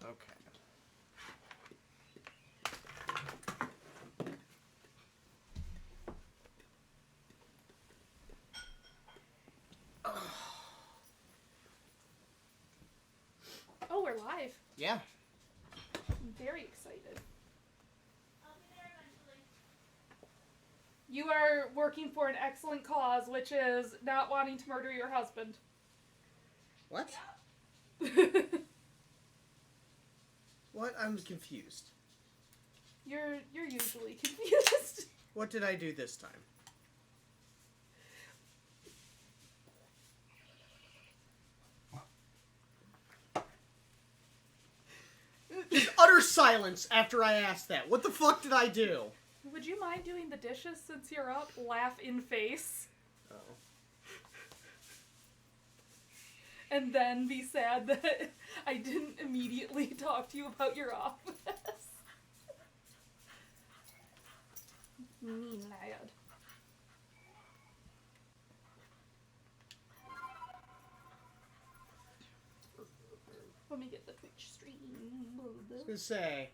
Okay. Oh, we're live. Yeah. I'm very excited. I'll be there eventually. You are working for an excellent cause, which is not wanting to murder your husband. What? What? I'm confused. You're usually confused. What did I do this time? Just utter silence after I asked that. What the fuck did I do? Would you mind doing the dishes since you're up? Laugh in face. Oh. And then be sad that I didn't immediately talk to you about your office. Mean lad. Let me get the Twitch stream. I was gonna say,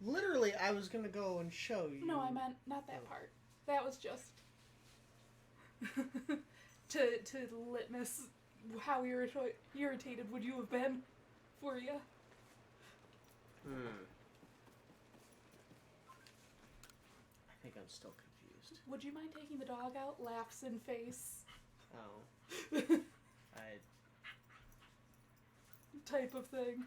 literally, I was gonna go and show you. No, I meant not that part. That was just to litmus. How irritated would you have been for you? I think I'm still confused. Would you mind taking the dog out? Laughs in face. Oh. Type of thing.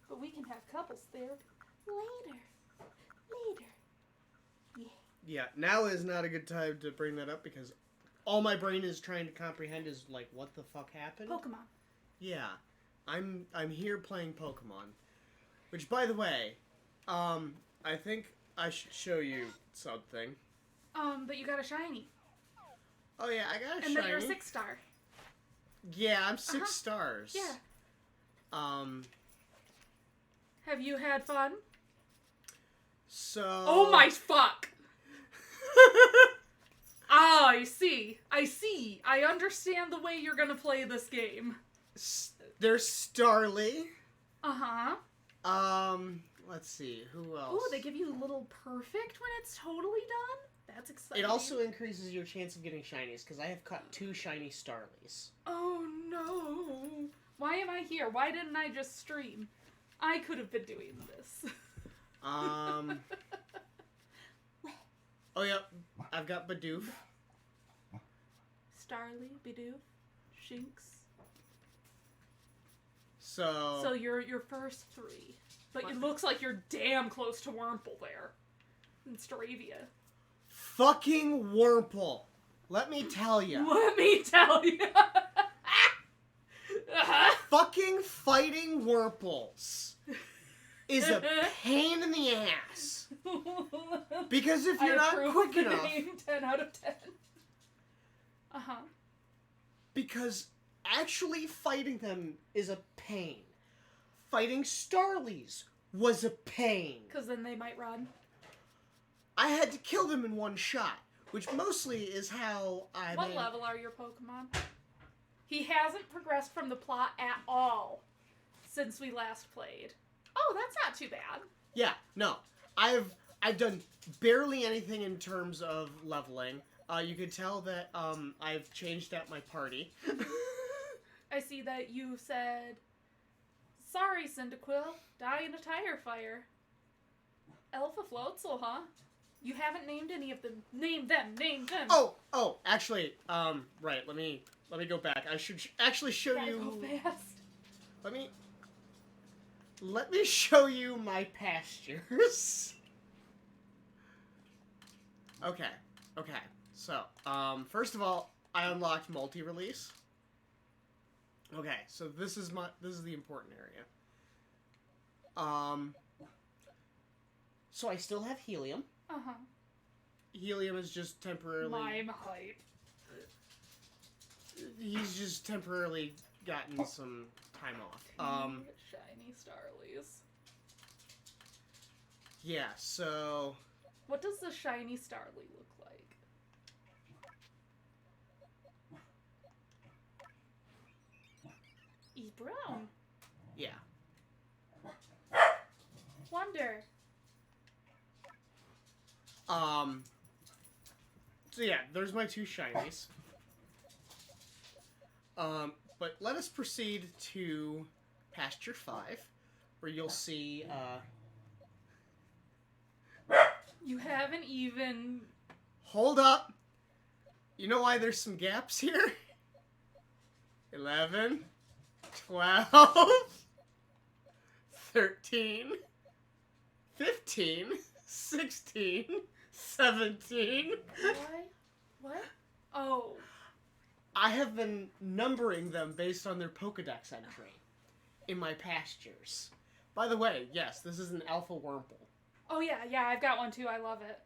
But we can have couples there later. Yeah. Yeah, now is not a good time to bring that up because all my brain is trying to comprehend is like, what the fuck happened? Pokemon. Yeah, I'm here playing Pokemon, which, by the way, I think I should show you something. That you got a shiny. Oh yeah, I got a shiny. And that you're a 6-star. Yeah, I'm 6 stars. Yeah. Um. Have you had fun? So. Oh my fuck! Ah, I see. I understand the way you're gonna play this game. There's Starly. Uh-huh. Let's see, who else? Oh, they give you a little perfect when it's totally done? That's exciting. It also increases your chance of getting shinies, because I have caught 2 shiny Starlies. Oh no. Why am I here? Why didn't I just stream? I could have been doing this. Oh yeah, I've got Bidoof. Starly, Bidoof, Shinx. So you're your first 3. But it looks like you're damn close to Wurmple there. And Staravia. fucking Wurmple. Let me tell you. Let me tell you. Fucking fighting Wurmples is a pain in the ass. Because if you're not quick enough... 10 out of 10. Uh-huh. Because actually fighting them is a pain. Fighting Starlies was a pain. Because then they might run. I had to kill them in one shot, which mostly is how I... What level are your Pokemon? He hasn't progressed from the plot at all since we last played. Oh, that's not too bad. Yeah, no. I've done barely anything in terms of leveling. You could tell that I've changed out my party. I see that you said, sorry, Cyndaquil, die in a tire fire. Alpha Floatzel, huh? You haven't named any of them. Name them. Oh, actually, right, let me go back. I should actually show you... Go fast. Let me show you my pastures. Okay. So, first of all, I unlocked multi-release. Okay, so this is the important area. So I still have Helium. Uh-huh. Helium is just temporarily... Mime hype. He's just temporarily gotten some time off. Shiny Starlies. Yeah, so... What does the shiny Starly look like? brown. Yeah. Wonder. So yeah, there's my 2 shinies. But let us proceed to Pasture 5, where you'll see, You haven't even... Hold up! You know why there's some gaps here? 11, 12, 13, 15, 16, 17. What? Oh. I have been numbering them based on their Pokedex entry in my pastures. By the way, yes, this is an Alpha Wurmple. Oh yeah, I've got one too. I love it.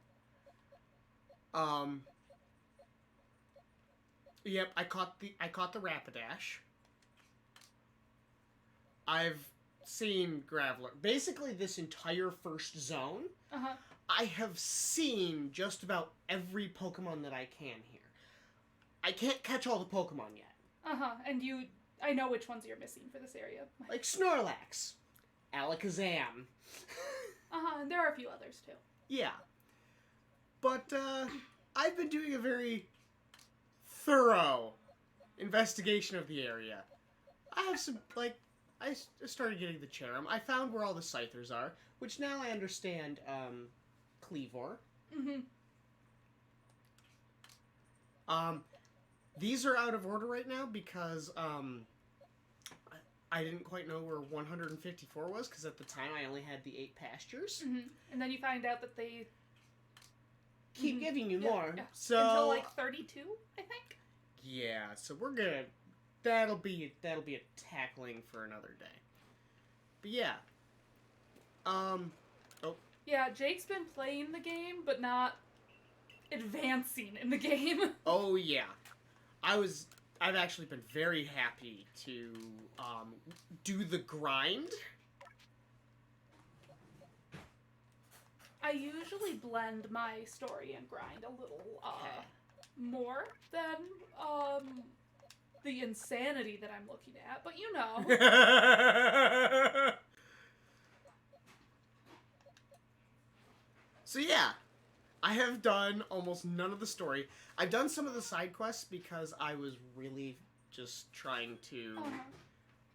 Yep, I caught the Rapidash. I've seen Graveler. Basically, this entire first zone, Uh-huh. I have seen just about every Pokemon that I can here. I can't catch all the Pokemon yet. Uh-huh. And I know which ones you're missing for this area. Like Snorlax, Alakazam. Uh-huh, and there are a few others too. Yeah. But, I've been doing a very thorough investigation of the area. I have some, like, I started getting the Cherim. I found where all the Scythers are, which now I understand, Cleavor. Mm-hmm. These are out of order right now because, I didn't quite know where 154 was, because at the time I only had the 8 pastures. Mm-hmm. And then you find out that they... Keep giving you more. Yeah. So until like 32, I think. Yeah, so we're gonna that'll be a tackling for another day. But yeah. Yeah, Jake's been playing the game, but not advancing in the game. Oh yeah. I've actually been very happy to do the grind. I usually blend my story and grind a little more than the insanity that I'm looking at, but you know. So yeah, I have done almost none of the story. I've done some of the side quests because I was really just trying to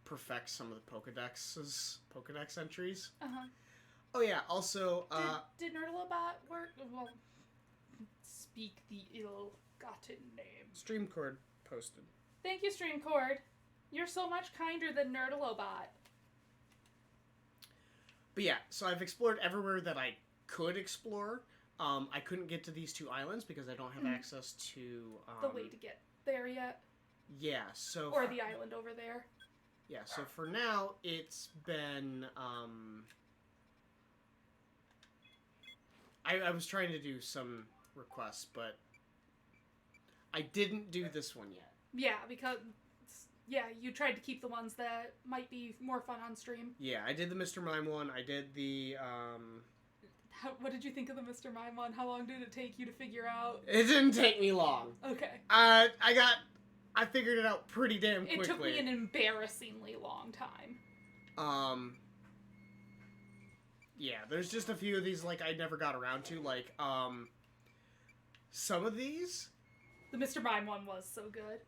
perfect some of the Pokedex entries. Uh-huh. Oh yeah, also, Did Nerdlebot work? Well, speak the ill-gotten name. Streamcord posted. Thank you, Streamcord. You're so much kinder than Nerdlobot. But yeah, so I've explored everywhere that I could explore. I couldn't get to these 2 islands because I don't have access to... the way to get there yet. Yeah, so... Or the island over there. Yeah, so for now, it's been, I was trying to do some requests, but I didn't do this one yet. Yeah, because... Yeah, you tried to keep the ones that might be more fun on stream. Yeah, I did the Mr. Mime one. I did the, What did you think of the Mr. Mime one? How long did it take you to figure out? It didn't take me long. Okay. I figured it out pretty damn quickly. It took me an embarrassingly long time. Yeah, there's just a few of these, like, I never got around to. Like, some of these... The Mr. Mime one was so good.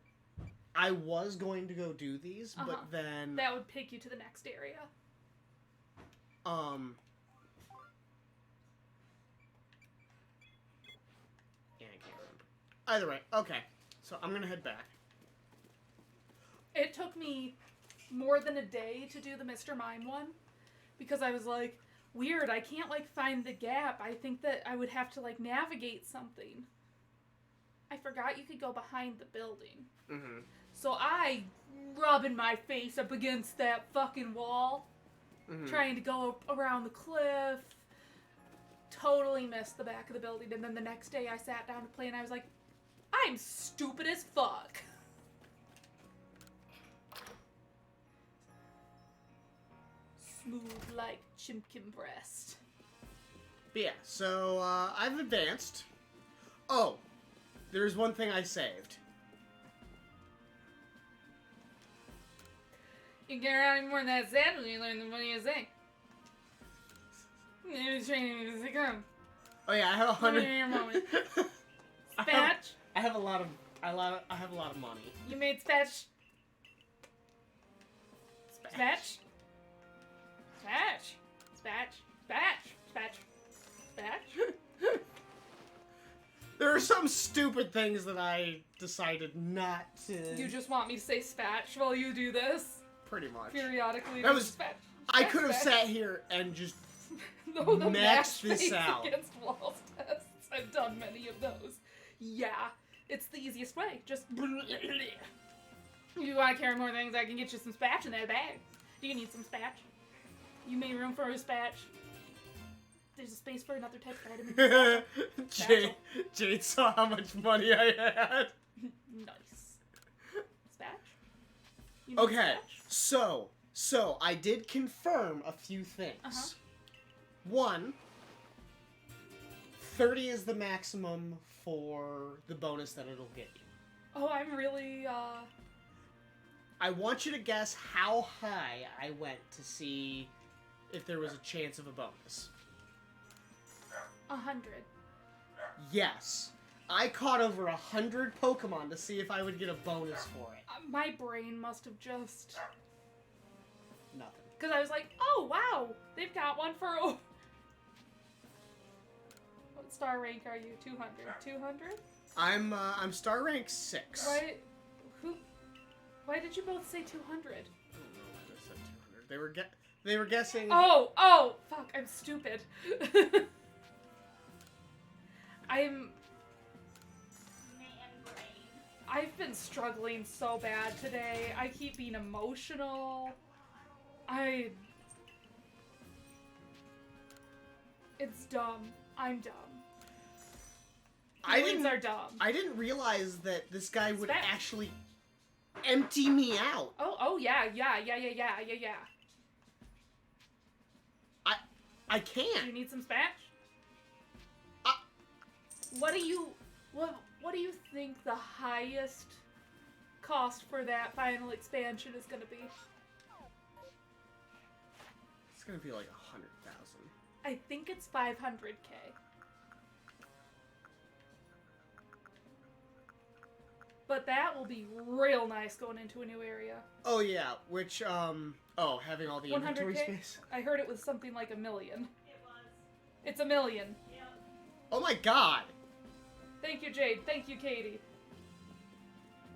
I was going to go do these, but then... That would take you to the next area. Yeah, I can't remember. Either way, okay. So I'm gonna head back. It took me more than a day to do the Mr. Mime one. Because I was like, weird, I can't, like, find the gap. I think that I would have to, like, navigate something. I forgot you could go behind the building. Mm-hmm. So I, rubbing my face up against that fucking wall, trying to go around the cliff, totally missed the back of the building. And then the next day I sat down to play and I was like, I'm stupid as fuck. Smooth like chimkin breast. But yeah, so, I've advanced. Oh, there's one thing I saved. You get around any more than that sandwich, you learn the funniest thing. You're training to come. Oh yeah, I have 100. Let me hear your moment. I Spatch. have a lot of money. You made spatch. Spatch. Spatch. Spatch. Spatch. Spatch. Spatch. There are some stupid things that I decided not to. You just want me to say spatch while you do this? Pretty much. Periodically. That was- spatch. I Spatch, could have spatch. sat here and just. No, the Max match this face out. against walls tests. I've done many of those. Yeah, it's the easiest way. Just you want to carry more things? I can get you some spatch in that bag. You need some spatch. You made room for a spatch. There's a space for another type of vitamin. Jade saw how much money I had. Nice. Spatch. You need Okay, spatch? so I did confirm a few things. Uh-huh. One, 30 is the maximum for the bonus that it'll get you. Oh, I'm really. I want you to guess how high I went to see if there was a chance of a bonus. 100. Yes. I caught over 100 Pokemon to see if I would get a bonus for it. My brain must have just. Nothing. Because I was like, oh, wow, they've got one for. Oh. What star rank are you? 200. 200? I'm star rank 6. Why did you both say 200? I don't know why they said 200. They were guessing. Oh, fuck, I'm stupid. I've been struggling so bad today. I keep being emotional. It's dumb. I'm dumb. Feelings are dumb. I didn't realize that this guy would Spatch. actually empty me out. Oh yeah. I Do can't. you need some spatch? Uh, What do you think the highest cost for that final expansion is going to be? It's gonna be like 100,000. I think it's 500k. But that will be real nice going into a new area. Oh yeah, which having all the inventory 100K? space. I heard it was something like 1 million. It's 1 million. Oh my god, Thank you, Jade. Thank you, Katie.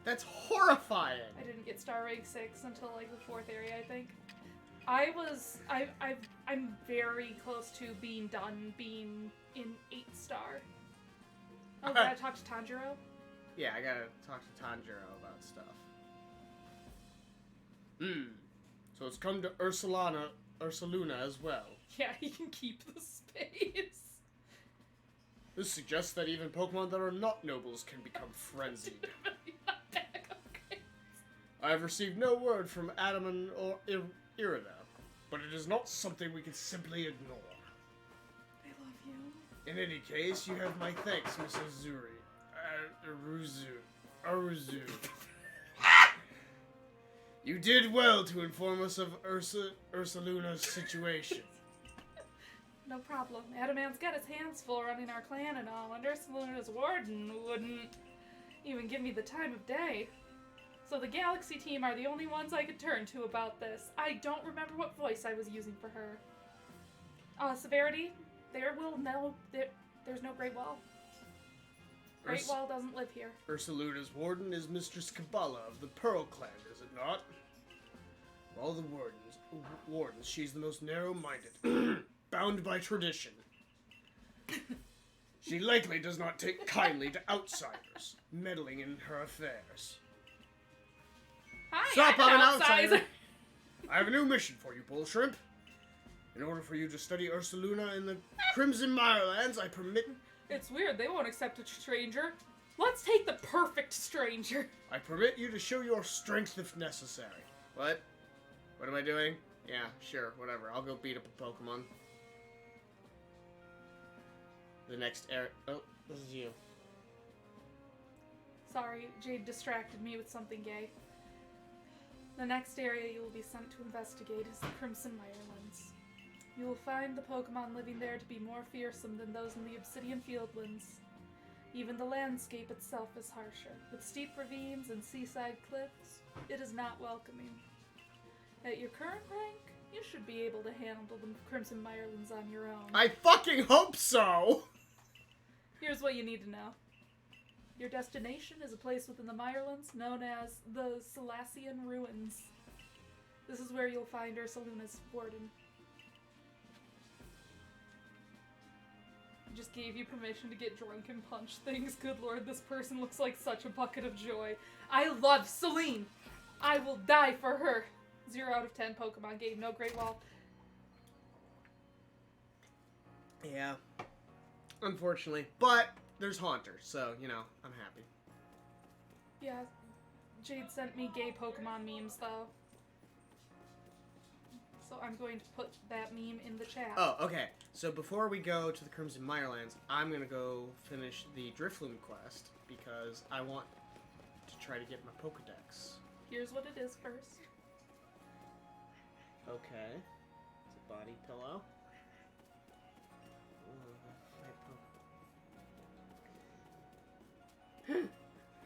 that's horrifying. I didn't get star rank 6 until like the 4th area, I think. I'm very close to being in 8-star. Oh, did I talk to Tanjiro? Yeah, I gotta talk to Tanjiro about stuff. So it's come to Ursaluna as well. Yeah, he can keep the space. This suggests that even Pokemon that are not nobles can become frenzied. Okay. I have received no word from Adaman or Irida, but it is not something we can simply ignore. I love you. In any case, you have my thanks, Miss Azuri. Aruzu. You did well to inform us of Ursaluna's situation. No problem. Adaman's got his hands full running our clan and all, and Ursaluna's warden wouldn't even give me the time of day. So the Galaxy team are the only ones I could turn to about this. I don't remember what voice I was using for her. Severity? There's no Great Wall. Great Wall doesn't live here. Ursaluna's warden is Mistress Kabbalah of the Pearl Clan, is it not? Of all the wardens, she's the most narrow-minded, bound by tradition. She likely does not take kindly to outsiders, meddling in her affairs. Hi, Stop, I'm I'm an an outsider. outsider. I have a new mission for you, Bull Shrimp. In order for you to study Ursaluna in the Crimson Mirelands, I permit... It's weird, they won't accept a stranger. Let's take the perfect stranger. I permit you to show your strength if necessary. What? What am I doing? Yeah, sure, whatever. I'll go beat up a Pokemon. The next Oh, this is you. Sorry, Jade distracted me with something gay. The next area you will be sent to investigate is the Crimson Mirelands. You will find the Pokemon living there to be more fearsome than those in the Obsidian Fieldlands. Even the landscape itself is harsher. With steep ravines and seaside cliffs, it is not welcoming. At your current rank, you should be able to handle the Crimson Mirelands on your own. I fucking hope so! Here's what you need to know. Your destination is a place within the Mirelands known as the Selassian Ruins. This is where you'll find Ursaluna's warden. I just gave you permission to get drunk and punch things. Good lord, this person looks like such a bucket of joy. I love Celine! I will die for her! 0 out of 10 Pokemon game, no Great Wall. Yeah. Unfortunately. But there's Haunter, so, you know, I'm happy. Yeah, Jade sent me gay Pokemon memes, though. So I'm going to put that meme in the chat. Oh, okay. So before we go to the Crimson Mirelands, I'm gonna go finish the Drifloon quest, because I want to try to get my Pokedex. Here's what it is first. Okay. It's a body pillow.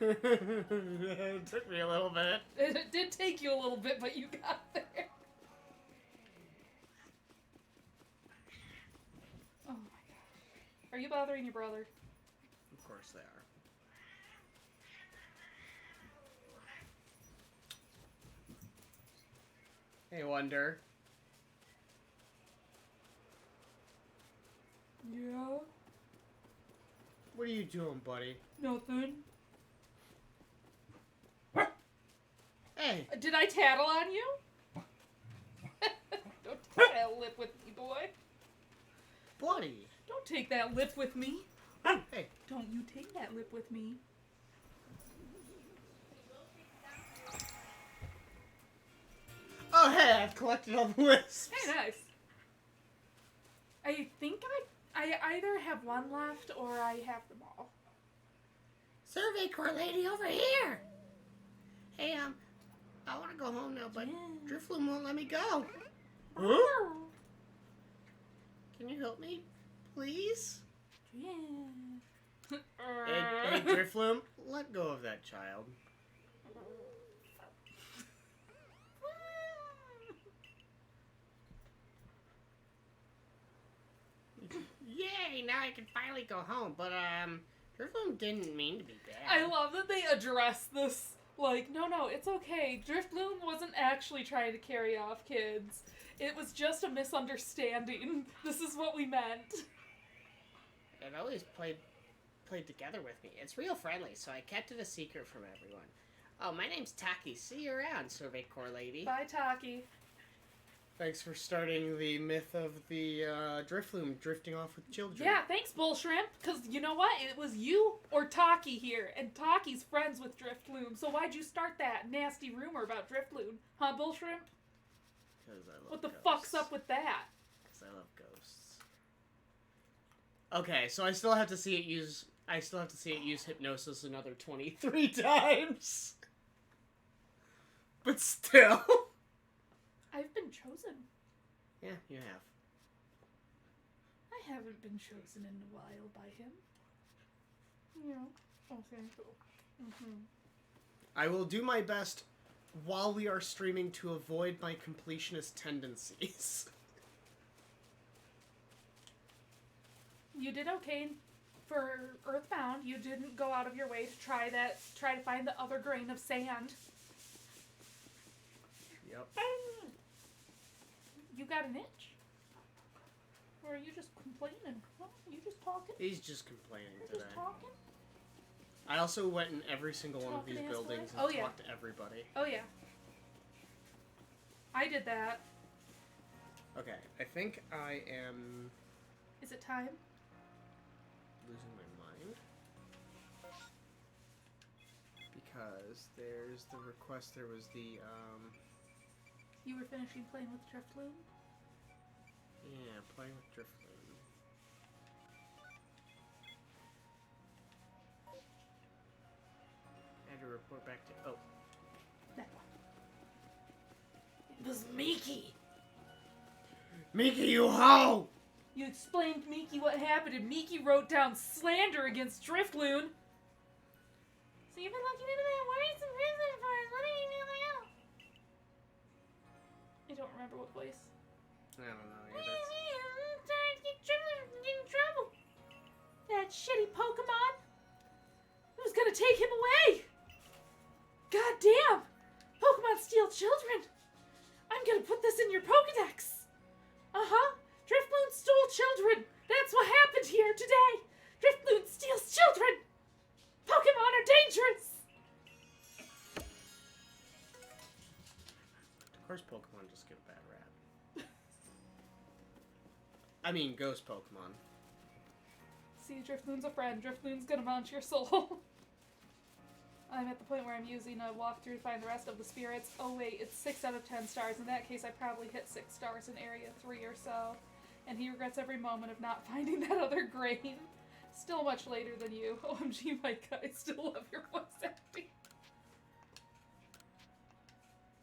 It took me a little bit. It did take you a little bit, but you got there. Oh my gosh. Are you bothering your brother? Of course they are. Hey, Wonder. Yeah. What are you doing, buddy? Nothing. Hey! Did I tattle on you? Don't take that lip with me, boy. Buddy! Don't take that lip with me. Hey! Don't you take that lip with me. Oh, hey! I've collected all the wisps! Hey, nice. I think I either have one left or I have them all. Survey Corps lady over here! Hey, I want to go home now, but Drifloon won't let me go. Huh? Can you help me, please? Yeah. Hey, Drifloon, let go of that child. Yay, now I can finally go home, but, Drifloon didn't mean to be bad. I love that they address this. Like, no, it's okay. Drifloon wasn't actually trying to carry off kids. It was just a misunderstanding. This is what we meant. It always played together with me. It's real friendly, so I kept it a secret from everyone. Oh, my name's Taki. See you around, Survey Corps lady. Bye, Taki. Thanks for starting the myth of the Drifloon drifting off with children. Yeah, thanks, Bull Shrimp. Because you know what? It was you or Taki here, and Taki's friends with Drifloon. So why'd you start that nasty rumor about Drifloon? Huh, Bull Shrimp? Because I love What the ghosts. fuck's up with that? Because I love ghosts. Okay, so I still have to see it use hypnosis another 23 times. But still. I've been chosen. Yeah, you have. I haven't been chosen in a while by him. Yeah. Okay. Mm-hmm. I will do my best while we are streaming to avoid my completionist tendencies. You did okay for Earthbound. You didn't go out of your way to try to find the other grain of sand. Yep. You got an itch? Or are you just complaining? Huh? You just talking? He's just complaining You're today. just talking? I also went in every single one of these Talking buildings ass boy? and Oh, yeah. talked to everybody. Oh, yeah. I did that. Okay, I think I am Is it time? losing my mind. Because there's the request, there was the, You were finishing playing with Drifloon? yeah, playing with Drifloon. I had to report back to, oh, That one. was Miki. Miki, you hoe! You explained to Miki what happened, and Miki wrote down slander against Driftloon. So you've been looking into that worrisome prison for us. What are you doing now? I don't remember what voice. I don't know I'm either. trying to get in trouble. That shitty Pokemon. Who's gonna take him away? God damn! Pokemon steal children. I'm gonna put this in your Pokedex. Uh-huh. Driftloon stole children. That's what happened here today. Driftloon steals children. Pokemon are dangerous. Of course Pokemon just get a bad rap. I mean, ghost Pokemon. See, Driftloon's a friend. Driftloon's gonna mount your soul. I'm at the point where I'm using a walkthrough to find the rest of the spirits. Oh wait, it's 6 out of 10 stars. In that case, I probably hit 6 stars in Area 3 or so. And he regrets every moment of not finding that other grain. Still much later than you. OMG, Micah, I still love your voice acting.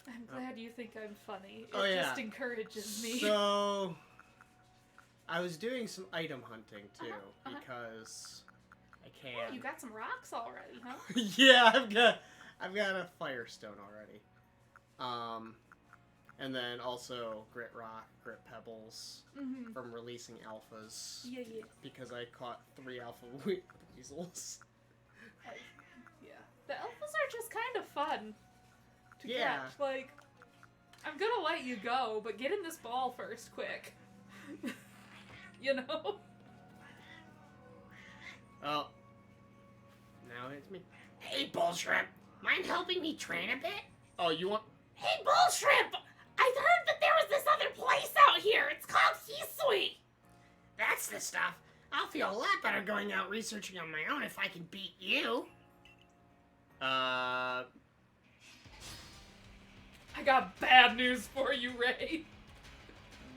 I'm glad you think I'm funny. It just encourages me. So, I was doing some item hunting too, because I can. Oh, you got some rocks already, huh? Yeah, I've got a Firestone already. And then also Grit Rock, Grit Pebbles from releasing alphas. Yeah. Because I caught 3 alpha weasels. Yeah. The alphas are just kind of fun to Yeah. catch. Like, I'm gonna let you go, but get in this ball first, quick. You know? Oh. Now it's me. Hey, Bullshrimp, mind helping me train a bit? Oh, you want... Hey, Bullshrimp! I heard that there was this other place out here. It's called Hisui. That's the stuff. I'll feel a lot better going out researching on my own if I can beat you. I got bad news for you, Ray.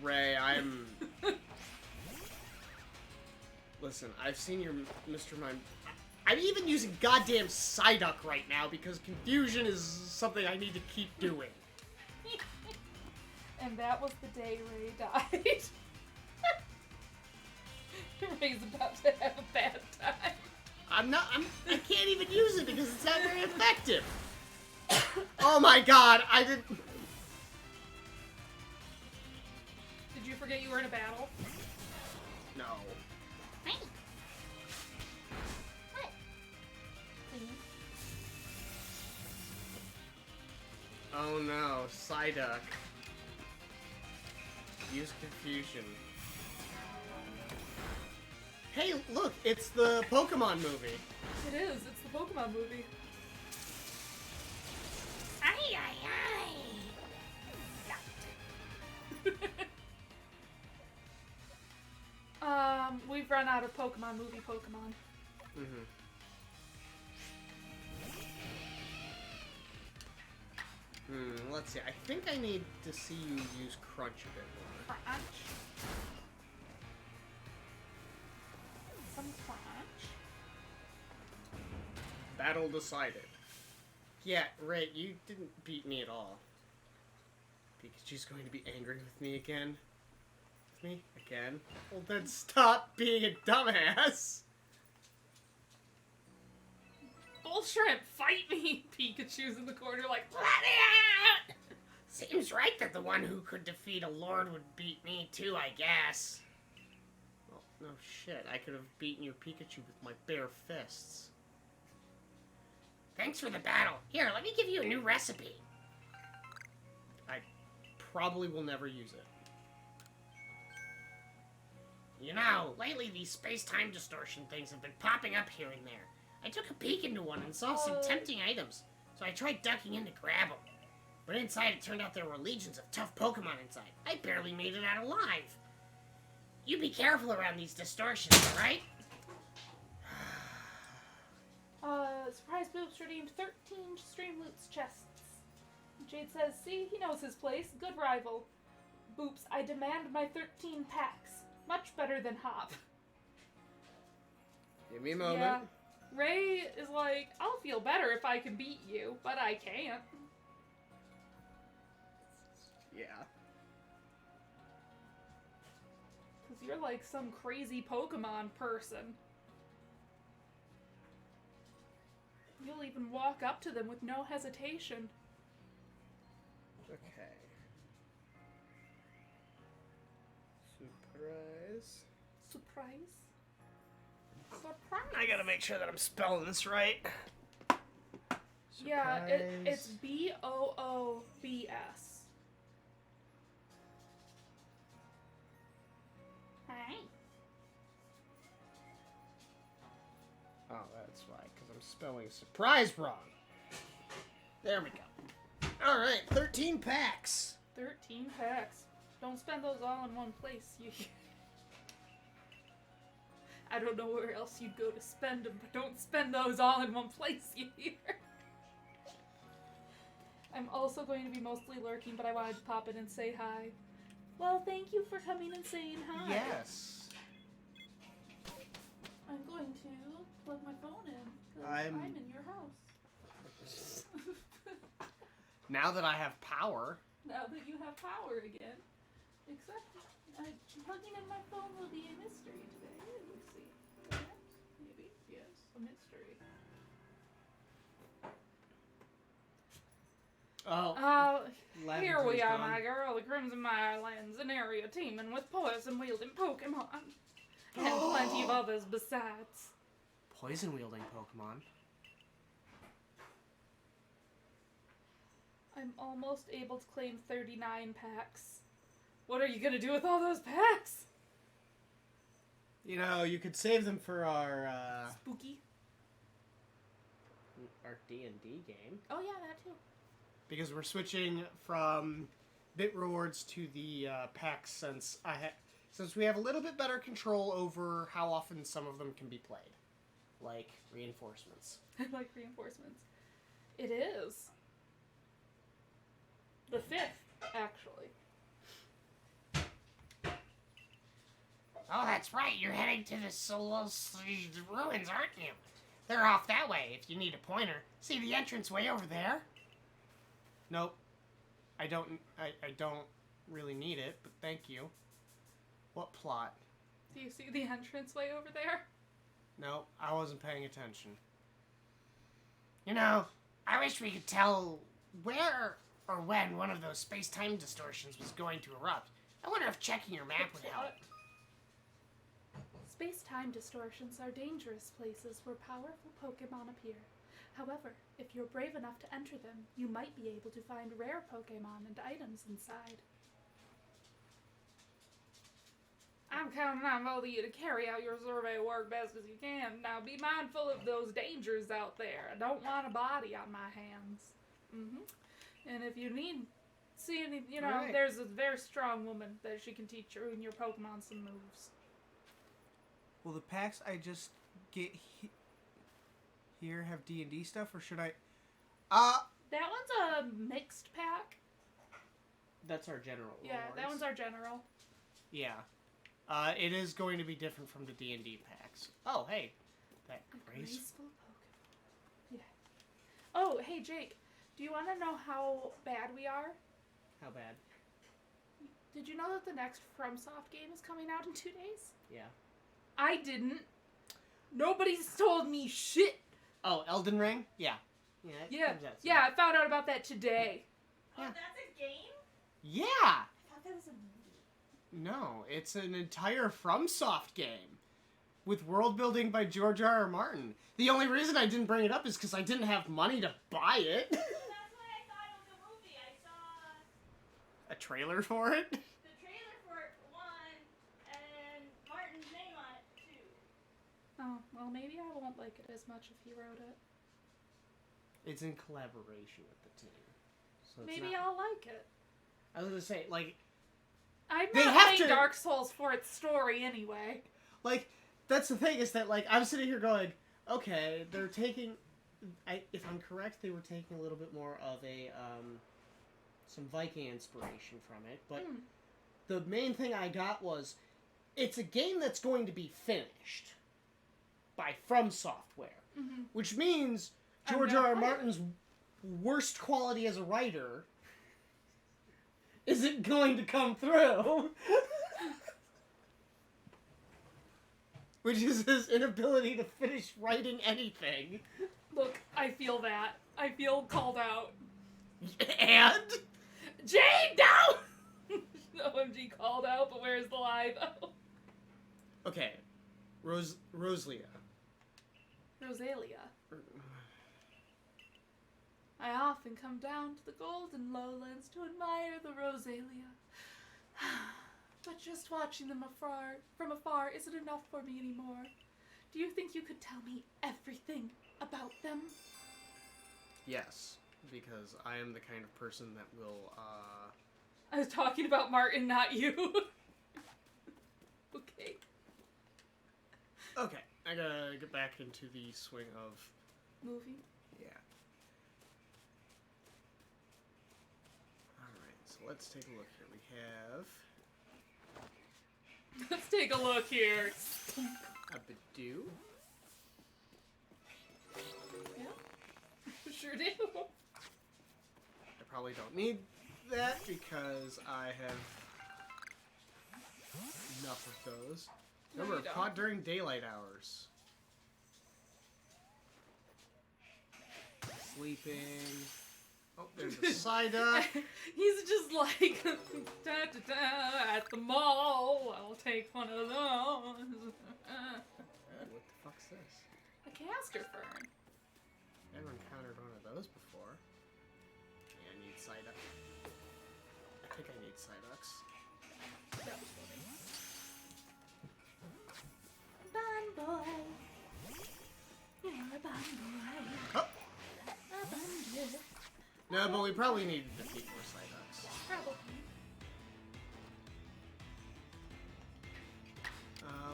Ray, I'm... Listen, I've seen your Mr. Mime... I'm even using goddamn Psyduck right now because confusion is something I need to keep doing. And that was the day Ray died. Ray's about to have a bad time. I can't even use it because it's not very effective. Oh my god, I did... Did you forget you were in a battle? No. Hey. What? Oh no, Psyduck. Use confusion. Hey, look, it's the Pokemon movie. It is. It's the Pokemon movie. Ay, ay, ay. We've run out of Pokemon movie Pokemon. Let's see. I think I need to see you use Crunch a bit more. Crunch. Some crunch. Battle decided. Yeah, Ray, you didn't beat me at all. Pikachu's going to be angry with me again. With me? Again? Well, then stop being a dumbass! Bullshrimp, fight me! Pikachu's in the corner like, Let me out! Seems right that the one who could defeat a lord would beat me too, I guess. Well, no shit. I could have beaten your Pikachu with my bare fists. Thanks for the battle. Here, let me give you a new recipe. I probably will never use it. You know, lately these space-time distortion things have been popping up here and there. I took a peek into one and saw some tempting items, so I tried ducking in to grab them. But inside it turned out there were legions of tough Pokemon inside. I barely made it out alive. You be careful around these distortions, alright? Surprise Boops redeemed 13 Streamloots chests. Jade says, see, he knows his place. Good rival. Boops, I demand my 13 packs. Much better than Hop. Give me a moment. Yeah. Ray is like, I'll feel better if I can beat you, but I can't. Yeah. Because you're like some crazy Pokemon person. You'll even walk up to them with no hesitation. Okay. Surprise. Surprise. Surprise. I gotta make sure that I'm spelling this right. Yeah, it's Surprise. Boobs. Hi. Oh, that's why, because I'm spelling surprise wrong. There we go. Alright, 13 packs. 13 packs. Don't spend those all in one place. I don't know where else you'd go to spend them, but don't spend those all in one place, you hear? I'm also going to be mostly lurking, but I wanted to pop in and say hi. Well, thank you for coming and saying hi. Yes. I'm going to plug my phone in, because I'm in your house. Now that I have power. Now that you have power again. Except, plugging in my phone will be a mystery today. Let's see. Perhaps? Maybe? Yes, a mystery. Oh. Here we are, gone. my girl, the Crimson Mirelands, an area teeming with poison-wielding Pokemon. And plenty of others besides. Poison-wielding Pokemon. I'm almost able to claim 39 packs. What are you gonna do with all those packs? You know, you could save them for our Spooky. D&D game. Oh yeah, that too. Because we're switching from bit rewards to the packs since we have a little bit better control over how often some of them can be played. Like reinforcements. I like reinforcements. It is. The 5th, actually. Oh, that's right. You're heading to the Solos ruins, aren't you? They're off that way if you need a pointer. See the entrance way over there? Nope. I don't really need it, but thank you. What plot? Do you see the entranceway over there? Nope, I wasn't paying attention. You know, I wish we could tell where or when one of those space-time distortions was going to erupt. I wonder if checking your map would help. Space-time distortions are dangerous places where powerful Pokemon appear. However, if you're brave enough to enter them, you might be able to find rare Pokemon and items inside. I'm counting on both of you to carry out your survey work best as you can. Now be mindful of those dangers out there. I don't want a body on my hands. And if you see any, Right. there's a very strong woman that she can teach you and your Pokemon some moves. Will the packs I just get here have D&D stuff, or should I... That one's a mixed pack. That's our general Yeah, that rewards. one's our general. Yeah. It is going to be different from the D&D packs. Oh, hey. That graceful... Pokemon. Yeah. Oh, hey, Jake. Do you want to know how bad we are? How bad? Did you know that the next FromSoft game is coming out in 2 days? Yeah. I didn't. Nobody's told me shit. Oh, Elden Ring? Yeah. Yeah, it Yeah, comes out soon. yeah, I found out about that today. Oh, that's a game? Yeah! I thought that was a movie. No, it's an entire FromSoft game with world building by George R.R. Martin. The only reason I didn't bring it up is because I didn't have money to buy it. Well, that's why I thought it was a movie. I saw A trailer for it? the trailer for it, one, and Martin's name on it, too. Oh, well, maybe I won't like it as much if he wrote it. It's in collaboration with the team. So it's Maybe not... I'll like it. I was gonna say, like, I'm They not have playing to- Dark Souls for its story anyway. that's the thing is that, like, I'm sitting here going, okay, they're taking... if I'm correct, they were taking a little bit more of a, some Viking inspiration from it, but the main thing I got was, it's a game that's going to be finished by From Software, which means George I'm gonna R.R. play it. Martin's worst quality as a writer isn't going to come through. Which is his inability to finish writing anything. Look, I feel that. I feel called out. And? Jane, no! OMG called out, but where's the lie, though? Okay. Rosalia. Rosalia. I often come down to the golden lowlands to admire the Rosalia. But just watching them from afar isn't enough for me anymore. Do you think you could tell me everything about them? Yes, because I am the kind of person that will, I was talking about Martin, not you. Okay. Okay, I gotta get back into the swing of... Movie. Yeah. Alright, so let's take a look here. We have... Let's take a look here. a Badoo. Yeah. Sure do. I probably don't need that because I have enough of those. No, Remember, you don't. caught during daylight hours. Sleeping. Oh, there's a Psyduck. He's just like, da-da-da, at the mall, I'll take one of those. What the fuck's this? A caster fern. Never encountered one of those before. Yeah, I need Psyduck. I think I need Psyducks. That was funny. Bun boy. You're a bun boy. Oh! A bun boy. No, but we probably need to defeat more Psyducks. Probably.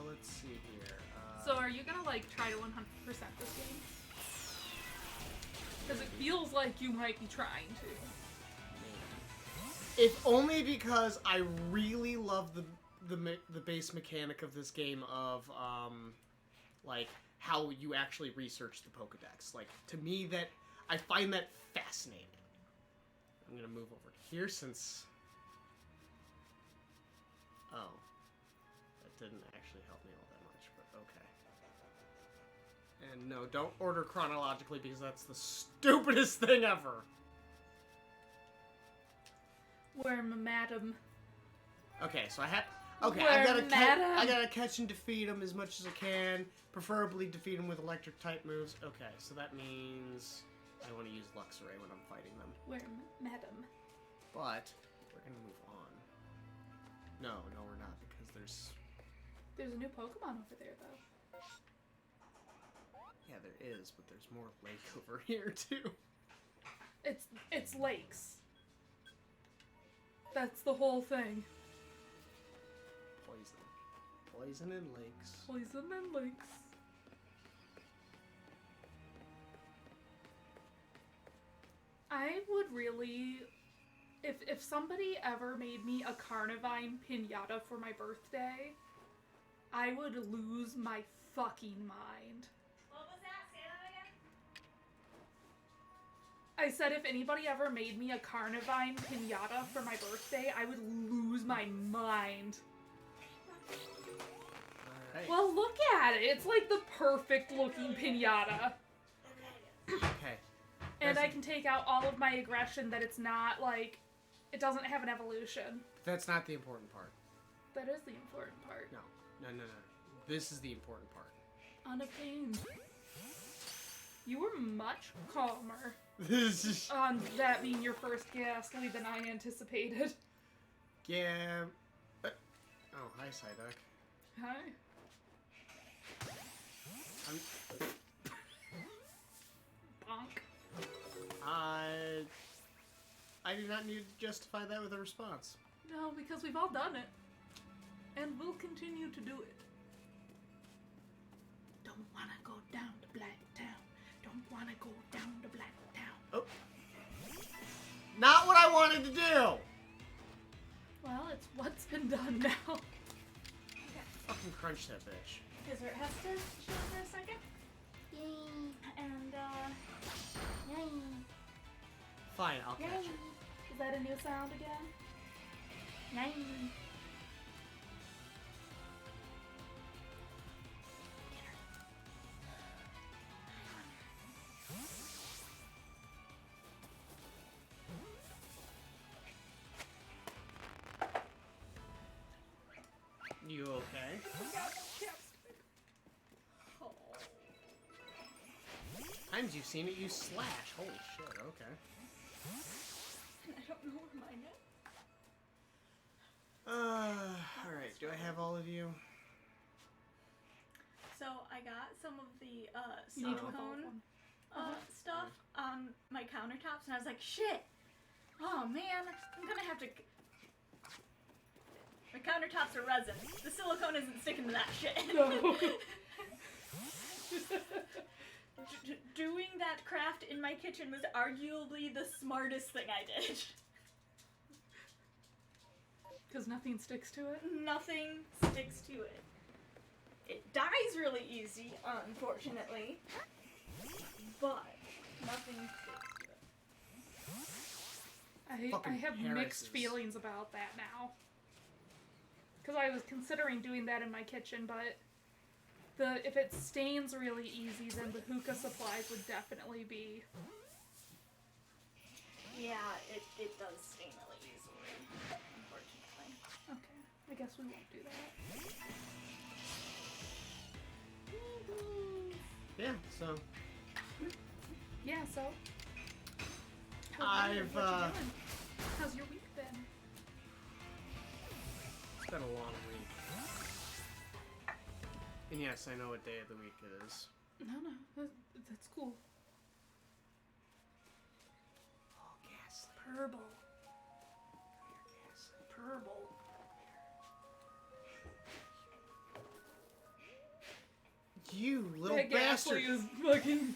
Let's see here. So are you gonna like try to 100% this game? Because it feels like you might be trying to. If only because I really love the base mechanic of this game of like how you actually research the Pokedex. Like to me that I find that fascinating. I'm gonna move over here since that didn't actually help me all that much, but okay. And no, don't order chronologically because that's the stupidest thing ever. Where madam. Okay, so I have. Okay, Where I gotta catch and defeat him as much as I can. Preferably defeat him with electric type moves. Okay, so that means I want to use Luxray when I'm fighting them. Where madam. But we're gonna move on. No, we're not because there's. There's a new Pokemon over there though. Yeah, there is, but there's more lake over here too. It's lakes. That's the whole thing. Poison and lakes. Poison and lakes. I would really, if somebody ever made me a Carnivine pinata for my birthday, I would lose my fucking mind. What was that? Say that again? I said if anybody ever made me a Carnivine pinata for my birthday, I would lose my mind. Alright. Well, look at it. It's like the perfect looking pinata. Okay. And That's- I can take out all of my aggression that it's not like, it doesn't have an evolution. That's not the important part. That is the important part. No. This is the important part. Unobtained. You were much calmer This is. on that being your first Ghastly than I anticipated. Yeah. Oh, hi, Psyduck. Hi. Bonk. I do not need to justify that with a response. No, because we've all done it. And we'll continue to do it. Don't wanna go down to Black Town. Don't wanna go down to Black Town. Oh. Not what I wanted to do! Well, it's what's been done now. Fucking crunch that bitch. Is it has to chill for a second? Yay. And, yay. Fine, I'll catch it. Is that a new sound again? You okay? Oh. Times you've seen it use slash. Holy shit, okay. I don't know where mine is. Alright, do I have all of you? So I got some of the You need to silicone evolve one. stuff on my countertops, and I was like, shit. Oh man, I'm gonna have to. My countertops are resin. The silicone isn't sticking to that shit. No. Doing that craft in my kitchen was arguably the smartest thing I did. Because nothing sticks to it. Nothing sticks to it. It dies really easy, unfortunately. But nothing sticks to it. I Fucking have Harris's. mixed feelings about that now. Because I was considering doing that in my kitchen, but if it stains really easy, then the hookah supplies would definitely be. Yeah, it does stain really easily, unfortunately. Okay, I guess we won't do that. Yeah, so. Yeah, so. I've, what you doing? How's your week been? It's been a long week. And yes, I know what day of the week it is. No, that's cool. Oh, gas. Purple. Purple. You little That bastard! Ghastly is fucking.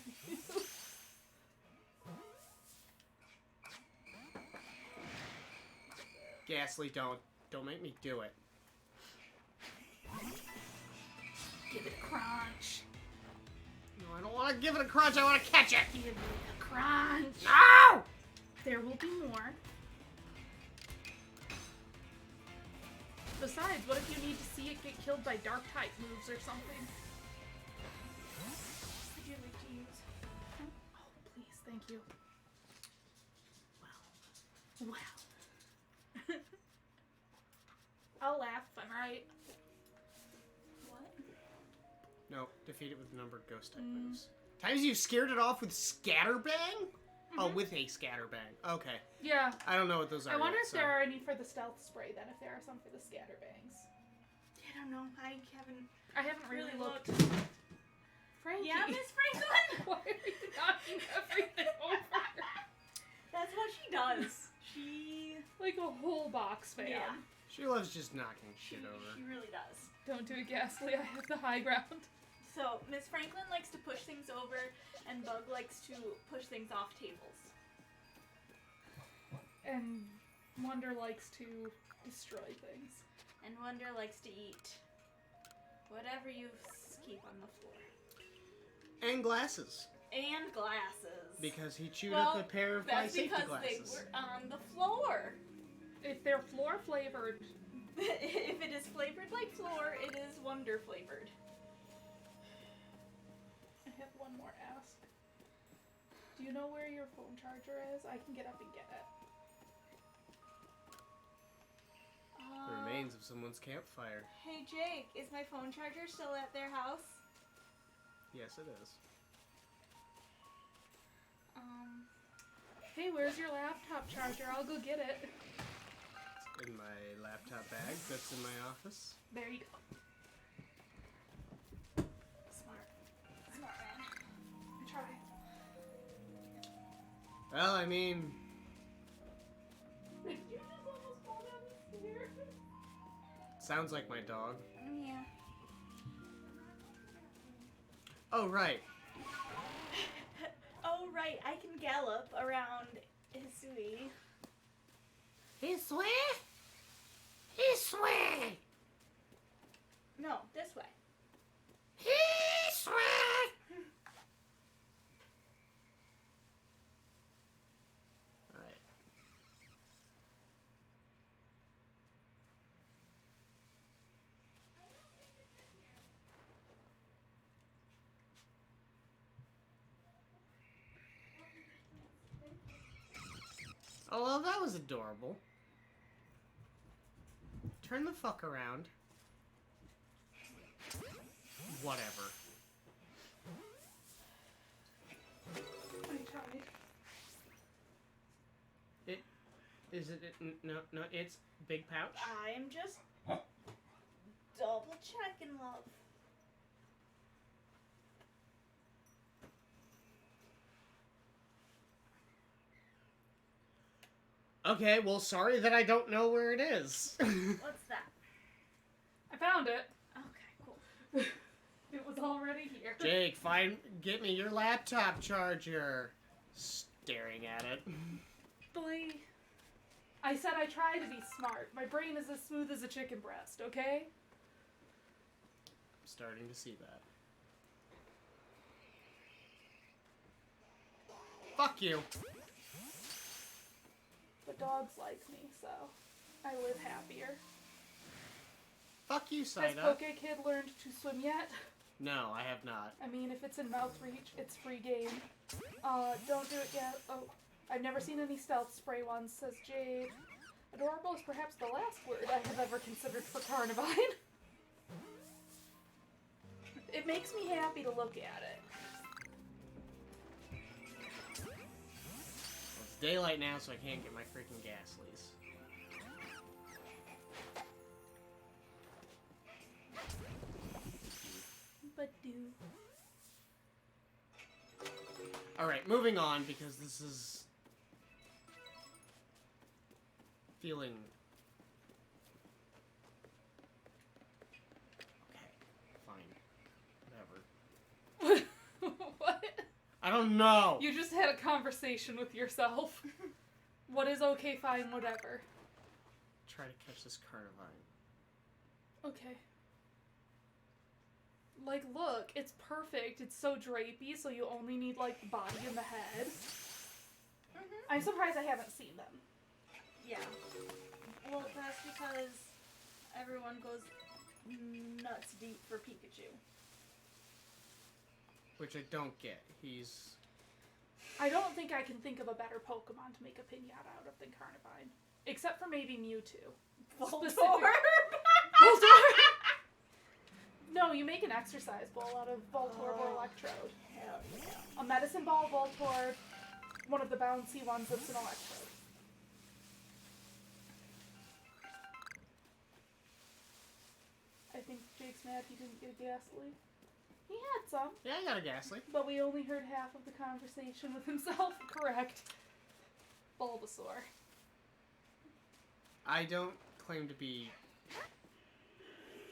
Ghastly, don't make me do it. Give it a crunch. No, I don't want to give it a crunch. I want to catch it. Give it a crunch. No! There will be more. Besides, what if you need to see it get killed by dark type moves or something? Would you like to use? Oh, please, thank you. Wow. I'll laugh if I'm right. What? No, defeat it with numbered ghost type moves. Times you scared it off with Scatterbang? Oh, with a Scatterbang. Okay. Yeah. I don't know what those are. I wonder yet, if there are any for the stealth spray then, if there are some for the scatterbangs. I don't know. I haven't I haven't really really looked. looked. Frankie. Yeah, Miss Franklin? Why are you knocking everything over? That's what she does. She Like a whole box fan. Yeah. She loves just knocking she shit over. really does. Don't do it, Ghastly. I have the high ground. So Miss Franklin likes to push things over, and Bug likes to push things off tables. And Wonder likes to destroy things. And Wonder likes to eat whatever you keep on the floor. And glasses. And glasses. Because he chewed Well, up a pair of my that's safety because glasses. they were on the floor. If they're floor flavored, If it is flavored like floor, it is Wonder flavored. I have one more ask. Do you know where your phone charger is? I can get up and get it. The remains of someone's campfire. Hey Jake, is my phone charger still at their house? Yes, it is. Hey, where's your laptop charger? I'll go get it. It's in my laptop bag that's in my office. There you go. Smart. Smart man. I try. Well, I mean, Did you just almost fall down the stairs? sounds like my dog. Yeah. Oh, right. Oh right, I can gallop around Hisui. This way? This way! No, this way. This way! Alright. Oh, well, that was adorable. Turn the fuck around. Whatever. I tried. Is it? No, it's Big Pouch. I'm just double checking, love. Okay, well, sorry that I don't know where it is. What's that? I found it. Okay, cool. It was already here. Jake, get me your laptop charger. Staring at it. Boy. I said I try to be smart. My brain is as smooth as a chicken breast, okay? I'm starting to see that. Fuck you. But dogs like me, so I live happier. Fuck you, Has Saida. Poke Kid learned to swim yet? No, I have not. I mean, if it's in mouth reach, it's free game. Don't do it yet. Oh, I've never seen any stealth spray ones, says Jade. Adorable is perhaps the last word I have ever considered for Carnivine. It makes me happy to look at it. Well, it's daylight now, so I can't get my freaking gas lease. But do. Alright, moving on, because this is... feeling... Okay, fine. Whatever. What? I don't know! You just had a conversation with yourself. What is okay, fine, whatever. Try to catch this Carnivine. Okay. Like, look, it's perfect. It's so drapey, so you only need, like, the body and the head. I'm surprised I haven't seen them. Yeah. Well, that's because everyone goes nuts deep for Pikachu. Which I don't get. He's... I don't think I can think of a better Pokemon to make a Pinata out of than Carnivine. Except for maybe Mewtwo. Voltorb! Voltorb! No, you make an exercise ball out of Voltorb or Electrode. Hell yeah. A Medicine Ball, Voltorb, one of the bouncy ones that's an Electrode. I think Jake's mad he didn't get a Ghastly. He had some, Yeah, I got a Ghastly. but we only heard half of the conversation with himself. Correct. Bulbasaur. I don't claim to be...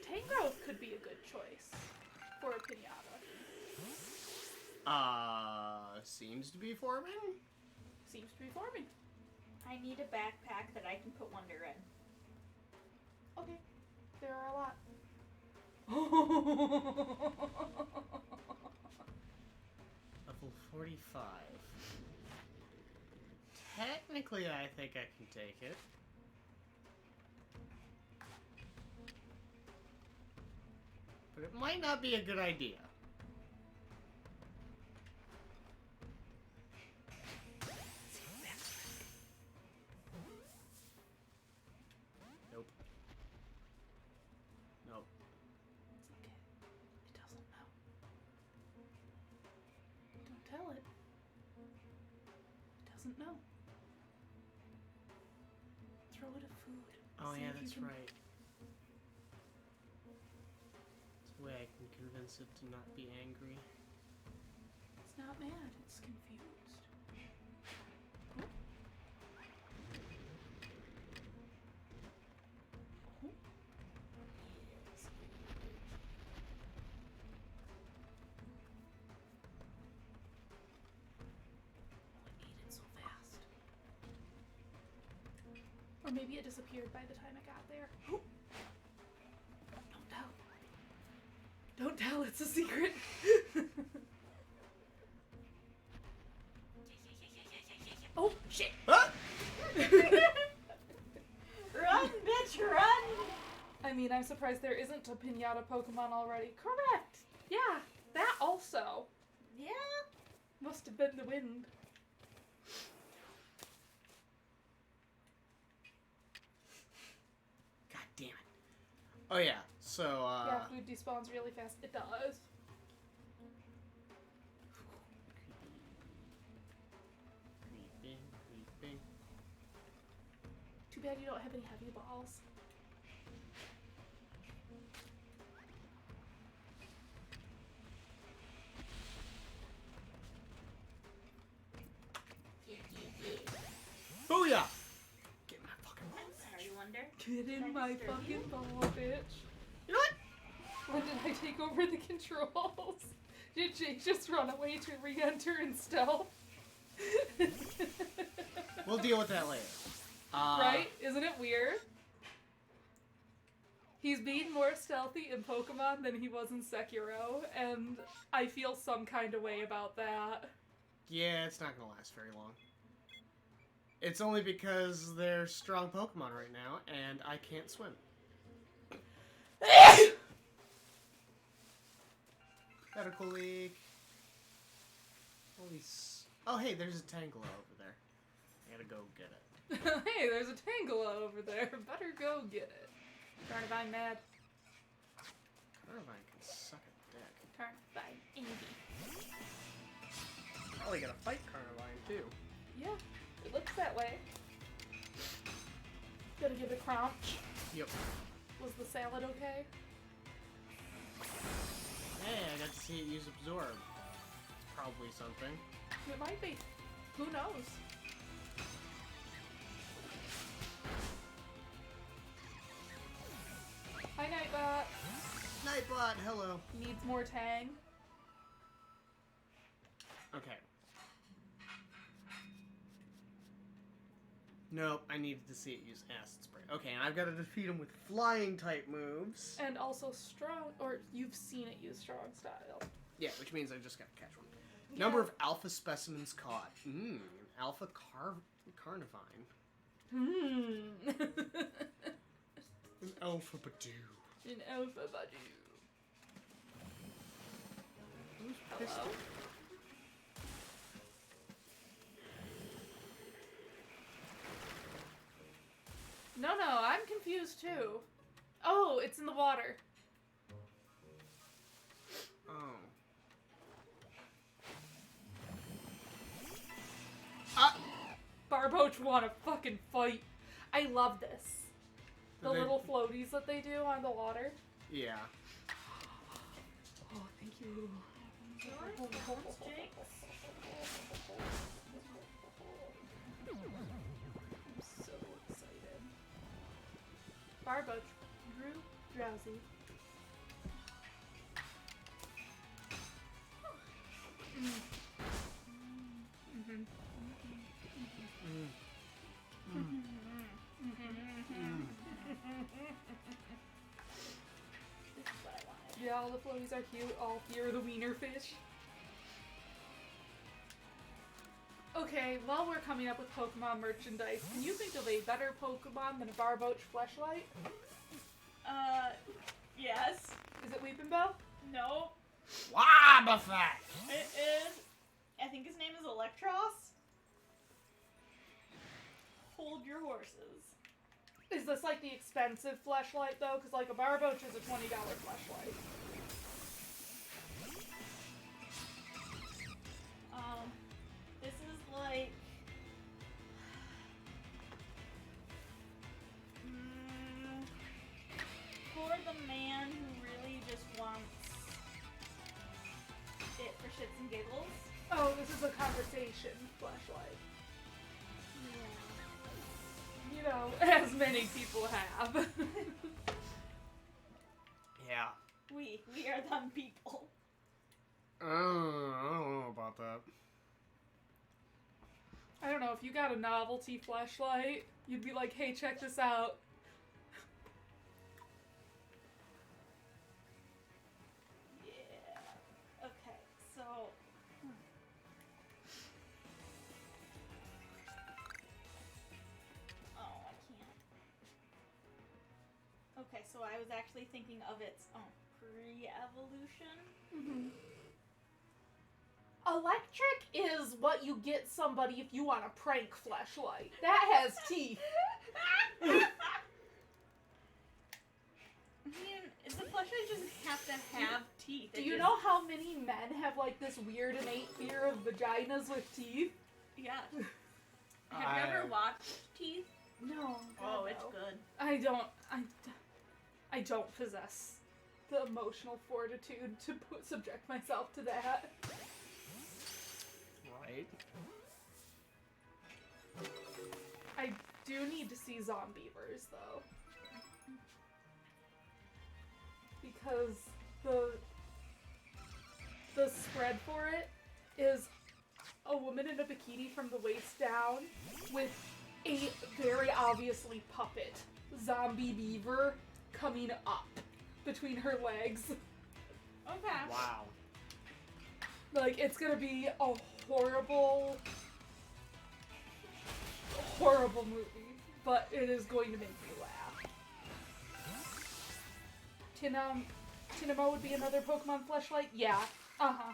Tangrowth could be a good choice for a Pinata. Seems to be forming? Seems to be forming. I need a backpack that I can put Wonder in. Okay. There are a lot. Level 45. Technically, I think I can take it. But it might not be a good idea. Nope. Nope. It's okay. It doesn't know. Don't tell it. It doesn't know. Throw it a food. Oh See yeah, if you that's can- right. It's a way I can convince it to not be angry. It's not mad. It's confused. Oh. Oh. Yes. Oh, it ate it so fast. Or maybe it disappeared by the time it got there. Don't tell. Don't tell, it's a secret. Oh, shit. Ah! Run, bitch, run! I mean, I'm surprised there isn't a Pinata Pokemon already. Correct. Yeah, that also. Yeah. Must have been the wind. God damn it. Oh yeah, So, Yeah, food despawns really fast. It does. Creeping, creeping. Too bad you don't have any heavy balls. Booyah! Get my fucking ball. Sorry, Wonder. Get in Did I my disturb fucking you? ball, bitch. You know what? When did I take over the controls? Did Jake just run away to re-enter in stealth? We'll deal with that later. Right? Isn't it weird? He's being more stealthy in Pokemon than he was in Sekiro, and I feel some kind of way about that. Yeah, it's not gonna last very long. It's only because they're strong Pokemon right now, and I can't swim. Medical leak. Holy oh, hey, there's a Tangela over there. I gotta go get it. Hey, there's a Tangela over there. Better go get it. Carnivine mad. Carnivine can suck a dick. Carnivine Indy. Probably gotta fight Carnivine, too. Yeah, it looks that way. Gotta give it crunch. Yep. Was the salad okay? Hey, I got to see it use Absorb. Probably something. It might be. Who knows? Hi, Nightbot. Nightbot, hello. Needs more tang. Okay. Nope, I needed to see it use Acid Spray. Okay, and I've got to defeat him with flying type moves. And also strong, or you've seen it use strong style. Yeah, which means I just got to catch one. Number of alpha specimens caught. An alpha Carnivine. An alpha Badoo. An alpha Badoo. Who's Hello. pistol? No, I'm confused too. Oh, it's in the water. Oh. Ah! Barboach wanna fucking fight. I love this. The They- little floaties that they do on the water. Yeah. Oh, thank you. Yours? Jake's? I'm so excited. Barboach grew drowsy. Mm-hmm. This is what I wanted. Yeah, all the floaties are cute. All here the wiener fish. Okay, while we're coming up with Pokemon merchandise, can you think of a better Pokemon than a Barboach Fleshlight? Yes. Is it Weepinbell? No. Wobbuffet! It is. I think his name is Electros. Hold your horses. Is this like the expensive fleshlight though? Because like a Barboach is a $20 fleshlight. This is like. For the man who really just wants it for shits and giggles. Oh, this is a conversation fleshlight. You know, as many people have. Yeah. We are them people. I don't know about that. I don't know, if you got a novelty fleshlight, you'd be like, hey, check this out. Yeah. Okay, so. Oh, I can't. Okay, so I was actually thinking of its pre-evolution. Mm-hmm. Electric is what you get somebody if you want a prank fleshlight. That has teeth. I mean, it's a have to have teeth. Do you know how many men have like this weird innate fear of vaginas with teeth? Yeah. Have you ever watched Teeth? No. Oh, God, it's no. good. I don't possess the emotional fortitude to subject myself to that. Right. I do need to see Zombievers though, because the spread for it is a woman in a bikini from the waist down with a very obviously puppet zombie beaver coming up between her legs. Okay. Wow. Like, it's gonna be a horrible movie, but it is going to make me laugh. Tinamo would be another Pokemon fleshlight? Yeah. Uh-huh.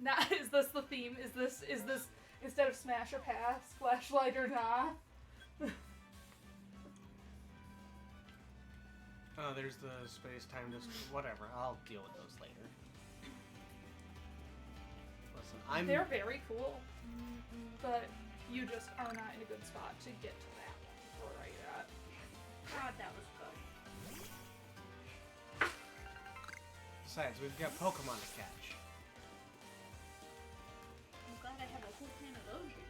Now, is this the theme? Is this instead of Smash or Pass, flashlight or not? Oh, there's the space-time whatever. I'll deal with those later. Listen, They're very cool, but you just are not in a good spot to get to that one right at. God, that was good. Besides, we've got Pokemon to catch. I'm glad I have a whole can of those to eat.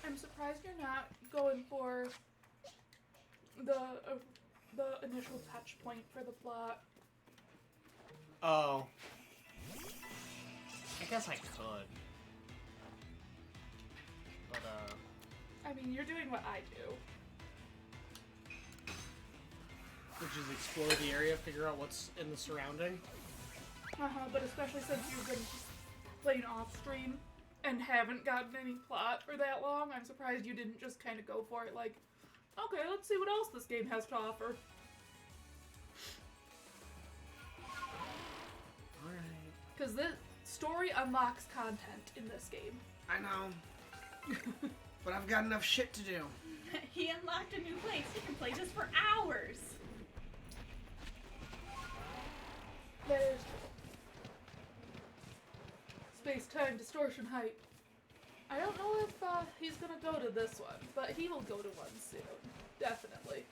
I'm surprised you're not going for the initial touch point for the plot. Oh. I guess I could. But, I mean, you're doing what I do. which is explore the area, figure out what's in the surrounding. But especially since you've been playing off stream and haven't gotten any plot for that long, I'm surprised you didn't just kind of go for it like, okay, let's see what else this game has to offer. Alright. Because the story unlocks content in this game. I know. But I've got enough shit to do. He unlocked a new place. He can play this for hours. That is true. Space-time distortion hype. I don't know if he's gonna go to this one, but he will go to one soon. Definitely.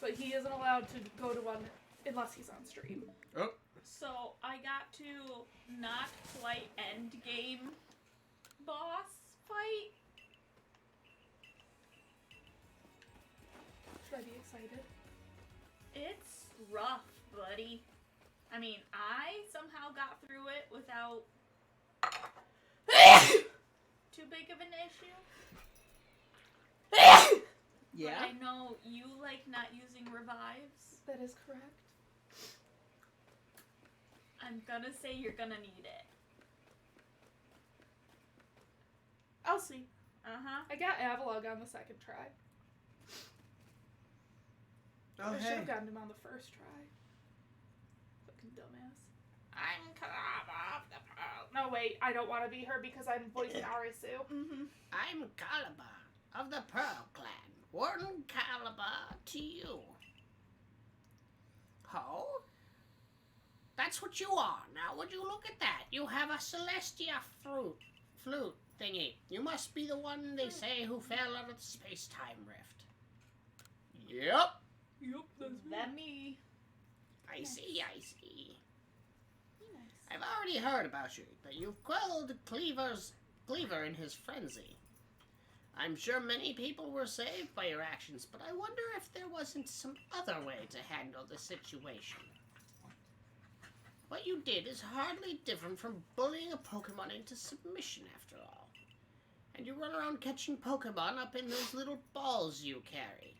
But he isn't allowed to go to one unless he's on stream. Oh. So I got to not quite end game boss fight. Should I be excited? It's rough, buddy. I mean, I somehow got through it without too big of an issue. Yeah? But I know you like not using revives. That is correct. I'm gonna say you're gonna need it. I'll see. Uh-huh. I got Avalog on the second try. Oh, I should hey. have gotten him on the first try. Fucking dumbass. I'm Calabar of the Pearl. No, wait, I don't want to be her because I'm voicing Arisu. Mm-hmm. I'm Calabar of the Pearl Clan. Warden Calabar to you. Ho? That's what you are. Now, would you look at that? You have a Celestia flute thingy. You must be the one they say who fell out of the space-time rift. Yep. Yup, that's me. That me. I see, I see. Nice. I've already heard about you, that you've quelled Cleaver in his frenzy. I'm sure many people were saved by your actions, but I wonder if there wasn't some other way to handle the situation. What you did is hardly different from bullying a Pokemon into submission, after all. And you run around catching Pokemon up in those little balls you carry.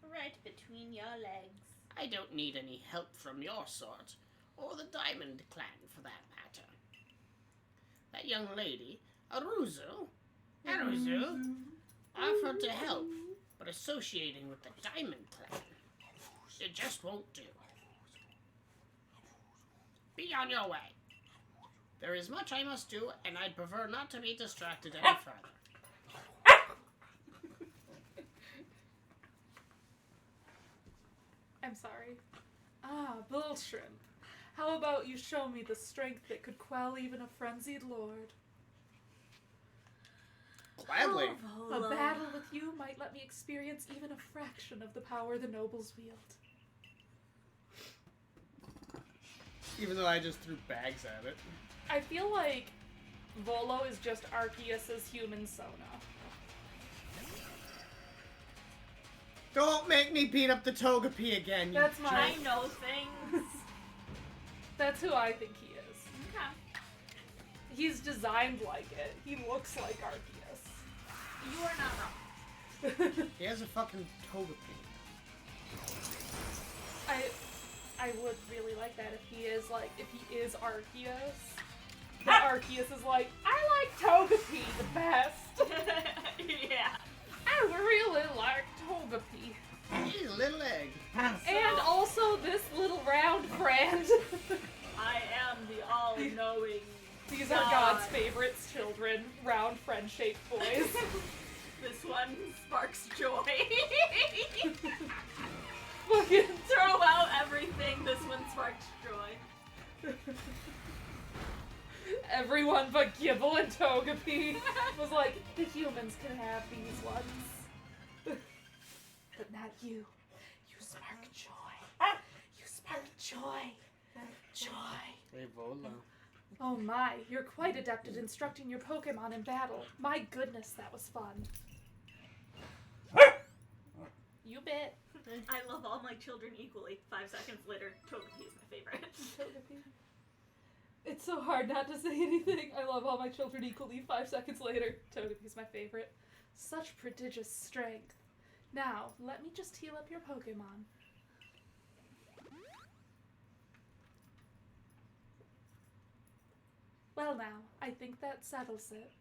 Right between your legs. I don't need any help from your sort, or the Diamond Clan for that matter. That young lady, Aruzu, offered to help, but associating with the Diamond Clan, it just won't do. Be on your way. There is much I must do, and I'd prefer not to be distracted any further. I'm sorry. Ah, bull shrimp. How about you show me the strength that could quell even a frenzied lord? Gladly. Oh, A Volo. battle with you might let me experience even a fraction of the power the nobles wield. Even though I just threw bags at it. I feel like Volo is just Arceus's human Sona. Don't make me beat up the Togepi again, you That's my- I know things. That's who I think he is. Okay. He's designed like it. He looks like Arceus. You are not wrong. He has a fucking Togepi. I would really like that if he is Arceus. That Arceus is like, I like Togepi the best. Yeah. I really like Togepi. He's a little egg. And also this little round friend. I am the all-knowing. These are God's favorites children, round friend-shaped boys. This one sparks joy. Fucking Throw out everything. This one sparks joy. everyone but Gibble and Togepi was like, the humans can have these ones. But not you. You spark joy. You spark joy. Joy. Hey, Volo. Oh my, you're quite adept at instructing your Pokemon in battle. My goodness, that was fun. You bet. I love all my children equally. 5 seconds later, Togepi is my favorite. Togepi. It's so hard not to say anything. I love all my children equally. 5 seconds later, Togepi's my favorite. Such prodigious strength. Now, let me just heal up your Pokemon. Well now, I think that settles it.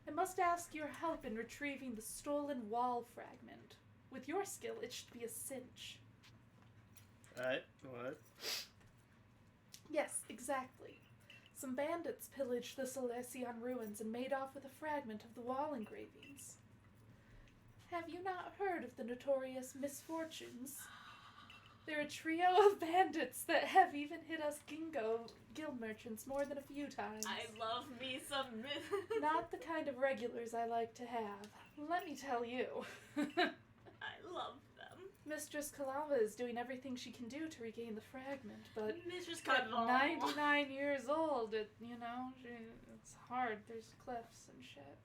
I must ask your help in retrieving the stolen wall fragment. With your skill, it should be a cinch. What? Yes, exactly. Some bandits pillaged the Celestion ruins and made off with a fragment of the wall engravings. Have you not heard of the notorious Misfortunes? They're a trio of bandits that have even hit us guild merchants more than a few times. I love me some. Not the kind of regulars I like to have. Let me tell you. I love them. Mistress Kalava is doing everything she can do to regain the fragment, but Mistress at Cuddle. 99 years old, it's hard. There's cliffs and shit.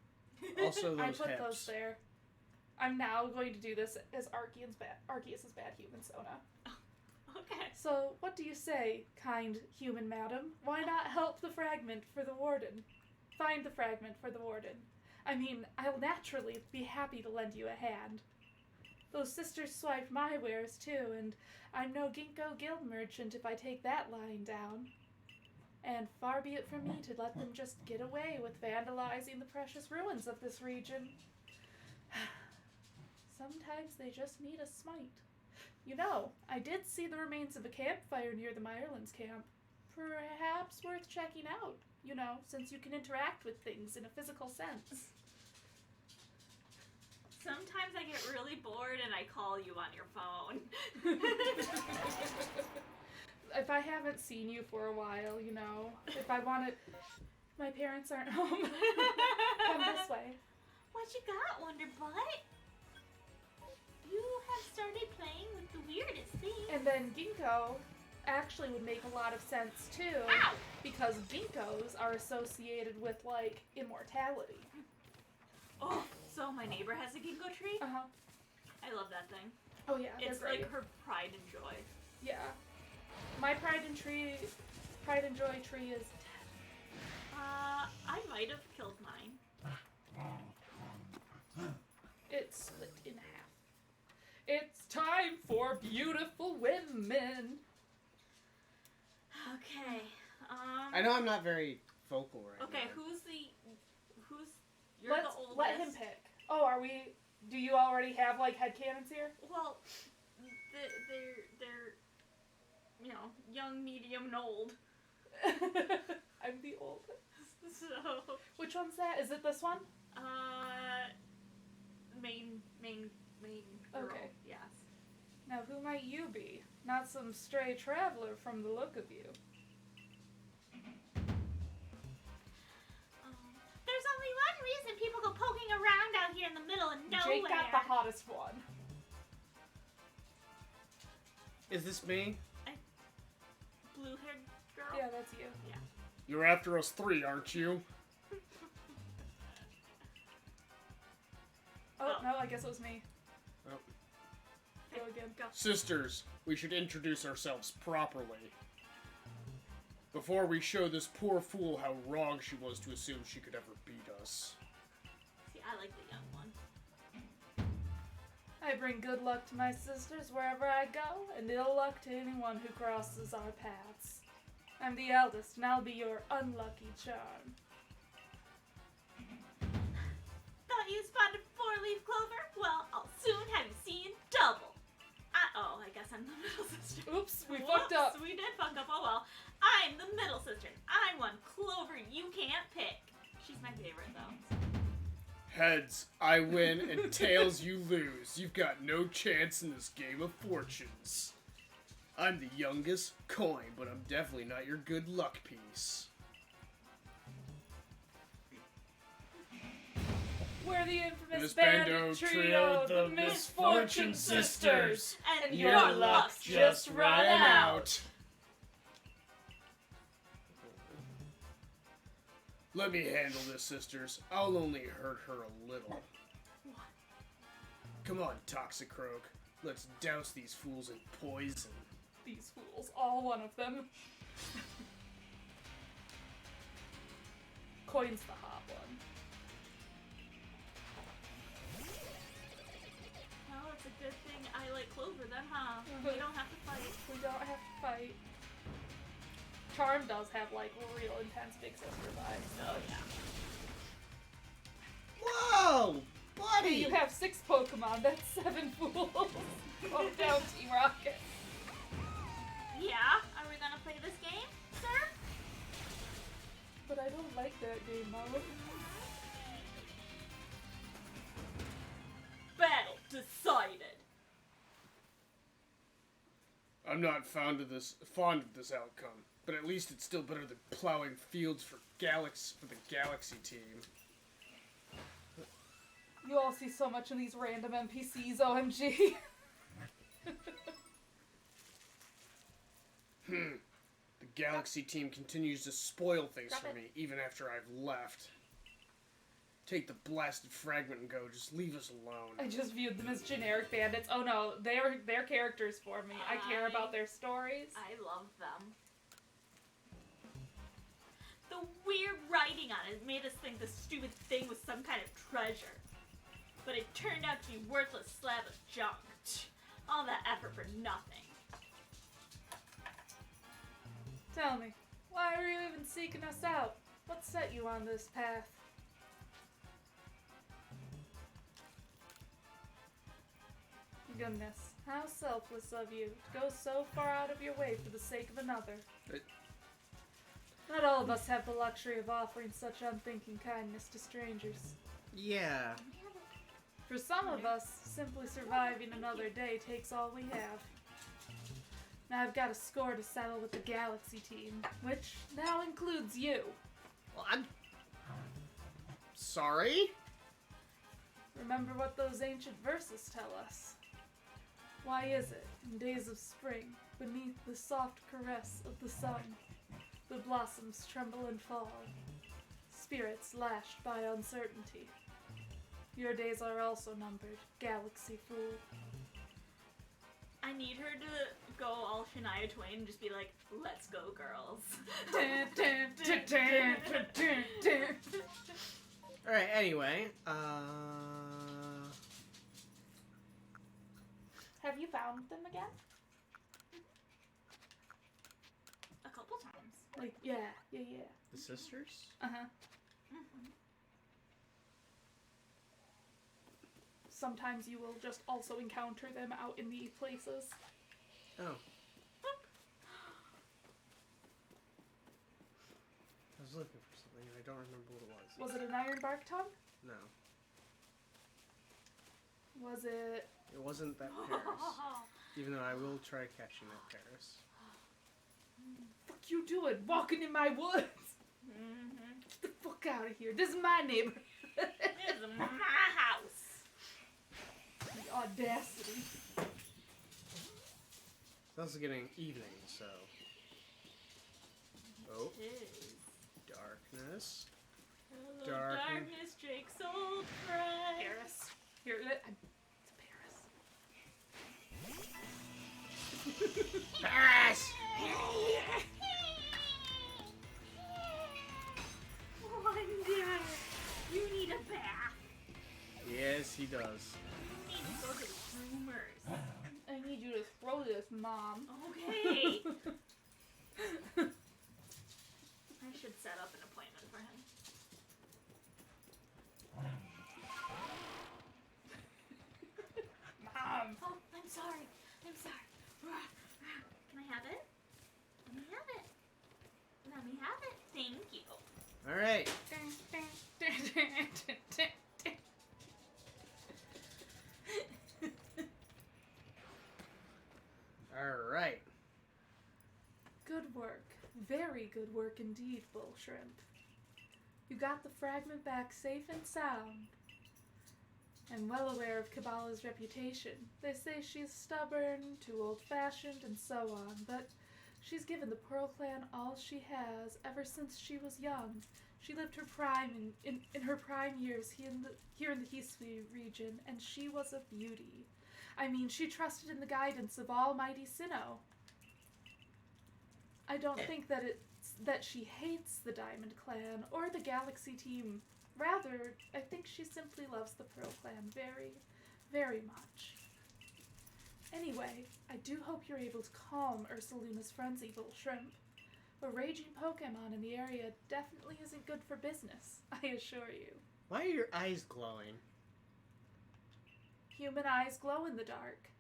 Also I those put hips. those there. I'm now going to do this as Arceus's bad human Sona. Okay. So, what do you say, kind human madam? Why not help the fragment for the warden? Find the fragment for the warden. I mean, I'll naturally be happy to lend you a hand. Those sisters swiped my wares too, and I'm no Ginkgo guild merchant if I take that lying down. And far be it from me to let them just get away with vandalizing the precious ruins of this region. Sometimes they just need a smite. You know, I did see the remains of a campfire near the Meyerlands camp. Perhaps worth checking out, since you can interact with things in a physical sense. Sometimes I get really bored and I call you on your phone. If I haven't seen you for a while, if I want to... My parents aren't home. Come this way. What you got, Wonderbutt? You have started playing with the weirdest thing. And then Ginkgo actually would make a lot of sense too. Ow! Because Ginkgos are associated with, immortality. Oh, so my neighbor has a ginkgo tree? Uh-huh. I love that thing. Oh yeah, they're It's great. like her pride and joy. Yeah. My pride and joy tree is dead. I might have killed mine. It's split in half. It's time for beautiful women. Okay. I know I'm not very vocal right Okay, now. You're the oldest. Let him pick. Oh, do you already have headcanons here? Well, they're young, medium, and old. I'm the oldest. So, Which one's that? Is it this one? main girl. Okay. Yes. Now, who might you be? Not some stray traveler from the look of you. There's only one reason people go poking around out here in the middle of nowhere. Jake got the hottest one. Is this me? Blue-haired girl? Yeah, that's you. You're after us three, aren't you? Oh, no, I guess it was me. Oh. Go again. Go. Sisters, we should introduce ourselves properly. Before we show this poor fool how wrong she was to assume she could ever beat us. See, I like the young one. I bring good luck to my sisters wherever I go, and ill luck to anyone who crosses our paths. I'm the eldest, and I'll be your unlucky charm. Thought you spotted four-leaf clover? Well, I'll soon have you seeing double. I guess I'm the middle sister. Oops, we fucked up. We did fuck up. Oh well. I'm the middle sister. I'm one clover you can't pick. She's my favorite though. Heads, I win, and tails, you lose. You've got no chance in this game of fortunes. I'm the youngest coin, but I'm definitely not your good luck piece. We're the infamous Miss bandit trio, the Misfortune Sisters. And Your your luck's luck's just run out. Let me handle this, sisters. I'll only hurt her a little. Come on, Toxicroak. Let's douse these fools in poison. These fools, all one of them. Coin's the hot one. Well, it's a good thing I like clover then, huh? We don't have to fight. We don't have to fight. Charm does have, like, real intense big sister vibes. Oh yeah. Whoa! Buddy! You have 6 Pokemon, that's 7 fools. Oh, down Team Rocket. Yeah? Are we gonna play this game, sir? But I don't like that game mode. Battle decided. I'm not fond of this outcome, but at least it's still better than plowing fields for the Galaxy team. You all see so much in these random NPCs, OMG. The Galaxy team continues to spoil things Drop for it. me, even after I've left. Take the blasted fragment and go. Just leave us alone. I just viewed them as generic bandits. Oh no, they're characters for me. I care about their stories. I love them. The weird writing on it made us think the stupid thing was some kind of treasure. But it turned out to be a worthless slab of junk. All that effort for nothing. Tell me, why were you even seeking us out? What set you on this path? Goodness, how selfless of you to go so far out of your way for the sake of another. Not all of us have the luxury of offering such unthinking kindness to strangers. Yeah. For some of us, simply surviving another day takes all we have. Now I've got a score to settle with the Galaxy team, which now includes you. Well, I'm sorry. Remember what those ancient verses tell us. Why is it, in days of spring, beneath the soft caress of the sun, the blossoms tremble and fall, spirits lashed by uncertainty? Your days are also numbered, Galaxy Fool. I need her to go all Shania Twain and just be like, let's go, girls. Alright, anyway, Have you found them again? A couple times. Like, yeah. the sisters? Uh-huh. Sometimes you will just also encounter them out in the places. Oh. I was looking for something and I don't remember what it was. Was it an Ironbark tongue? No. Was it... It wasn't that Paris. Even though I will try catching that Paris. Fuck you doing? Walking in my woods? Get the fuck out of here. This is my neighborhood. This is my house. The audacity. It's also getting evening, so. Oh, It is. darkness. Hello, Dark- darkness, Drake's old friend. Paris. Here, it's Paris. Paris! Wonder, you need a bath. Yes, he does. You need to go to the groomers. I need you to throw this, Mom. Okay. I should set up an appointment for him. Mom. Oh, I'm sorry. I'm sorry. Can I have it? Let me have it. Let me have it. Thank you. Alright. Alright. Good work. Very good work indeed, Bull Shrimp. You got the fragment back safe and sound. I'm well aware of Kabbalah's reputation. They say she's stubborn, too old-fashioned, and so on, but she's given the Pearl Clan all she has ever since she was young. She lived her prime in her prime years here in the Hisui region, and she was a beauty. I mean, she trusted in the guidance of Almighty Sinnoh. I don't think that she hates the Diamond Clan or the Galaxy team. Rather, I think she simply loves the Pearl Clan very, very much. Anyway, I do hope you're able to calm Ursaluna's frenzy, Bull Shrimp. A raging Pokemon in the area definitely isn't good for business, I assure you. Why are your eyes glowing? Human eyes glow in the dark.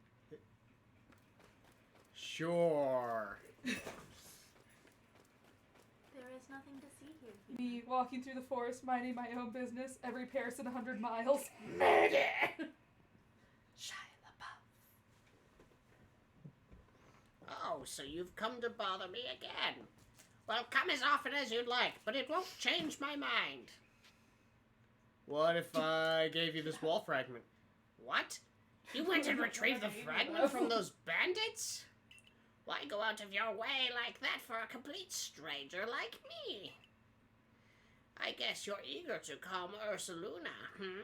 Sure. There is nothing to see here. Me walking through the forest, minding my own business, every Paris in 100 miles. Murder! Shia LaBeouf. Oh, so you've come to bother me again. Well, come as often as you'd like, but it won't change my mind. What if I gave you this wall fragment? What? You went and retrieved the fragment from those bandits? Why go out of your way like that for a complete stranger like me? I guess you're eager to calm Ursaluna, hmm?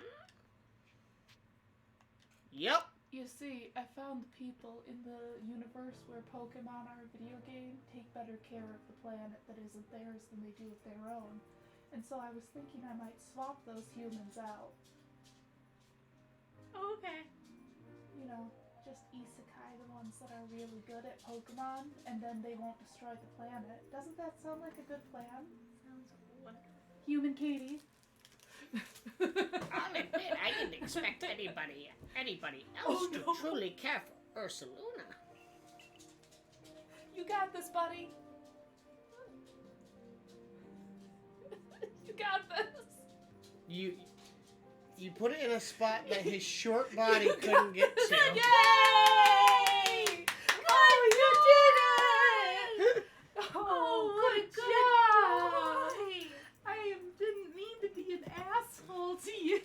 Yep. You see, I found the people in the universe where Pokemon are a video game take better care of the planet that isn't theirs than they do of their own. And so I was thinking I might swap those humans out. Okay. You know, just isekai the ones that are really good at Pokemon, and then they won't destroy the planet. Doesn't that sound like a good plan? Sounds wonderful. Human Katie. I'll admit, I didn't expect anybody else Oh, to no. truly care for Ursaluna. You got this, buddy. You got this. You put it in a spot that his short body couldn't get to. Yay! Oh, you did it! Oh, good job! I didn't mean to be an asshole to you.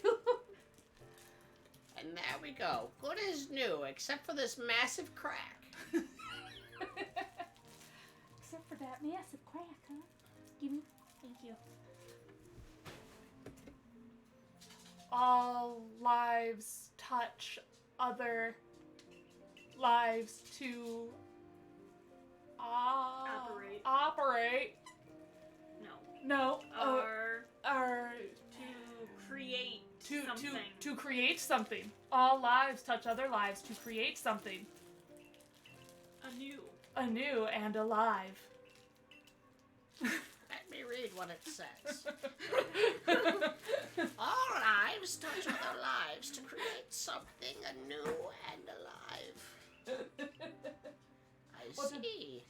And there we go. Good as new, except for this massive crack. Except for that massive crack, huh? Give me. Thank you. All lives touch other lives to operate. No. No. Or to create something. To create something. All lives touch other lives to create something Anew. anew and alive. Let me read what it says. All lives touch other lives to create something anew and alive. I see.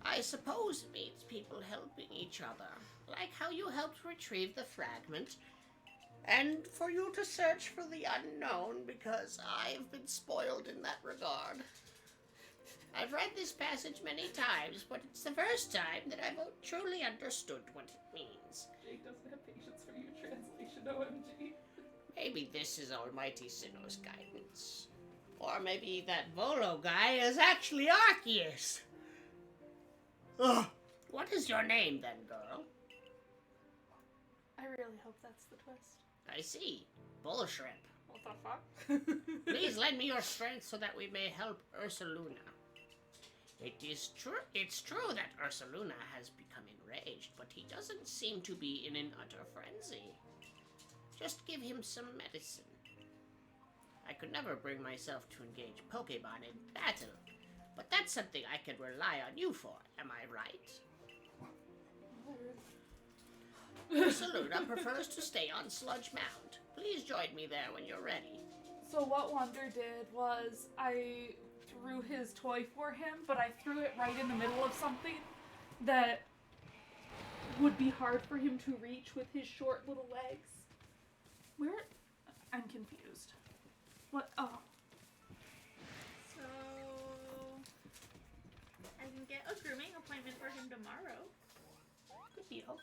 I suppose it means people helping each other, like how you helped retrieve the fragment And for you to search for the unknown, because I've been spoiled in that regard. I've read this passage many times, but it's the first time that I've truly understood what it means. Jake doesn't have patience for your translation, OMG. Maybe this is Almighty Sinnoh's guidance. Or maybe that Volo guy is actually Arceus. Ugh. What is your name then, girl? I really hope that's the twist. I see. Bull Shrimp. What the fuck? Please lend me your strength so that we may help Ursaluna. It's true that Ursaluna has become enraged, but he doesn't seem to be in an utter frenzy. Just give him some medicine. I could never bring myself to engage Pokemon in battle, but that's something I can rely on you for, am I right? Ursaluna prefers to stay on Sludge Mound. Please join me there when you're ready. So what Wonder did was I threw his toy for him, but I threw it right in the middle of something that would be hard for him to reach with his short little legs. Where? I'm confused. What? Oh. So I can get a grooming appointment for him tomorrow. Good deal.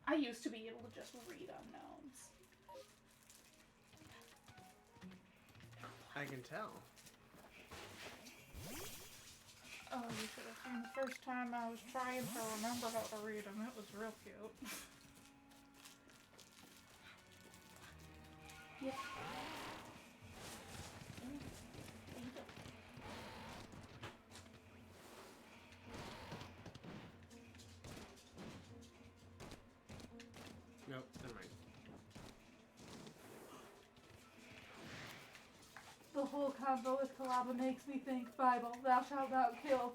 I used to be able to just read unknowns. I can tell. Oh, you should have seen the first time I was trying to remember how to read them. It was real cute. Yep. Nope, never mind. The whole convo with Kalaba makes me think Bible, thou shalt not kill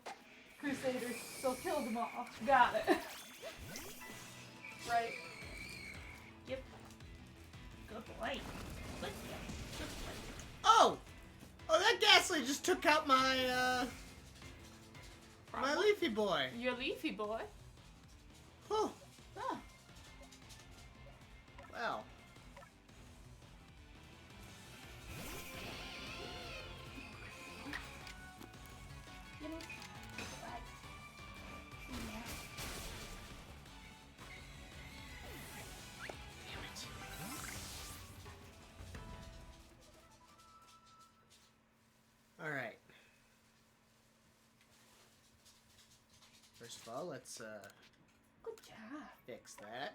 Crusaders, so kill them all. Got it. Right. Yep. Good boy. Good boy. Good boy. Oh! Oh, that Ghastly just took out my, my Leafy boy. Your leafy boy. Huh. Oh. Well. You know, Alright. First of all, let's, good job. fix that.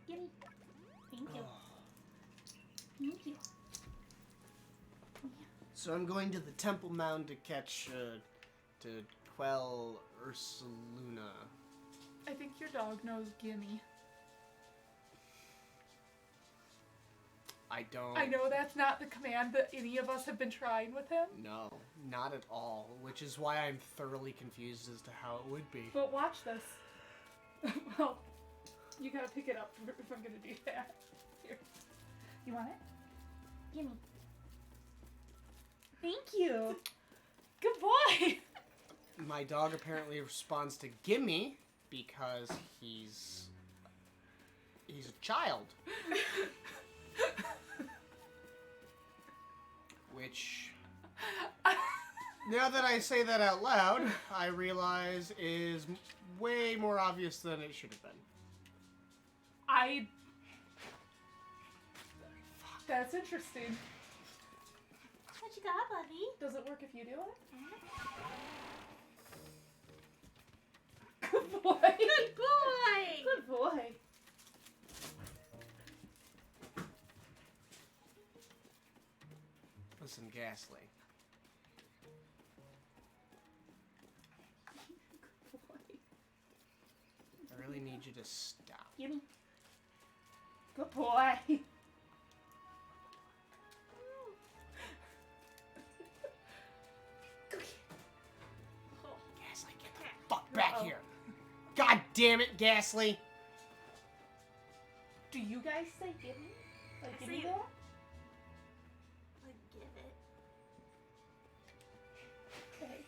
Gimme. Thank you. Oh. Thank you. So I'm going to the Temple Mound to catch, to quell Ursaluna. I think your dog knows gimme. I don't... I know that's not the command that any of us have been trying with him, No, not at all. Which is why I'm thoroughly confused as to how it would be. but watch this. Well, you gotta pick it up if I'm gonna do that. Here. You want it? Gimme. Thank you. Good boy. My dog apparently responds to gimme because he's a child. Which, now that I say that out loud, I realize is way more obvious than it should have been. That's interesting. What you got, buddy? Does it work if you do it? Good boy. Good boy. Good boy. Listen, Ghastly. Good boy. I really need you to stop. Gimme. Good boy. Ghastly, get the fuck back here. God damn it, Ghastly. Do you guys say gimme? Like I gimme say- that? Like, give it. Okay.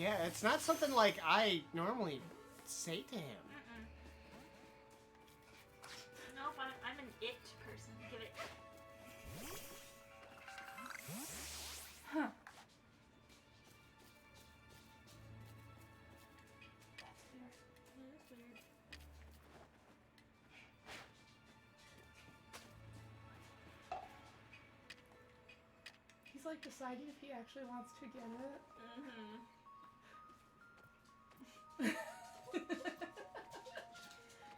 Yeah, it's not something like I normally say to him. Mm-mm. Nope, I'm an it person. Give it. Huh. That's weird. He's like deciding if he actually wants to get it. Mm-hmm.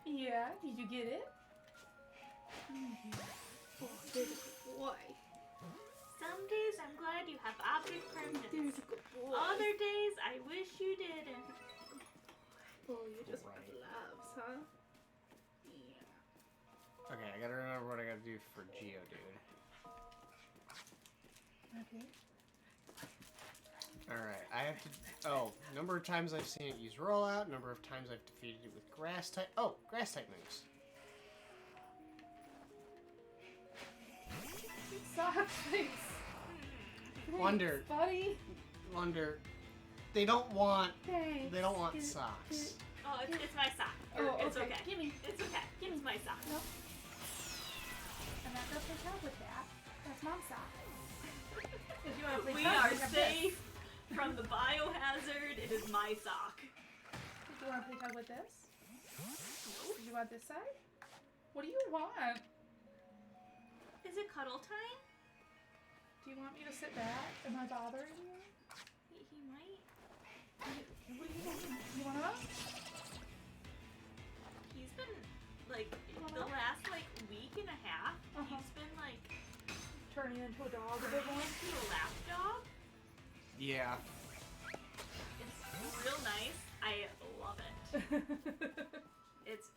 Yeah, did you get it? Oh, there's a good boy. Some days I'm glad you have object permanence. There's a good boy. Other days I wish you didn't. Oh, you just Right. want loves, huh? Yeah. Okay, I gotta remember what I gotta do for Geodude. Okay. Alright, I have to... Oh, number of times I've seen it use rollout, number of times I've defeated it with grass type... Oh, grass type moves. Sock face. Wonder. Thanks, buddy. Wonder... They don't want... Thanks. They don't want Get it, socks. Oh, it's my sock. Oh, It's okay. okay. Gimme. It's okay. It's my sock. No. And that doesn't help with that. That's mom's sock. If you want to play We tug, are we have safe from the biohazard. It is my sock. This. Do you want to play tug with this? No. Do you want this side? What do you want? Is it cuddle time? Do you want me to sit back? Am I bothering you? He might. What do you want? You want to? He's been like the Uh-huh. last like week and a half. Uh-huh. He's been like Turning into a dog a bit more? into a lap dog. Yeah. It's real nice. I love it. It's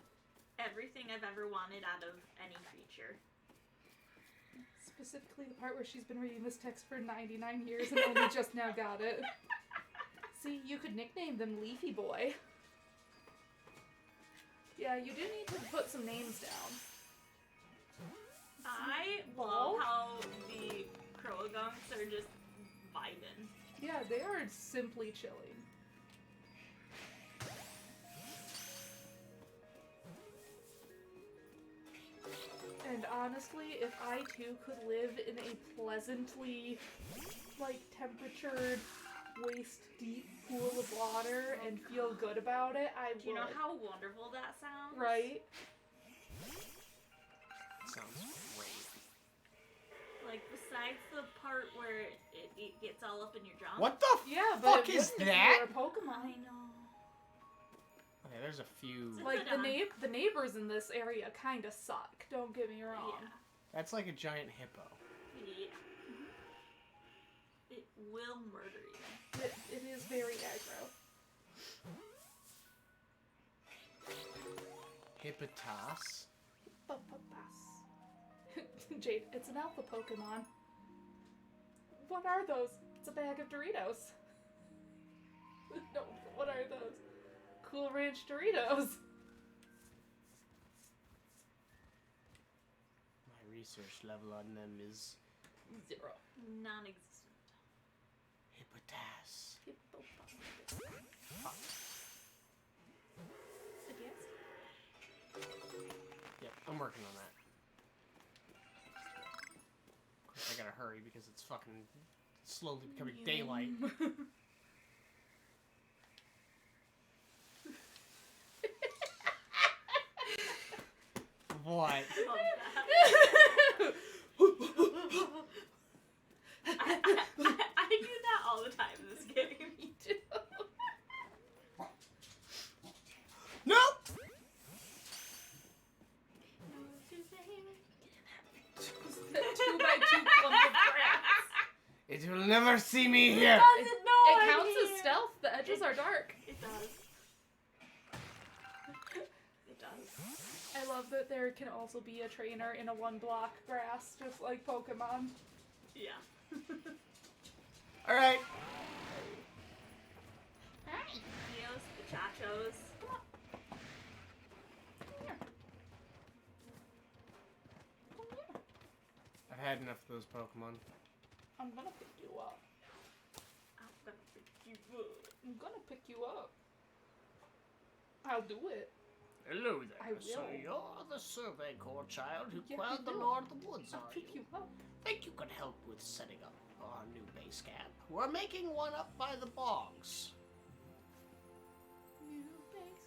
everything I've ever wanted out of any creature. Specifically the part where she's been reading this text for 99 years and only just now got it. See, you could nickname them Leafy Boy. Yeah, you do need to put some names down. I Lol. love how the Croagunks are just vibing. Yeah, they are simply chilling. And honestly, if I too could live in a pleasantly, like, temperatured, waist-deep pool of water and feel good about it, I would. Do you know how wonderful that sounds? Right? Sounds great. Like, besides the part where it gets all up in your junk. What the Yeah, fuck but is what if that? you're a Pokemon? I know. Okay, there's a few... Like, Put on. the neighbors in this area kinda suck, don't get me wrong. That's like a giant hippo. Yeah. It will murder you. It is very aggro. Hippotas. Jade, it's an alpha Pokemon. What are those? It's a bag of Doritos. No, what are those? Cool Ranch Doritos. My research level on them is 0. Non-existent. Hippotas. Yes? Yep, I'm working on that. Of course, I gotta hurry because it's fucking slowly becoming daylight. What? Love that. I do that all the time in this game. Me too. No! That 2x2 clump of grass. It will never see me here! Doesn't know It I'm counts as here. stealth. The edges are dark. It does. It does. I love that there can also be a trainer in a 1-block grass, just like Pokemon. Yeah. Alright. Neos, the Chachos. I've had enough of those Pokemon. I'm gonna pick you up. I'm gonna pick you up. I'm gonna pick you up. I'll do it. Hello there. I So will. you're the Survey Corps child who Yes, quelled you the do. Lord of the Woods, I'll are pick you up. Think you could help with setting up our new base camp? We're making one up by the bogs.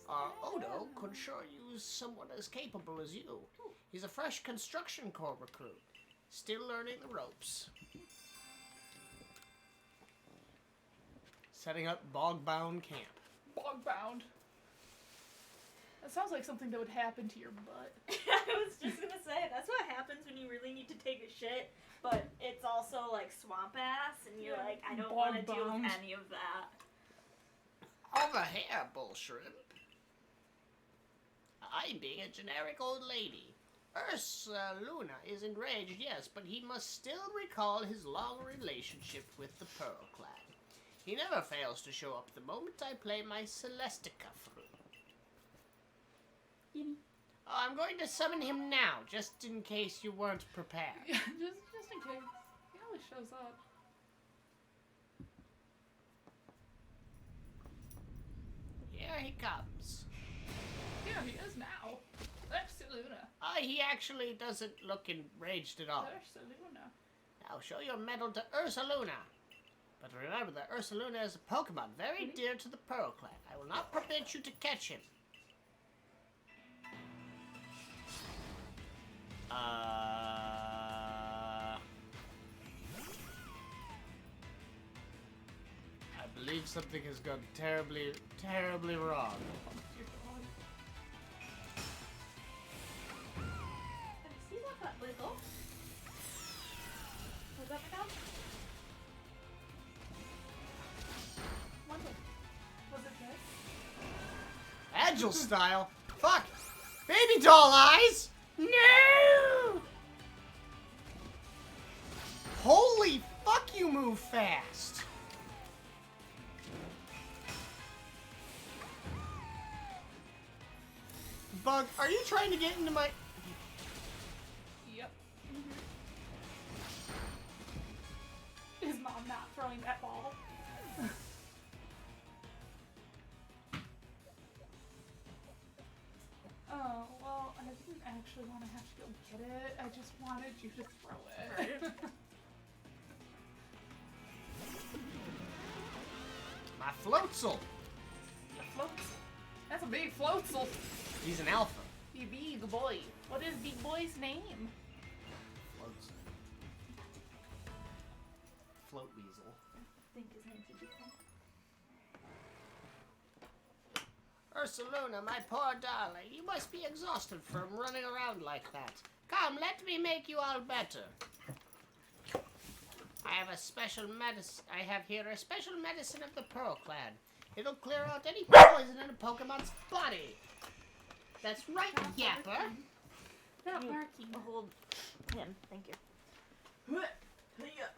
Our Odo could sure use someone as capable as you. He's a fresh construction corps recruit, still learning the ropes. Setting up bog-bound camp. Bog bound. That sounds like something that would happen to your butt. I was just gonna say, that's what happens when you really need to take a shit, but it's also like swamp ass, and you're Yeah. like, I don't want to deal Bog-bound. with any of that. Over here, Bullshrimp. I'm being a generic old lady. Luna is enraged, yes, but he must still recall his long relationship with the Pearl Clan. He never fails to show up the moment I play my Celestica through. Oh, I'm going to summon him now, just in case you weren't prepared. Yeah, just in case. He always shows up. Here he comes. Here he is now. There's Luna. He actually doesn't look enraged at all. There's Luna. Now show your medal to Ursaluna. But remember that Ursaluna is a Pokemon very dear to the Pearl Clan. I will not permit you to catch him. I believe something has gone terribly, terribly wrong. Your dog. Have you seen that wiggle? Was that my dog? Wonder. Was it good? Agile style? Fuck! Baby doll eyes! No! Holy fuck, you move fast! Bug, are you trying to get into my... Yep. Is mom not throwing that ball? Oh, well, I didn't actually want to have to go get it. I just wanted you to throw it. My Floatzel! Floats. That's a big floatzel. He's an alpha. You big boy. What is big boy's name? Floatzel. Float Weasel. I think his name's a different. Ursaluna, my poor darling, you must be exhausted from running around like that. Come, let me make you all better. I have here a special medicine of the Pearl Clan. It'll clear out any poison in a Pokemon's body. That's right, Yapper. Not barking. Hold him. Thank you.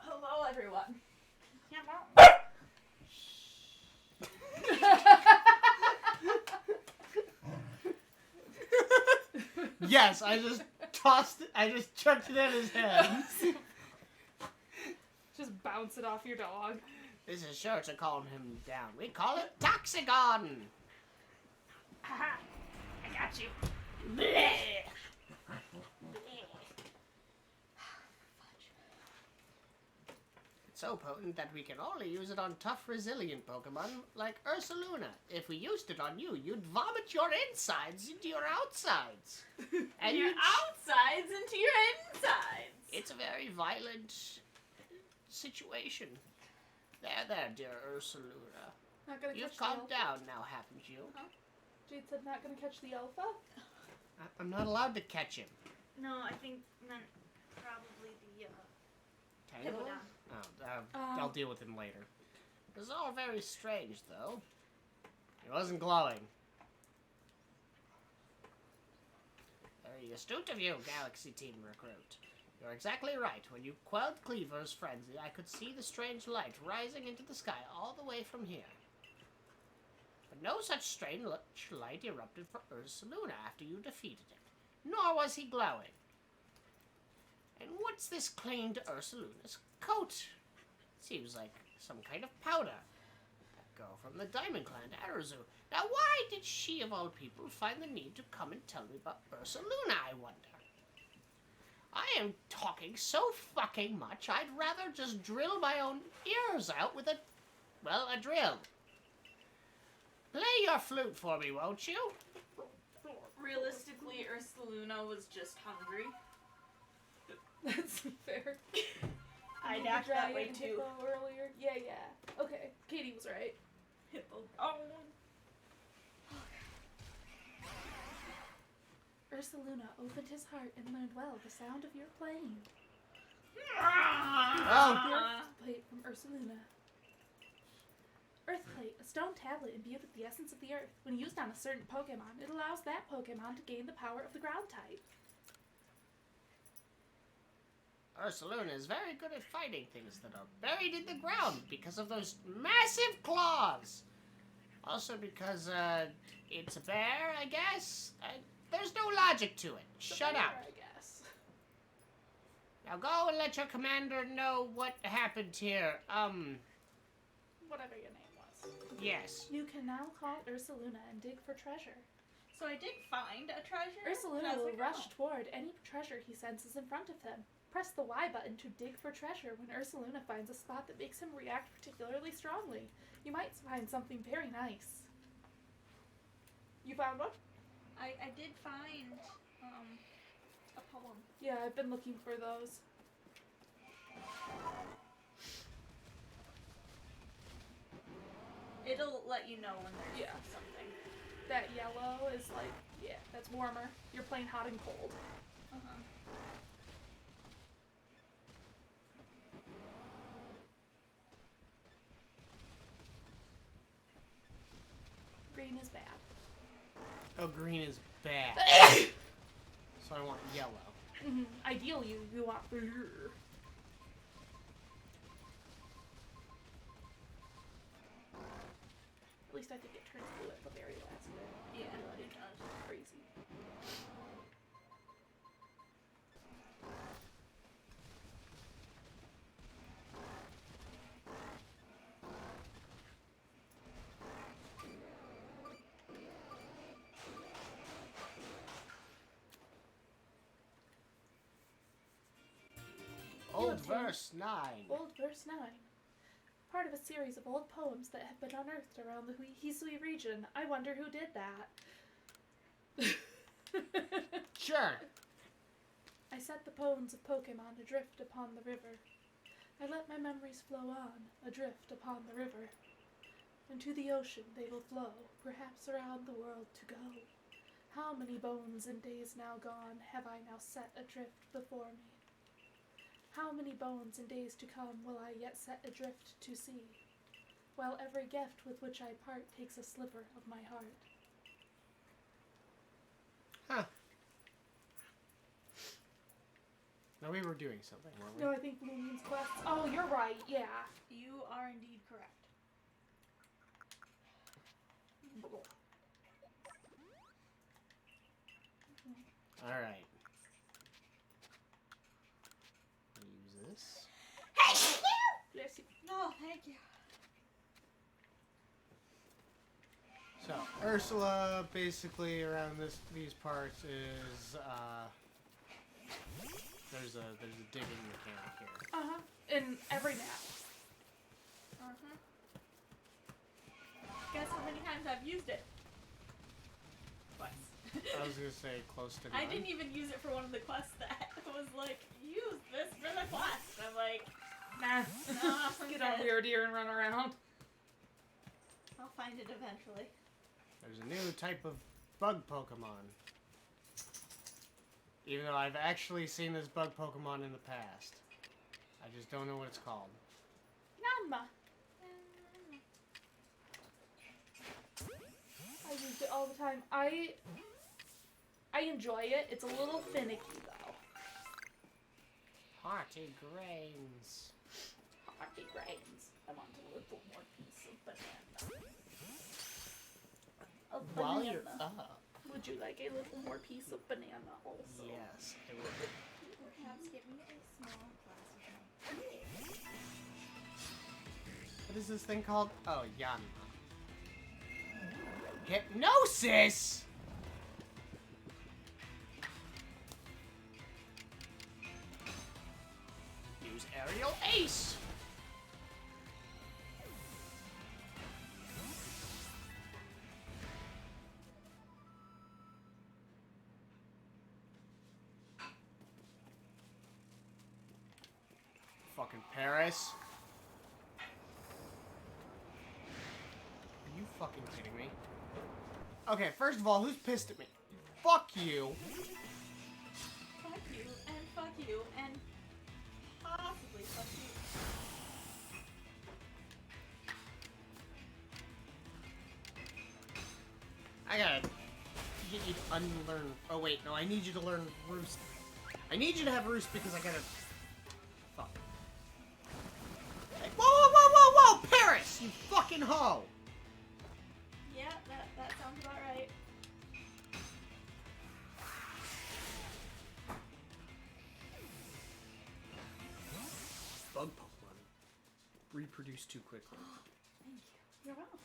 Hello, everyone. Yes, I just tossed it, I just chucked it at his head. Just bounce it off your dog. This is sure to calm him down. We call it Toxagon. Haha. I got you. Bleh. It's so potent that we can only use it on tough, resilient Pokemon like Ursaluna. If we used it on you, you'd vomit your insides into your outsides. And Your you'd- outsides into your insides. It's a very violent situation. There, dear Ursaluna. Not gonna You've catch the calmed alpha. down now, haven't you? Jade said not gonna catch the alpha. I'm not allowed to catch him. No, I think meant probably the Tangle? Hippodon. I'll deal with him later. It was all very strange, though. He wasn't glowing. Very astute of you, Galaxy Team Recruit. You're exactly right. When you quelled Cleaver's frenzy, I could see the strange light rising into the sky all the way from here. But no such strange light erupted for Ursaluna after you defeated him. Nor was he glowing. And what's this clinging to Ursaluna's coat? Seems like some kind of powder. ago from the Diamond Clan to Arazu. Now, why did she, of all people, find the need to come and tell me about Ursaluna, I wonder? I am talking so fucking much, I'd rather just drill my own ears out with a drill. Play your flute for me, won't you? Realistically, Ursaluna was just hungry. That's fair. I'd The act that dragon way and too. hippo earlier. Yeah. Okay, Katie was right. Hippo. Oh. Ursaluna opened his heart and learned well the sound of your playing. Oh. Earthplate from Ursaluna. Earthplate, a stone tablet imbued with the essence of the earth. When used on a certain Pokemon, it allows that Pokemon to gain the power of the ground type. Ursaluna is very good at fighting things that are buried in the ground because of those massive claws. Also because, it's a bear, I guess? There's no logic to it. Shut up. I guess. Now go and let your commander know what happened here. Whatever your name was. Yes. You can now call Ursaluna and dig for treasure. So I did find a treasure. Ursaluna and I was will like, rush oh. toward any treasure he senses in front of him. Press the Y button to dig for treasure when Ursaluna finds a spot that makes him react particularly strongly. You might find something very nice. You found one? I did find a poem. Yeah, I've been looking for those. It'll let you know when there's Yeah. something. That yellow is like, yeah, that's warmer. You're playing hot and cold. Uh-huh. Green is bad. Oh, green is bad. So I want yellow. Ideally, you want blue. At least I think it turns blue at the very last bit. Yeah, it does. Crazy. Old obtain- verse 9. Old verse 9. Part of a series of old poems that have been unearthed around the Hisui region. I wonder who did that. Sure. I set the poems of Pokemon adrift upon the river. I let my memories flow on, adrift upon the river. Into the ocean they will flow, perhaps around the world to go. How many bones and days now gone have I now set adrift before me? How many bones and days to come will I yet set adrift to sea, while every gift with which I part takes a sliver of my heart? Huh. Now we were doing something, weren't we? No, I think Blue means quests. Oh, you're right, yeah. You are indeed correct. Alright. Use this. Bless you. No, thank you. So Ursula, basically around these parts is there's a digging mechanic here. Uh-huh. In every map. Uh-huh. Guess how many times I've used it? Twice. I was gonna say close to I none. didn't even use it for one of the quests that was like, use this for the quest. I'm like, Nah. no, Get on your deer and run around. I'll find it eventually. There's a new type of bug Pokemon. Even though I've actually seen this bug Pokemon in the past. I just don't know what it's called. Nama. I use it all the time. I enjoy it. It's a little finicky though. Hearty grains. Hearty grains. I want a little more piece of banana. Of While banana. you're up. Would you like a little more piece of banana also? Yes, I will. Perhaps give me a small glass of milk. What is this thing called? Oh, Yanma. Hypnosis? Use aerial ace. Fucking Paris. Are you fucking kidding me? Okay, first of all, who's pissed at me? Fuck you. Fuck you, and possibly fuck you. I gotta get you to unlearn. Oh wait, no, I need you to learn Roost. I need you to have Roost because I gotta. Fuck. Hey, whoa, whoa, whoa, whoa, whoa, Paris, you fucking hoe! Yeah, that sounds about right. Bug Pokemon reproduce too quickly. Thank you. You're welcome.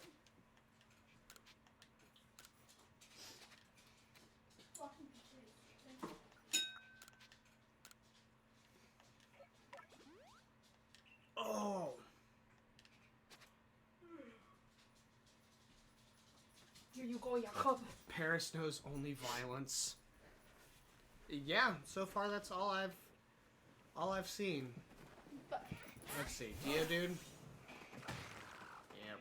Oh, Here you go, Jakob. Paris knows only violence. Yeah, so far that's all I've seen. But Let's see, Geodude. Yep.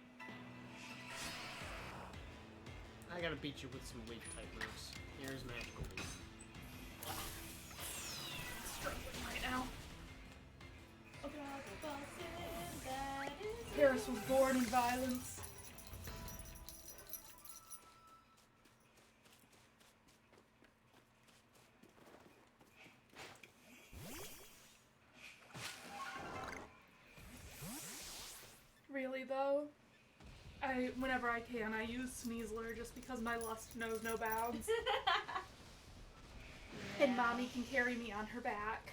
I gotta beat you with some leaf type moves. Here's magical leaf. struggling right now. Open all the buses, that is Paris was born in violence. Really though, whenever I can, I use Sneasler just because my lust knows no bounds. And mommy can carry me on her back.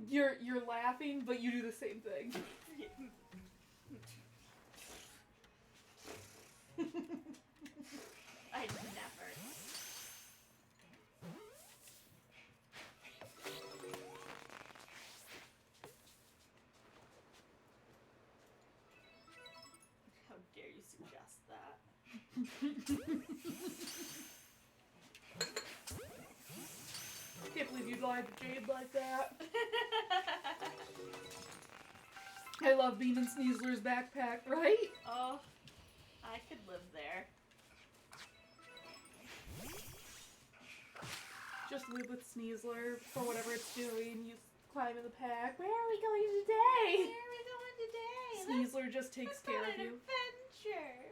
You're laughing, but you do the same thing. I never. How dare you suggest that? Can't believe you lied to Jade like that. I love being in Sneasler's backpack, right? Oh, I could live there. Just live with Sneasler for whatever it's doing. You climb in the pack. Where are we going today? Where are we going today? Sneasler just takes Let's care go on of an you. adventure.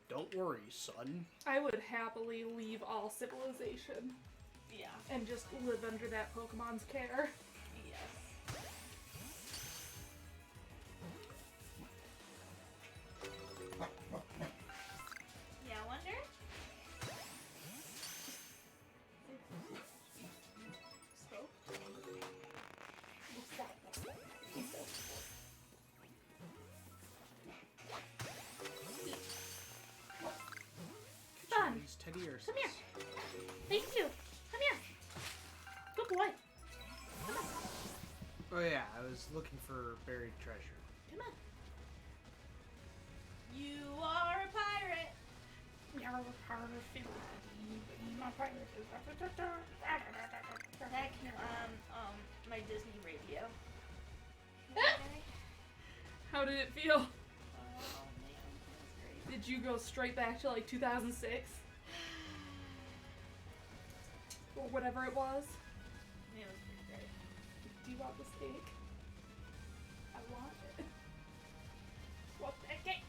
Don't worry, son. I would happily leave all civilization Yeah. and just live under that Pokemon's care. Yes. Yeah, I wonder. So, Fun. These teddy ursos. Come here. Thank you. Come here. Good boy. Come on. Oh yeah, I was looking for buried treasure. Come on. You are a pirate. That came on my Disney radio. How did it feel? Oh man, that was great. Did you go straight back to like 2006? Or whatever it was? It was pretty great. Do you want the steak? I want it. Want that cake?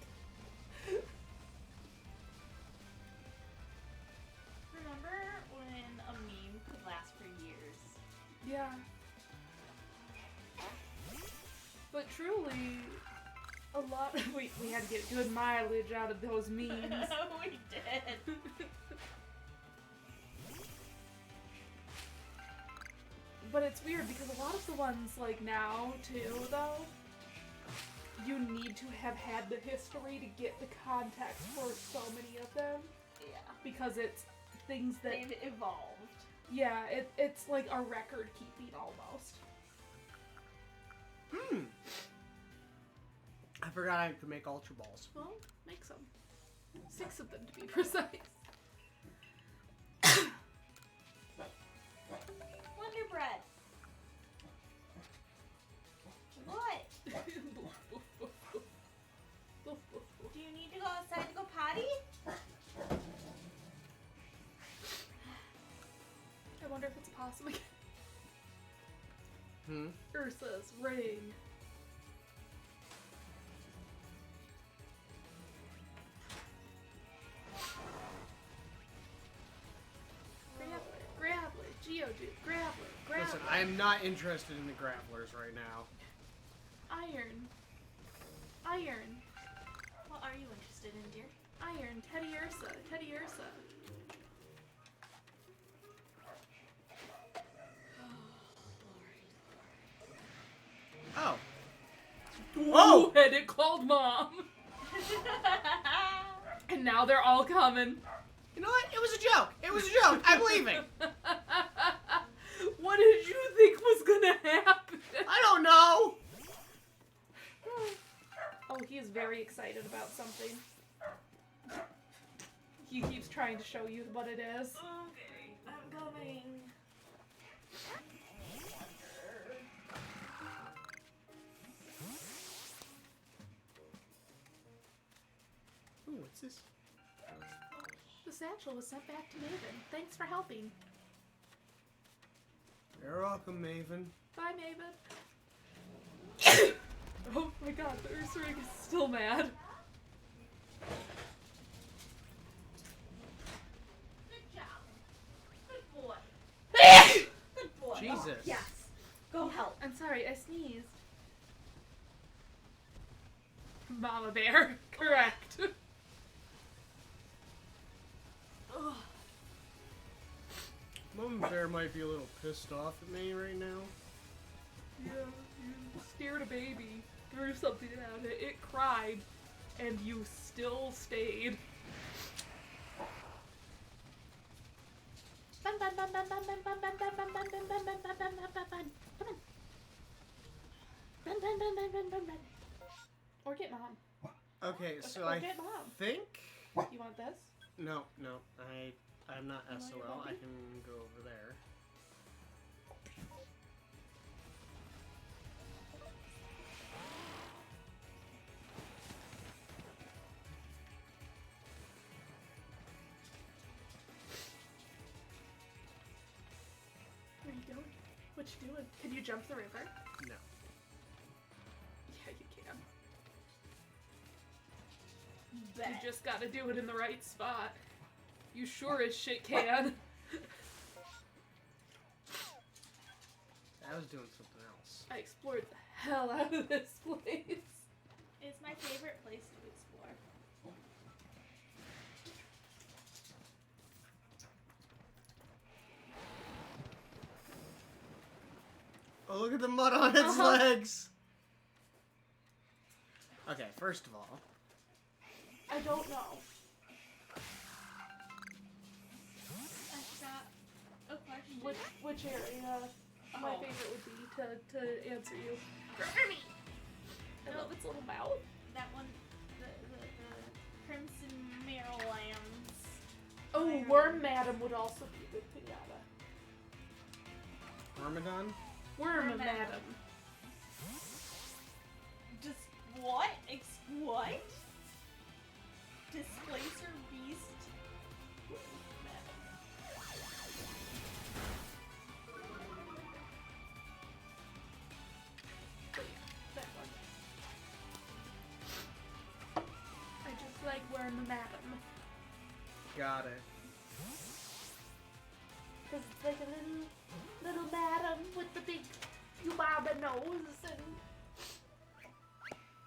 Remember when a meme could last for years? Yeah. But truly, a lot. We had to get good mileage out of those memes. We did. But it's weird because a lot of the ones like now too, though, you need to have had the history to get the context for so many of them Yeah. because it's things that They've evolved. yeah, it's like a record keeping almost. I forgot I could make Ultra Balls. Well, make some. 6 of them to be precise. Wonder Bread. What? Do you need to go outside to go potty? I wonder if it's a possum again. Hmm? Ursa's ring. Graveler, Geodude, Graveler. Listen, I am not interested in the Gravelers right now. Iron. What are you interested in, dear? Iron, Teddy Ursa. Oh. Whoa! And it called Mom. And now they're all coming. You know what? It was a joke. It was a joke. I'm leaving. What did you think was gonna happen? I don't know. Oh, he is very excited about something. He keeps trying to show you what it is. Okay, I'm coming. Ooh, what's this? The satchel was sent back to Maven. Thanks for helping. You're welcome, Maven. Bye, Maven. Oh my god, the Ursaring is still mad. Good job. Good boy. Good boy. Jesus. Yes. Go help. I'm sorry, I sneezed. Mama Bear, correct. Ugh. Mama Bear might be a little pissed off at me right now. Yeah, you scared a baby, threw something at it, it cried, and you still stayed. Bun, bun, bun, bun, bun, bun, bun, bun, bun, bun, bun, bun, bun, bun, bun, bun, bun, bun, bun. Come on. Bun, bun, bun, bun, bun, bun, bun. Or get Mom. Okay, so Or I get Mom. think... You want this? No, I'm not You want SOL. your I puppy? can go over there. What are you doing? What you doing? Can you jump the river? No. Yeah, you can. Bet. You just gotta do it in the right spot. You sure as shit can. I was doing something else. I explored the hell out of this place. It's my favorite place to explore. Oh, look at the mud on its Uh-huh. legs! Okay, first of all, I don't know. I've got a question. Which area my Oh. favorite would be to answer you. Hermie! I love its little mouth. That one, the Crimson Meadowlands. Oh, Iron. Worm Madam would also be a good pinata. Myrmidon? Worm Worm Madam. Madam. Just what? What? Displacer Beast? But yeah, that one. I just like Worm Madam. Got it. Because it's like a little madam with the big Yubaba nose and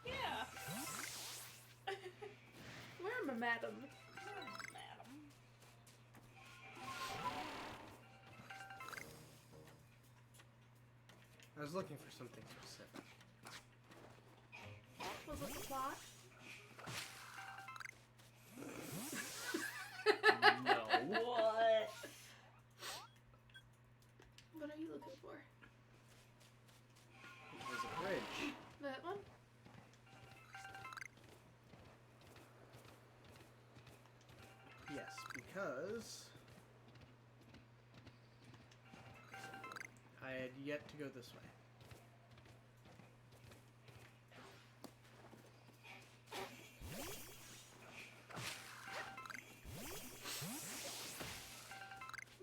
Yeah. Worm Madam. Madam. I was looking for something specific. Was it the plot? No. What? What are you looking for? There's a bridge. That one? Yes, because I had yet to go this way.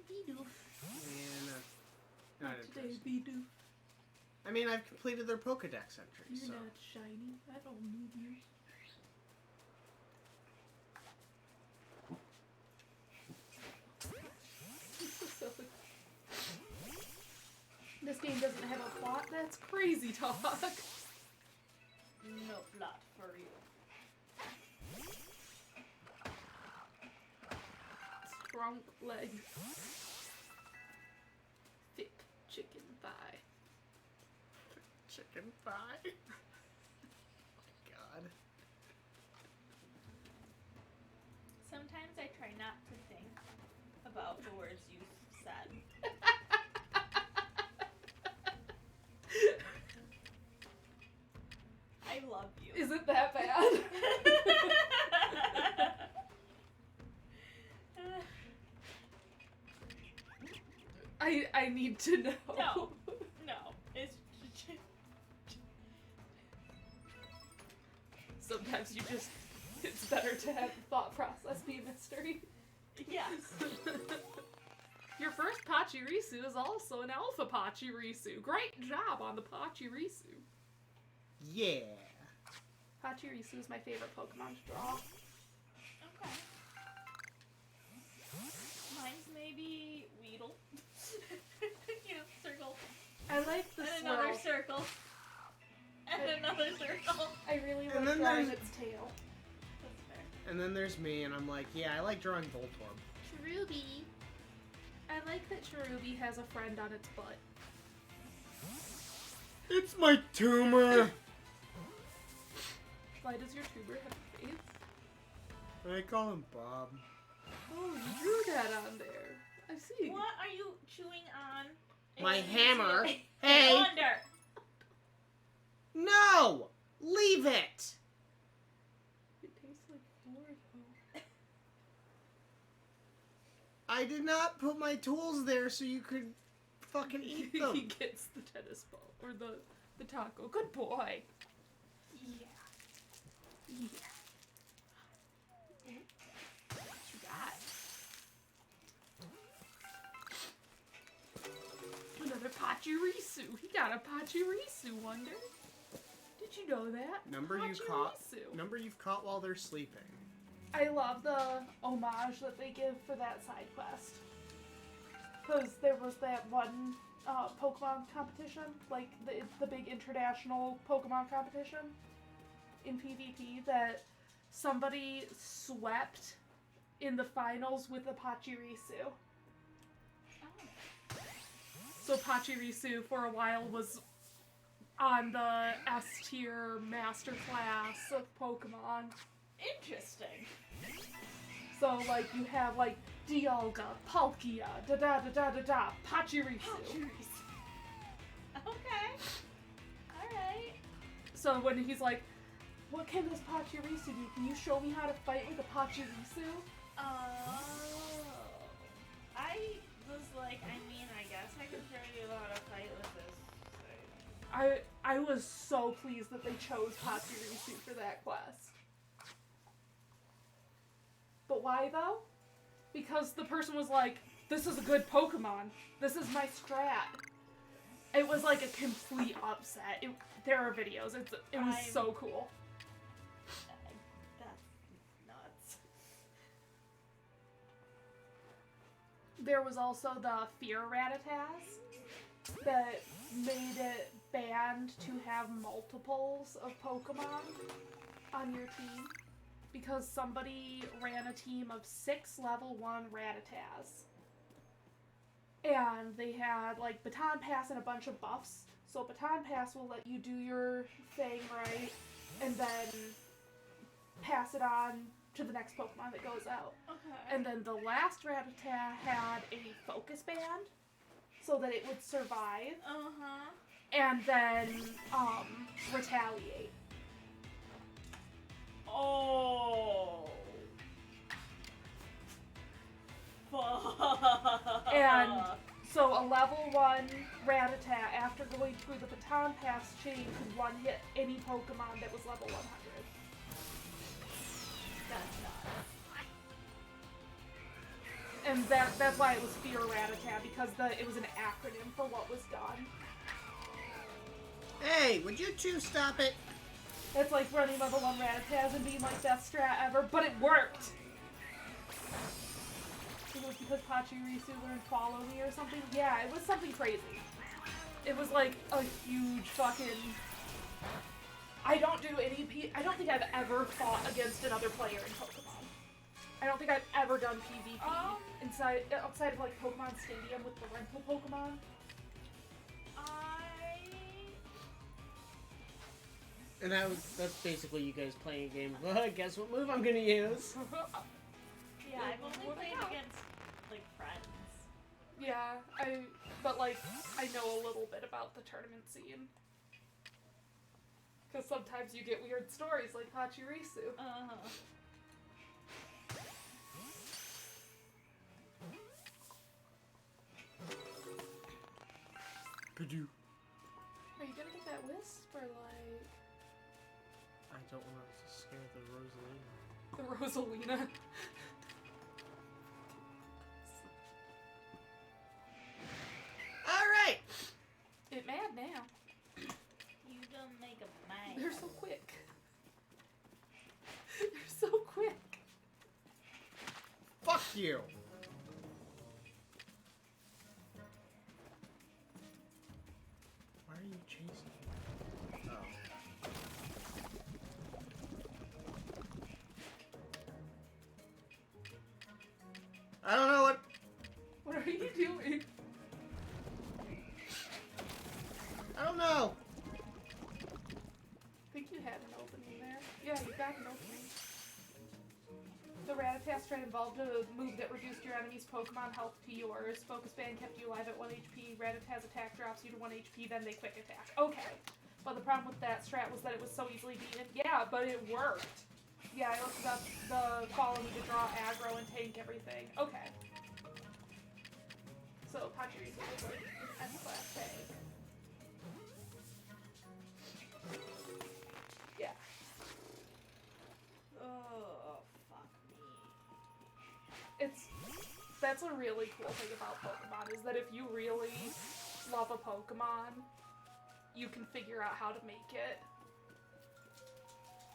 Bidoof. And not Not today, interested. Bidoof. I mean, I've completed their Pokedex entries, You're so not shiny. I don't need you. This game doesn't have a plot. That's crazy talk. No plot for you. Trunk leg. Thick chicken thigh. chicken thigh. Oh my God. Sometimes I try not to think about the words you said. I love you. Is it that bad? I need to know. No. No, it's Sometimes you just, it's better to have the thought process be a mystery. yes. Your first Pachirisu is also an Alpha Pachirisu. Great job on the Pachirisu. Yeah. Pachirisu is my favorite Pokemon to draw. Okay. Mine's maybe Weedle. Circle. I like the And swirl. another circle. And another circle. I really And like then drawing there's- its tail. That's fair. And then there's me, and I'm like, yeah, I like drawing Voltorb. Cherubi. I like that Cherubi has a friend on its butt. It's my tumor. Why does your tuber have a face? I call him Bob. Oh, you drew that on there. I see. What are you chewing on? My It's- hammer. it's- Hey. Wonder. No! Leave it! It tastes like Oreo. I did not put my tools there so you could fucking eat He them. gets the tennis ball or the taco. Good boy. Yeah. Yeah. What you got? Another Pachirisu. He got a Pachirisu, Wonder. Did you know that? Number you've caught while they're sleeping. I love the homage that they give for that side quest. Because there was that one Pokemon competition, like the big international Pokemon competition in PvP that somebody swept in the finals with a Pachirisu. So Pachirisu for a while was on the S tier master class of Pokemon. Interesting. So like you have like Dialga, Palkia, da Pachirisu. Okay. Alright. So when he's like, what can this Pachirisu do? Can you show me how to fight with a Pachirisu? Oh. I was like, I mean, I guess I could show you how to fight with this. I was so pleased that they chose Pachirisu for that quest. But why though? Because the person was like, this is a good Pokemon. This is my strat. It was like a complete upset. There are videos. It was so cool. That's nuts. There was also the Fear Rattata that made it banned to have multiples of Pokemon on your team because somebody ran a team of 6 level 1 Rattatas. And they had like Baton Pass and a bunch of buffs. So Baton Pass will let you do your thing right, and then pass it on to the next Pokemon that goes out. Okay. And then the last Rattata had a focus band, so that it would survive, Uh-huh. and then retaliate. Oh. Fuck. And so a level 1 Rattata, after going through the Baton Pass chain, could one-hit any Pokemon that was level 100. That's nuts. And that's why it was Fear Rattata, because it was an acronym for what was done. Hey, would you two stop it? It's like running level 1 Rattatas and being like best strat ever, but it worked! It was because Pachirisu learned Follow Me or something? Yeah, it was something crazy. It was like a huge fucking... I don't think I've ever fought against another player in Pokemon. I don't think I've ever done PvP outside of like Pokemon Stadium with the rental Pokemon. And that's basically you guys playing a game. Well, guess what move I'm gonna use? Yeah, I've only played against, like, friends. Yeah, but like, I know a little bit about the tournament scene. Because sometimes you get weird stories like Pachirisu. Uh-huh. Pidoo. Are you gonna get that wisp, or like... I don't want to scare the Rosalina. The Rosalina? Alright! It mad now. You don't make a mind. They're so quick. They're so quick. Fuck you! Why are you chasing me? Oh. I don't know what... What are you doing? I don't know! I think you had an opening there. Yeah, you got an opening. The Rattata strat involved a move that reduced your enemy's Pokemon health to yours. Focus Band kept you alive at 1 HP. Rattata's attack drops you to 1 HP, then they quick attack. Okay. But the problem with that strat was that it was so easily beaten. Yeah, but it worked. Yeah, I looked up the follow me to draw aggro and tank everything. Okay. So Pachirisu was like an S-class tag. Yeah. Oh, fuck me. That's a really cool thing about Pokemon, is that if you really love a Pokemon, you can figure out how to make it.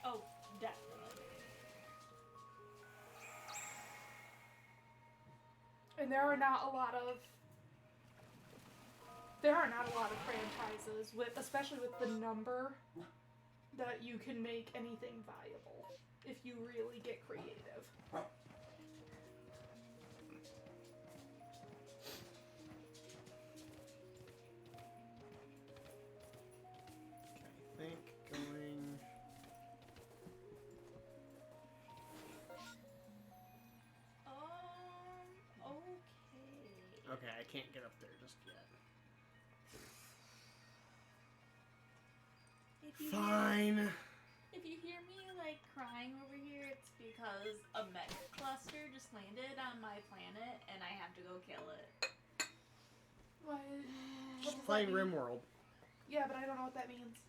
Oh, definitely. And there are not a lot of franchises with, especially with the number, that you can make anything viable if you really get creative. I think going... Okay. Okay, I can't get up there just yet. Fine. If you hear me, like, crying over here, it's because a mech cluster just landed on my planet, and I have to go kill it. What? Just does that playing mean? RimWorld. Yeah, but I don't know what that means.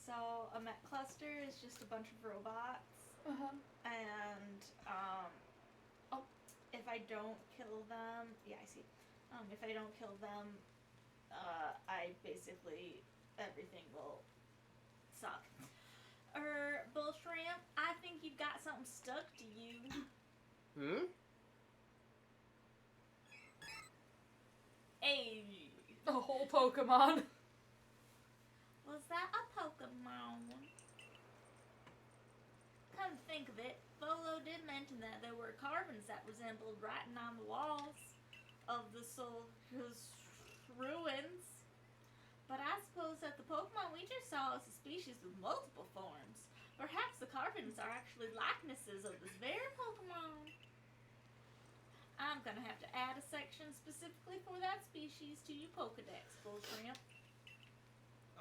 So, a mech cluster is just a bunch of robots, Uh-huh. and, if I don't kill them, yeah, I see. If I don't kill them, I basically, everything will suck. Bull Shrimp, I think you've got something stuck to you. Hmm? Hey, A whole Pokemon. was that a Pokemon? Come to think of it, Bolo did mention that there were carvings that resembled writing on the walls of the His ruins. But I suppose that the Pokemon we just saw is a species with multiple forms. Perhaps the carvings are actually likenesses of this very Pokemon. I'm gonna have to add a section specifically for that species to your Pokedex, Bull Shrimp.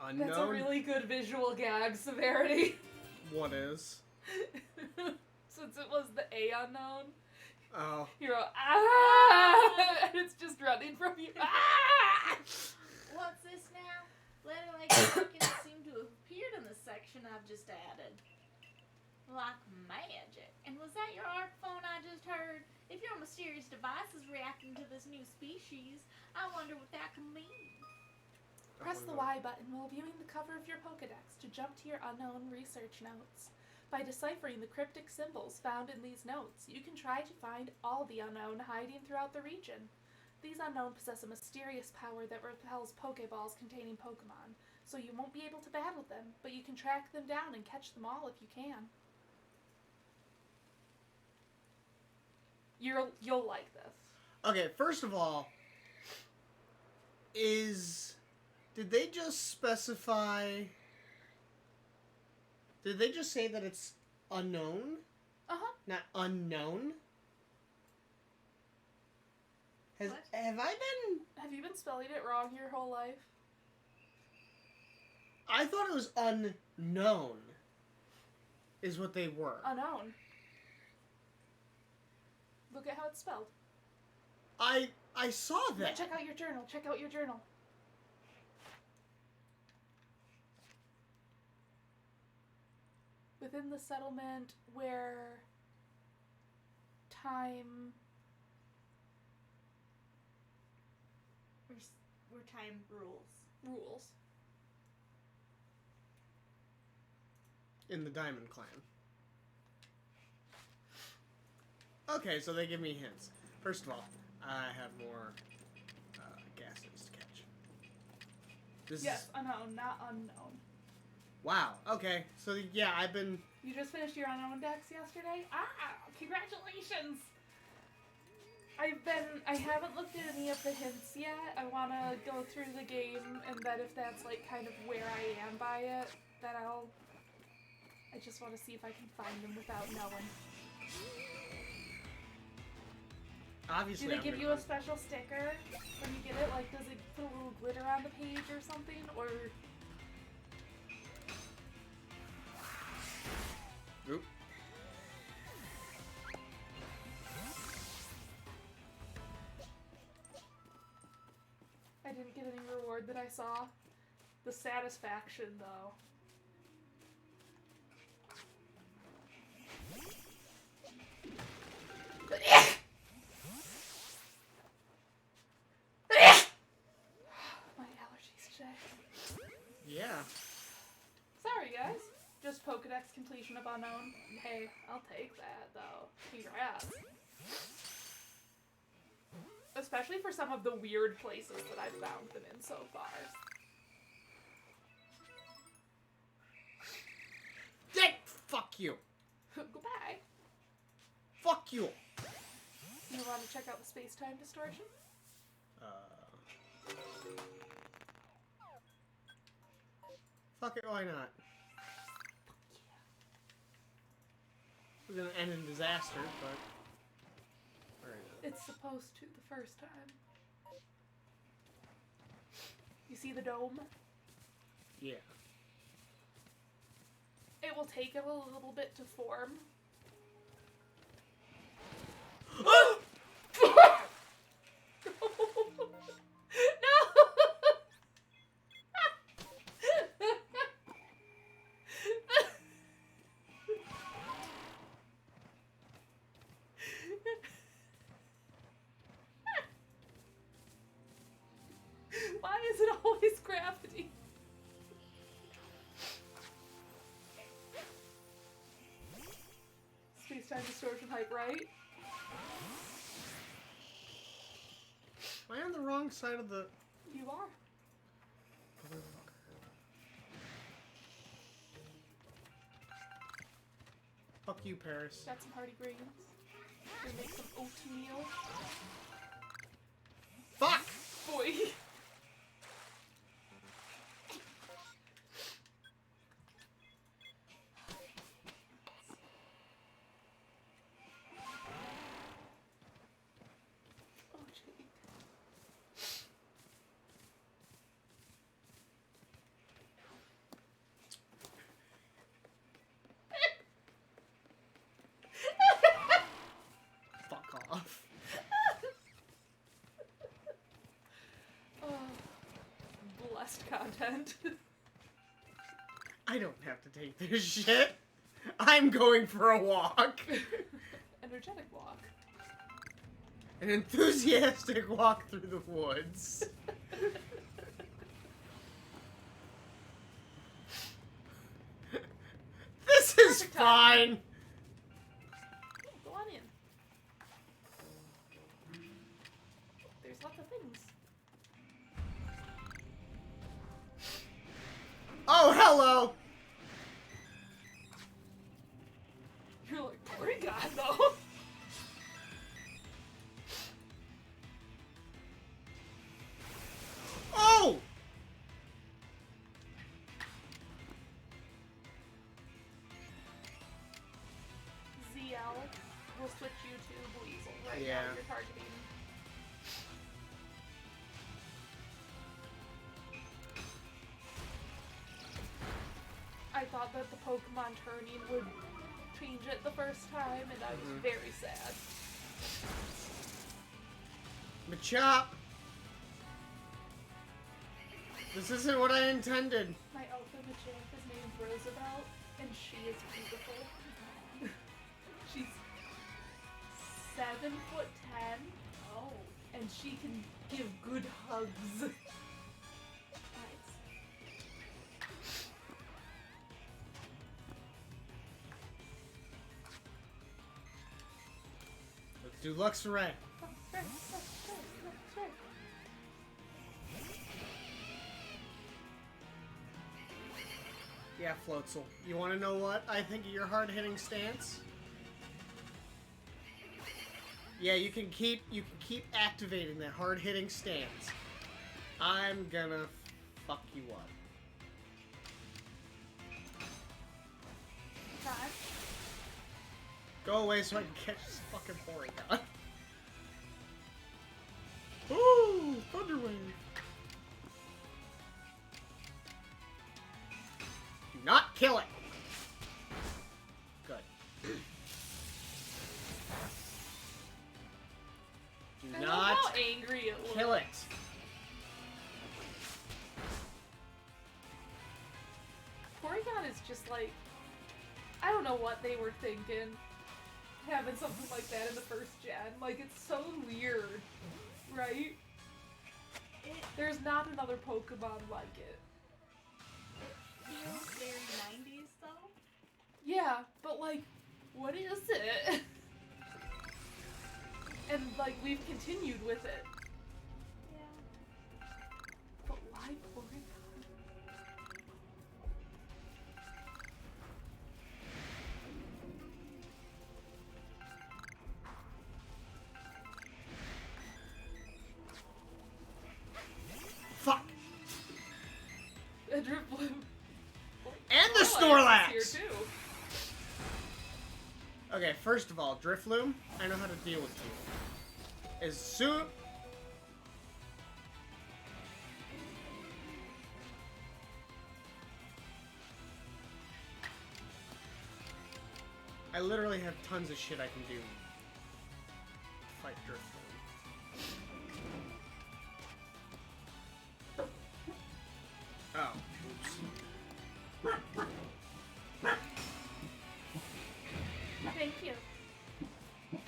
Unknown. That's a really good visual gag, Severity. What is? Since it was the A unknown, Oh. you're all, ah! And it's just running from you. Ah! What's this now? Letter like tokens seem to have appeared in the section I've just added. Like magic. And was that your art phone I just heard? If your mysterious device is reacting to this new species, I wonder what that could mean. Press the Y button while viewing the cover of your Pokedex to jump to your unknown research notes. By deciphering the cryptic symbols found in these notes, you can try to find all the unknown hiding throughout the region. These unknown possess a mysterious power that repels Pokeballs containing Pokemon, so you won't be able to battle them, but you can track them down and catch them all if you can. You'll like this. Okay, first of all, did they just specify? Did they just say that it's unknown? Uh-huh. Not unknown? What? Have I been? Have you been spelling it wrong your whole life? I thought it was unknown. Is what they were. Unknown. Look at how it's spelled. I saw that. Check out your journal. Check out your journal. Within the settlement where time... Where time rules. In the Diamond Clan. Okay, so they give me hints. First of all, I have more gases to catch. This Yes, is... unknown, not unknown. Wow, okay. So, yeah, I've been... You just finished your unknown dex yesterday? Ah, congratulations! I haven't looked at any of the hints yet. I want to go through the game, and then if that's, like, kind of where I am by it, then I just want to see if I can find them without knowing. Obviously, Do they I'm give gonna- you a special sticker when you get it? Like, does it put a little glitter on the page or something? Or... Oop. I didn't get any reward that I saw. The satisfaction, though. My allergies today. Yeah. Sorry, guys. Just Pokedex completion of unknown. Hey, I'll take that, though. Congrats. Especially for some of the weird places that I've found them in so far. Fuck you. Goodbye. Fuck you. You want to check out the space-time distortion? Fuck it, why not? We're gonna end in disaster, but... It's supposed to the first time. You see the dome? Yeah. It will take it a little bit to form. Why is it always gravity? Space-time distortion height, right? Am I on the wrong side of the... You are. Fuck you, Paris. Got some hearty greens. Gonna make some oatmeal. Fuck! next content. I don't have to take this shit. I'm going for a walk. Energetic walk. An enthusiastic walk through the woods. This is Perfect time. fine. Go on in. There's lots of things. Oh, hello. You're like, Porygon, though. Oh! ZL will switch you to Weasel right Yeah. now. You're targeting. I thought that the Pokemon turning would change it the first time, and I was very sad. Machop. This isn't what I intended. My Alpha Machamp is named Roosevelt, and she is beautiful. She's 7'10", Oh, and she can give good hugs. nice. Let's do Luxray. Yeah, Floatzel. You want to know what I think of your hard-hitting stance? Yeah, you can keep activating that hard-hitting stance. I'm gonna fuck you up. Time. Go away so I can catch this fucking Porygon. Ooh, Thunder Wave. Do not kill it. Good. Do I love not how angry it looks. kill it. Porygon is just like, I don't know what they were thinking, having something like that in the first gen. Like, it's so weird, right? There's not another Pokemon like it. Feels very 90s though. Yeah, but like, what is it? And like, we've continued with it. Yeah. But why Porygon? Fuck. And Drifloon. And the Snorlax is Snorlax. here too. Okay, first of all, Drifloon, I know how to deal with you. As soon... I literally have tons of shit I can do. Fight Drifloon. Oh, oops. Thank you.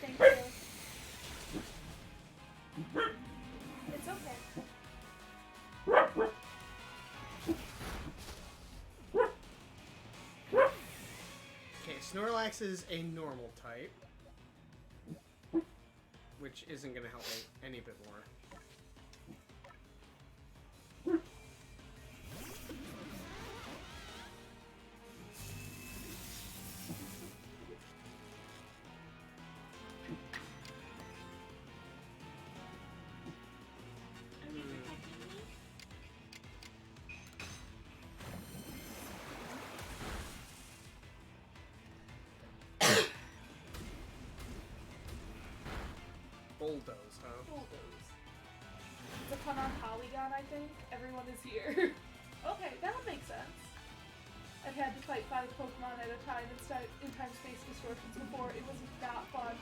Thank you. It's okay. Okay, Snorlax is a normal type. Which isn't going to help me any bit more. Are we protecting me? Bulldoze, huh? Bulldoze. It's a pun on Polygon, I think. Everyone is here. Okay, that would make sense. I've had to fight 5 Pokemon at a time in time-space distortions before. It was not fun.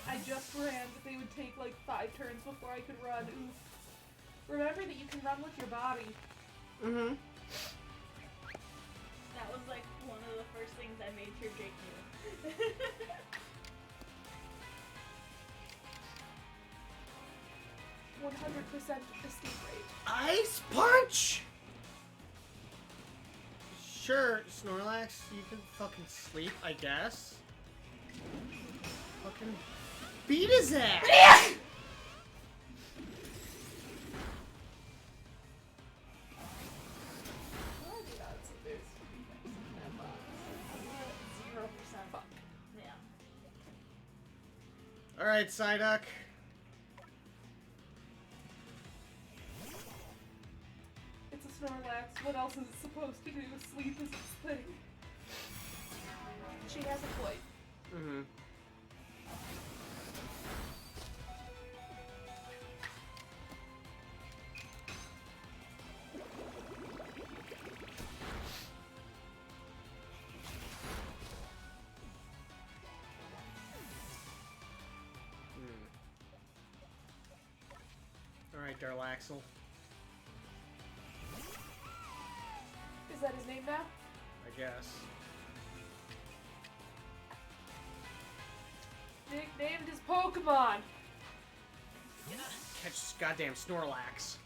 I just ran, but they would take like 5 turns before I could run. Oof. Remember that you can run with your body. Mm-hmm. That was like one of the first things I made sure Jake knew. 100% escape rate. Ice punch! Sure, Snorlax, you can fucking sleep, I guess. Fucking beat his ass! What are the odds that there's defense in that box? 0%. Fuck. Yeah. Alright, Psyduck. It's a Snorlax. What else is it supposed to do? Sleep is its thing. She has a point. Mm-hmm. Alright, Darlaxle. Is that his name now? I guess. Nick named his Pokemon. Catch this goddamn Snorlax.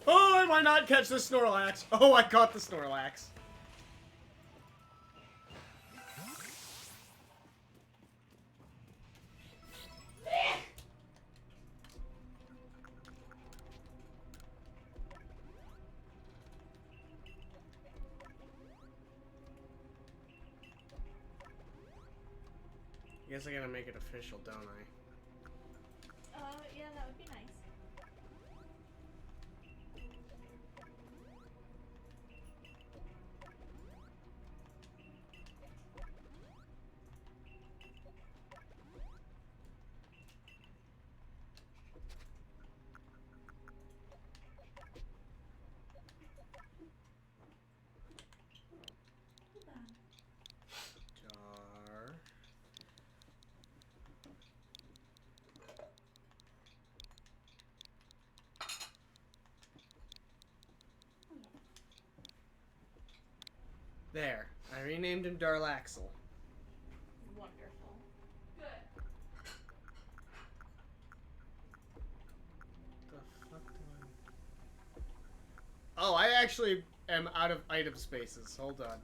Oh, I might not catch the Snorlax. Oh, I caught the Snorlax. I guess I gotta make it official, don't I? Yeah, that would be nice. Hold on. Dar. There. I renamed him Darlaxle. Wonderful. Good. The fuck do I... Oh, I actually am out of item spaces. Hold on.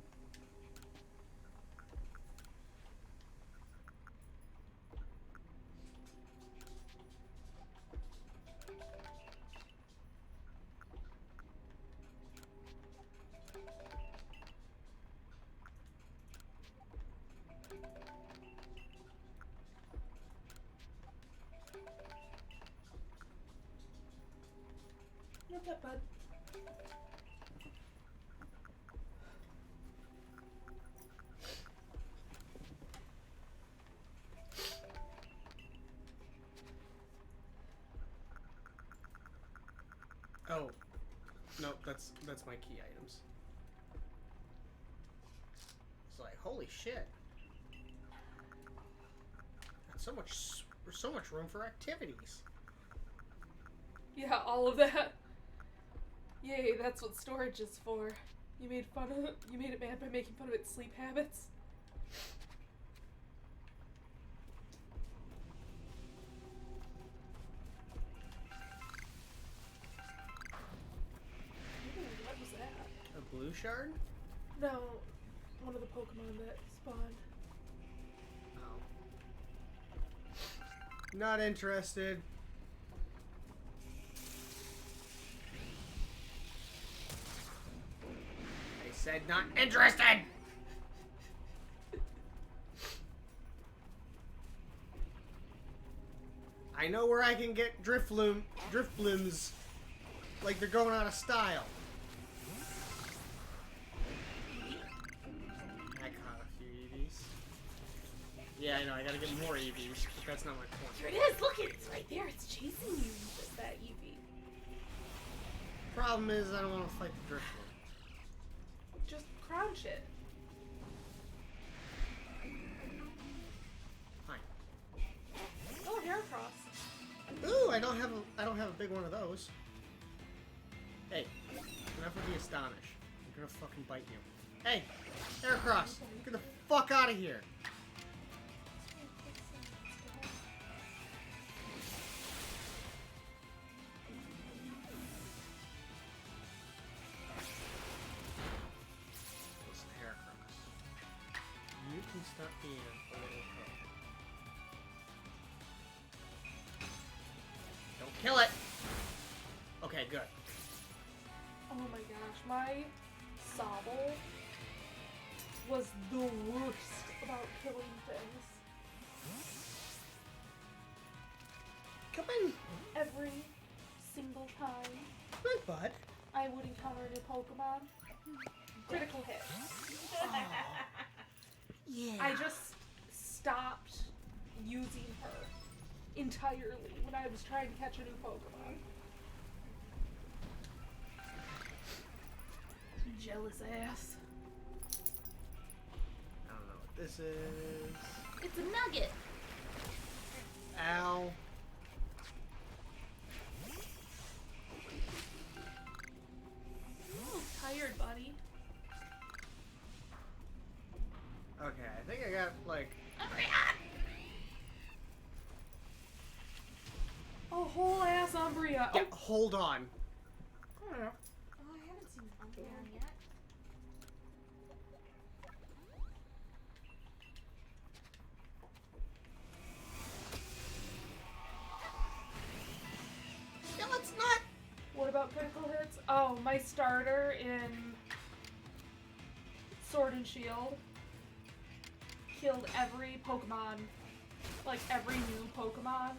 Not that bad. Oh. No, that's my key items. It's like, holy shit. That's so much room for activities. Yeah, all of that. Yay, that's what storage is for. You made it mad by making fun of its sleep habits. Ooh, what was that? A blue shard? No, one of the Pokemon that spawned. Oh. Not interested. I said not interested! I know where I can get Drifblooms like they're going out of style. I caught a few EVs. Yeah, I know, I gotta get more EVs, but that's not my point. Here it is! Look, it's right there! It's chasing you with that Eevee. Problem is, I don't want to fight the Drifloon. Just crouch it. Fine. Oh, Heracross. Ooh, I don't have a big one of those. Hey, enough with the astonish. I'm gonna fucking bite you. Hey, Aircross, get the fuck out of here. Listen, Aircross, you can stop being a little hoe. Don't kill it. Okay, good. Oh my gosh, my Sobble was the worst about killing things. Come in. Every single time Come in, bud. I would encounter a new Pokemon, critical hit. Yeah. I just stopped using her entirely when I was trying to catch a new Pokemon. Jealous ass. I don't know what this is. It's a nugget. Ow. Oh, tired, buddy. Okay, I think I got like. A whole ass Umbrea. Yeah, hold on. Oh, I don't know. Oh, I haven't seen Umbreon yet. No, it's not. What about critical hits? Oh, my starter in Sword and Shield killed every Pokemon, like every new Pokemon.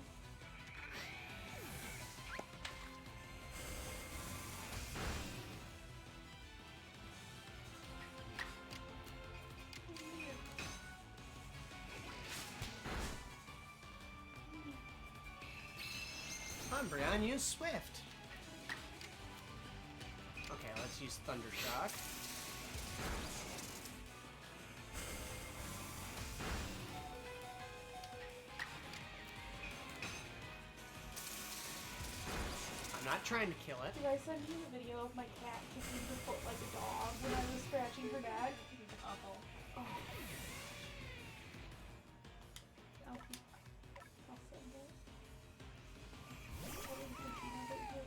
Umbreon, use Swift. Okay, let's use Thundershock. I'm not trying to kill it. Did I send you a video of my cat kicking her foot like a dog when I was scratching her neck? Awful. Oh. I'll send it. I didn't think you had it yet.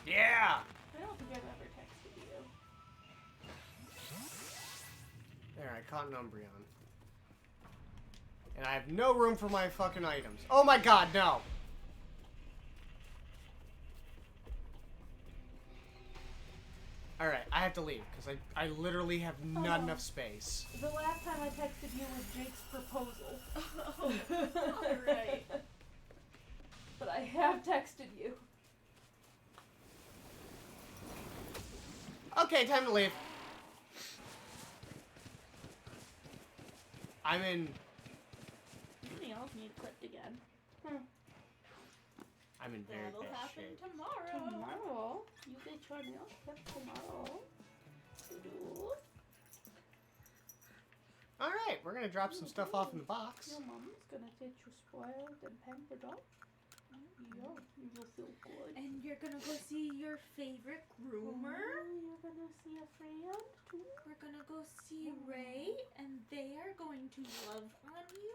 Yeah! I don't think I've ever texted you. There, I caught an Umbreon. And I have no room for my fucking items. Oh my god, no! Alright, I have to leave, because I literally have not enough space. The last time I texted you was Jake's proposal. Alright. But I have texted you. Okay, time to leave. I'm in... Something else need clipped again. I'm in very That'll bad happen shape. tomorrow. Tomorrow? You get your nails clipped tomorrow. Alright, we're gonna drop some stuff off in the box. Your mom's gonna get you spoiled and pampered up. Yeah, you will feel good. And you're gonna go see your favorite groomer. Oh, you're gonna see a friend too? We're gonna go see Ray, and they are going to love on you.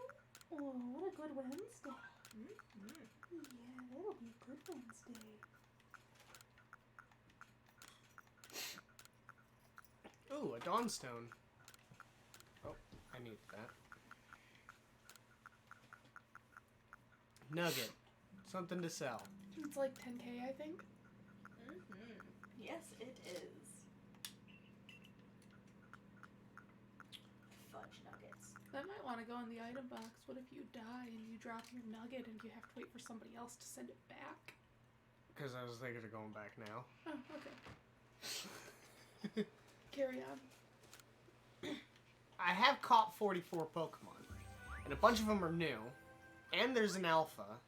Oh, what a good Wednesday. Mm-hmm. Yeah, that'll be a good Wednesday. Ooh, a Dawnstone. Oh, I need that. Nugget. Something to sell. It's like 10k, I think. Mm-hmm. Yes, it is. Fudge nuggets. That might want to go in the item box. What if you die and you drop your nugget and you have to wait for somebody else to send it back? Because I was thinking of going back now. Oh, okay. Carry on. I have caught 44 Pokemon. And a bunch of them are new. And there's an alpha.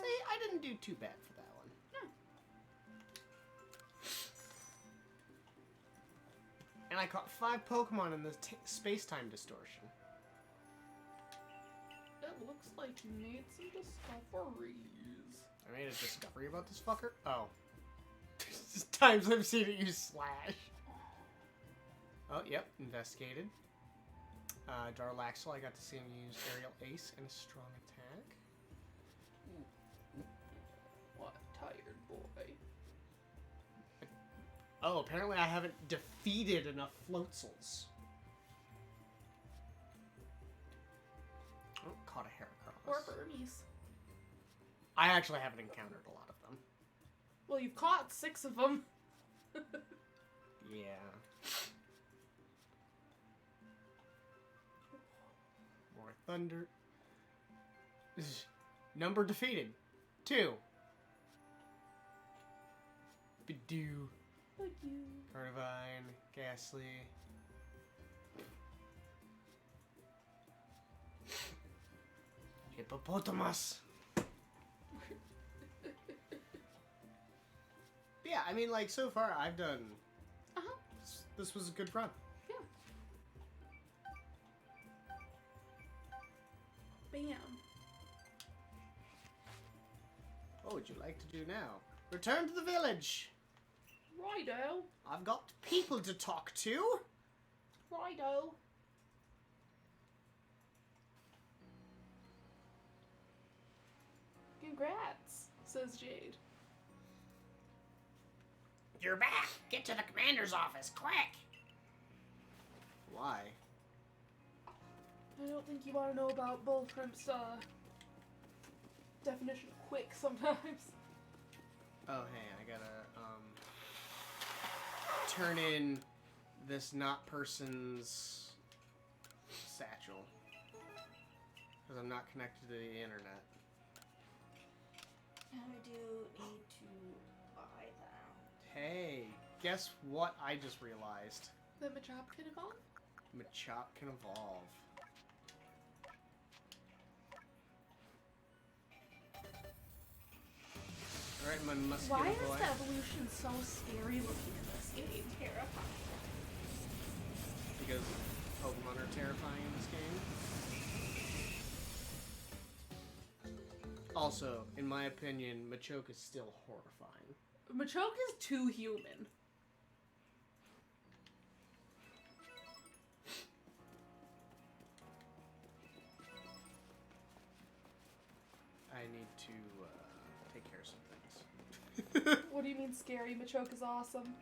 See, I didn't do too bad for that one. And I caught 5 Pokemon in this space-time distortion. It looks like you made some discoveries. I made a discovery about this fucker? Oh. Times I've seen it use Slash. Oh, yep. Investigated. Darlaxle, I got to see him use Aerial Ace and a strong attack. What tired boy? Oh, apparently I haven't defeated enough Floatzels. Oh, caught a Heracross. Or Burmese. I actually haven't encountered a lot of them. Well, you've caught 6 of them. Yeah. More thunder. Number defeated. 2. Bidoo. Thank you. Carnivine. Ghastly. Hippopotamus. Yeah, I mean, like, so far I've done... Uh-huh. This was a good run. Yeah. Bam. What would you like to do now? Return to the village. Righto. I've got people to talk to. Righto. Congrats, says Jade. You're back! Get to the commander's office, quick! Why? I don't think you want to know about Bulltrimp's, definition of quick sometimes. Oh, hey, I gotta, turn in this not person's satchel. Because I'm not connected to the internet. And I do need to buy them. Hey, guess what I just realized? That Machop can evolve? Machop can evolve. Alright, my muscular Why boy. is the evolution so scary looking in this game? Terrifying. Because Pokemon are terrifying in this game. Also, in my opinion, Machoke is still horrifying. Machoke is too human. I need to take care of some things. What do you mean scary? Machoke is awesome.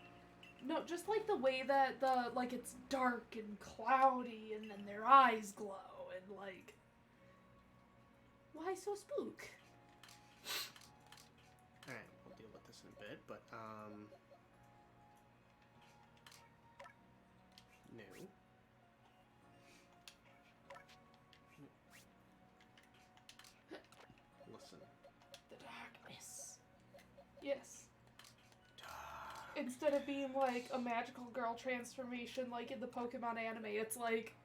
No, just like the way that like it's dark and cloudy and then their eyes glow and like why so spook? Alright, we'll deal with this in a bit, but no. Listen. The darkness. Yes. Instead of being like a magical girl transformation like in the Pokemon anime, it's like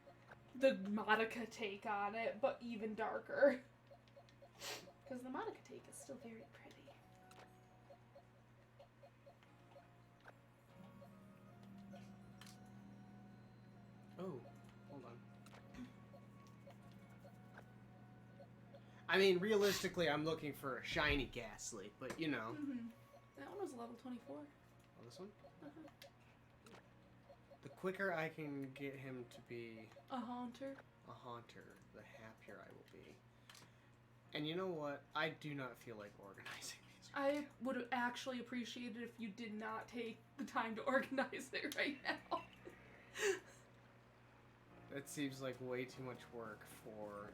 the Madoka take on it, but even darker. Because the Madoka take is still very pretty. Oh, hold on. I mean, realistically, I'm looking for a shiny Ghastly, but you know. Mm-hmm. That one was level 24. Oh, this one? Uh-huh. The quicker I can get him to be A Haunter. a Haunter, the happier I will be. And you know what? I do not feel like organizing these. I would actually appreciate it if you did not take the time to organize it right now. That seems like way too much work for...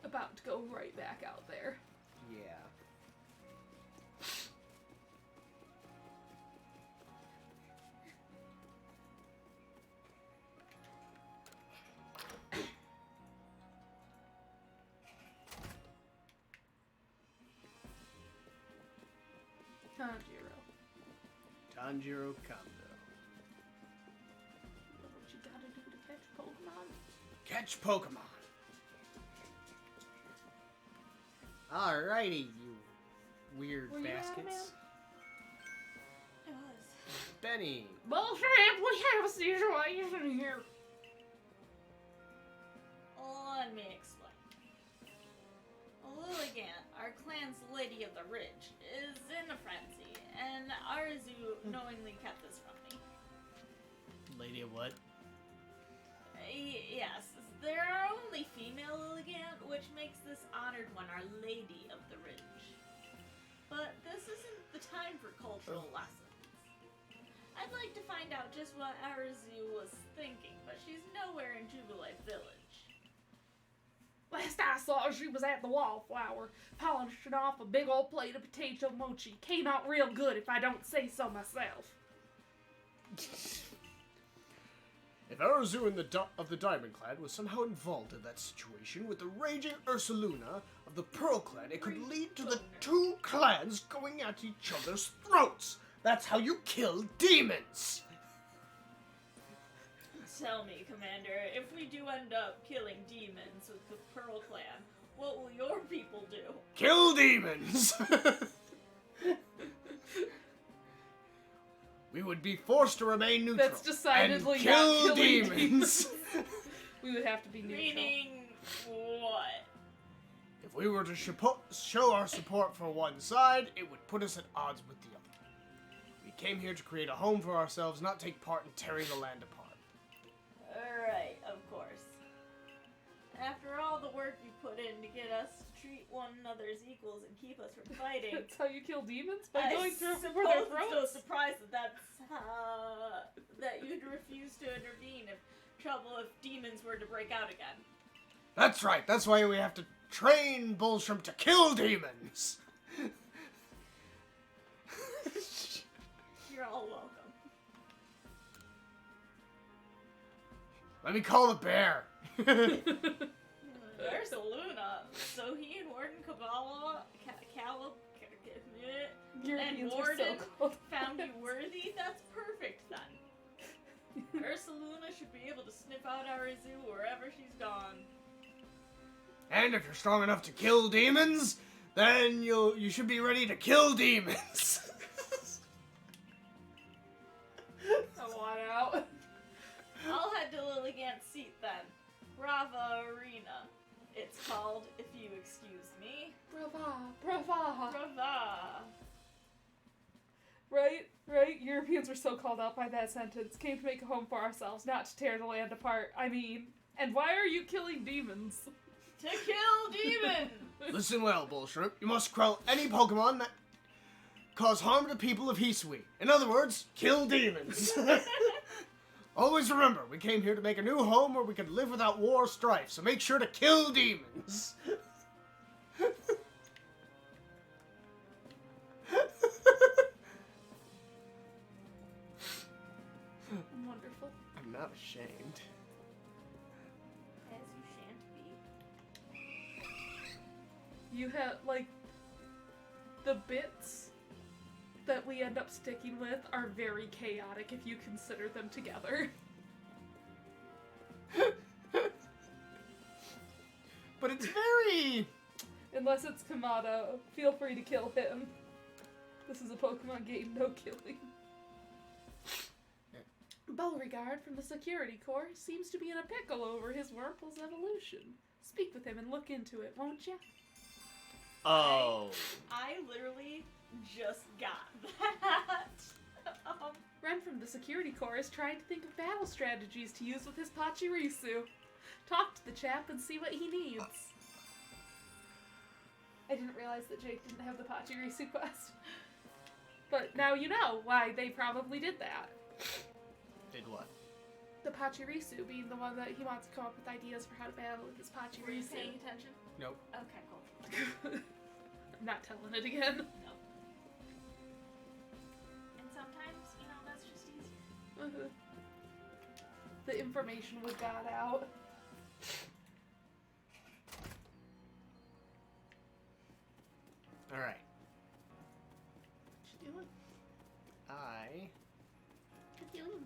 About to go right back out there. Yeah. Tanjiro. Tanjiro Kamdo. What you gotta do to catch Pokemon? Catch Pokemon! Alrighty, you weird Were you out, baskets. It was. Benny. Bullshit, we have a situation here. Let me explain. Lilligant, our clan's Lady of the Ridge, is in a frenzy, and Arzu knowingly kept this from me. Lady of what? Yes, there are only female Lilligant, which makes this honored one our Lady of the Ridge. But this isn't the time for cultural lessons. I'd like to find out just what Arzu was thinking, but she's nowhere in Jubilife Village. Last I saw her, she was at the Wallflower, polishing off a big old plate of potato mochi. Came out real good, if I don't say so myself. If Arazu of the Diamond Clan was somehow involved in that situation with the raging Ursaluna of the Pearl Clan, it could lead to the two clans going at each other's throats. That's how you kill demons. Tell me, Commander, if we do end up killing demons with the Pearl Clan, what will your people do? Kill demons! We would be forced to remain neutral. That's decidedly and kill not killing demons. We would have to be neutral. Meaning what? If we were to show our support for one side, it would put us at odds with the other. We came here to create a home for ourselves, not take part in tearing the land apart. Alright, of course. After all the work you put in to get us to treat one another as equals and keep us from fighting, That's how you kill demons? By I going through suppose their it's no throats? surprise that you'd refuse to intervene if demons were to break out again. That's right. That's why we have to train Bullshrimp to kill demons. You're all welcome. Let me call the bear. There's a Luna. So he and Warden Kabbalah, Europeans were Warden so cold. found you worthy? That's perfect then. Ursaluna should be able to sniff out Arazu wherever she's gone. And if you're strong enough to kill demons, then you should be ready to kill demons. I want out. I'll head to Lilligant's seat then. Brava Arena. It's called, if you excuse me. Brava, brava. Brava. Right? Europeans were so called out by that sentence. Came to make a home for ourselves, not to tear the land apart. I mean, and why are you killing demons? To kill demons! Listen well, Bullshrimp. You must quell any Pokemon that cause harm to people of Hisui. In other words, kill demons. Always remember, we came here to make a new home where we could live without war or strife, so make sure to kill demons. Wonderful. I'm not ashamed. As you shan't be. You have, like, the bits that we end up sticking with are very chaotic if you consider them together. But it's very... Unless it's Kamado, feel free to kill him. This is a Pokemon game, no killing. Beauregard from the Security Corps seems to be in a pickle over his Wurmple's evolution. Speak with him and look into it, won't you? Oh. I literally just got that. Ren from the Security Corps is trying to think of battle strategies to use with his Pachirisu. Talk to the chap and see what he needs. I didn't realize that Jake didn't have the Pachirisu quest. But now you know why they probably did that. Did what? The Pachirisu being the one that he wants to come up with ideas for how to battle with his Were you Pachirisu. paying attention? Nope. Okay, cool. I'm not telling it again. No. And sometimes, that's just easier. The information would got out. Alright. What you doing? I... What you doing?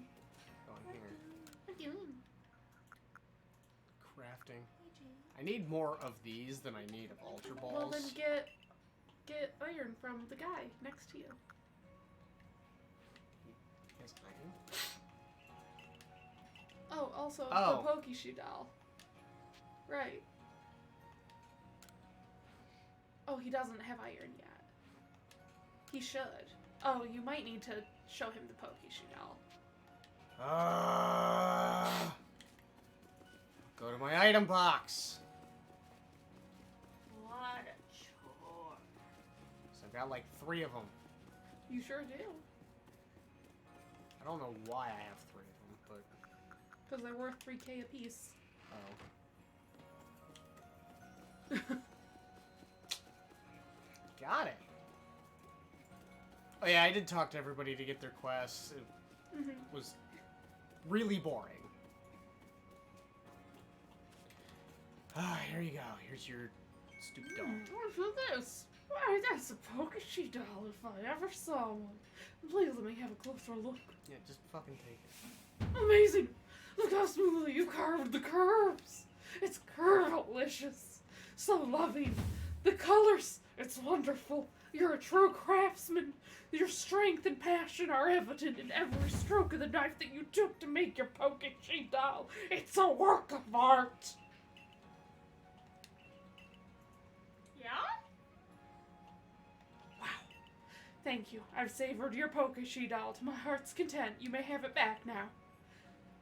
Go in here. What you doing? Crafting. I need more of these than I need of Ultra Balls. Well, then get iron from the guy next to you. Cast iron. Oh, also Oh. the Pokeshoe doll. Right. Oh, he doesn't have iron yet. He should. Oh, you might need to show him the Pokeshoe doll. Go to my item box. What a chore. So I've got like 3 of them. You sure do. I don't know why I have 3 of them, but Because they're worth 3K apiece. oh. Got it. Oh yeah, I did talk to everybody to get their quests. It Mm-hmm. was really boring. Here you go. Here's your stupid doll. What's with this? Why, that's a Pokeshoe doll if I ever saw one. Please let me have a closer look. Yeah, just fucking take it. Amazing! Look how smoothly you carved the curves. It's curvilicious. So loving. The colors, it's wonderful. You're a true craftsman. Your strength and passion are evident in every stroke of the knife that you took to make your Pokeshoe doll. It's a work of art. Yeah? Wow. Thank you. I've savored your Pokeshoe doll to my heart's content. You may have it back now.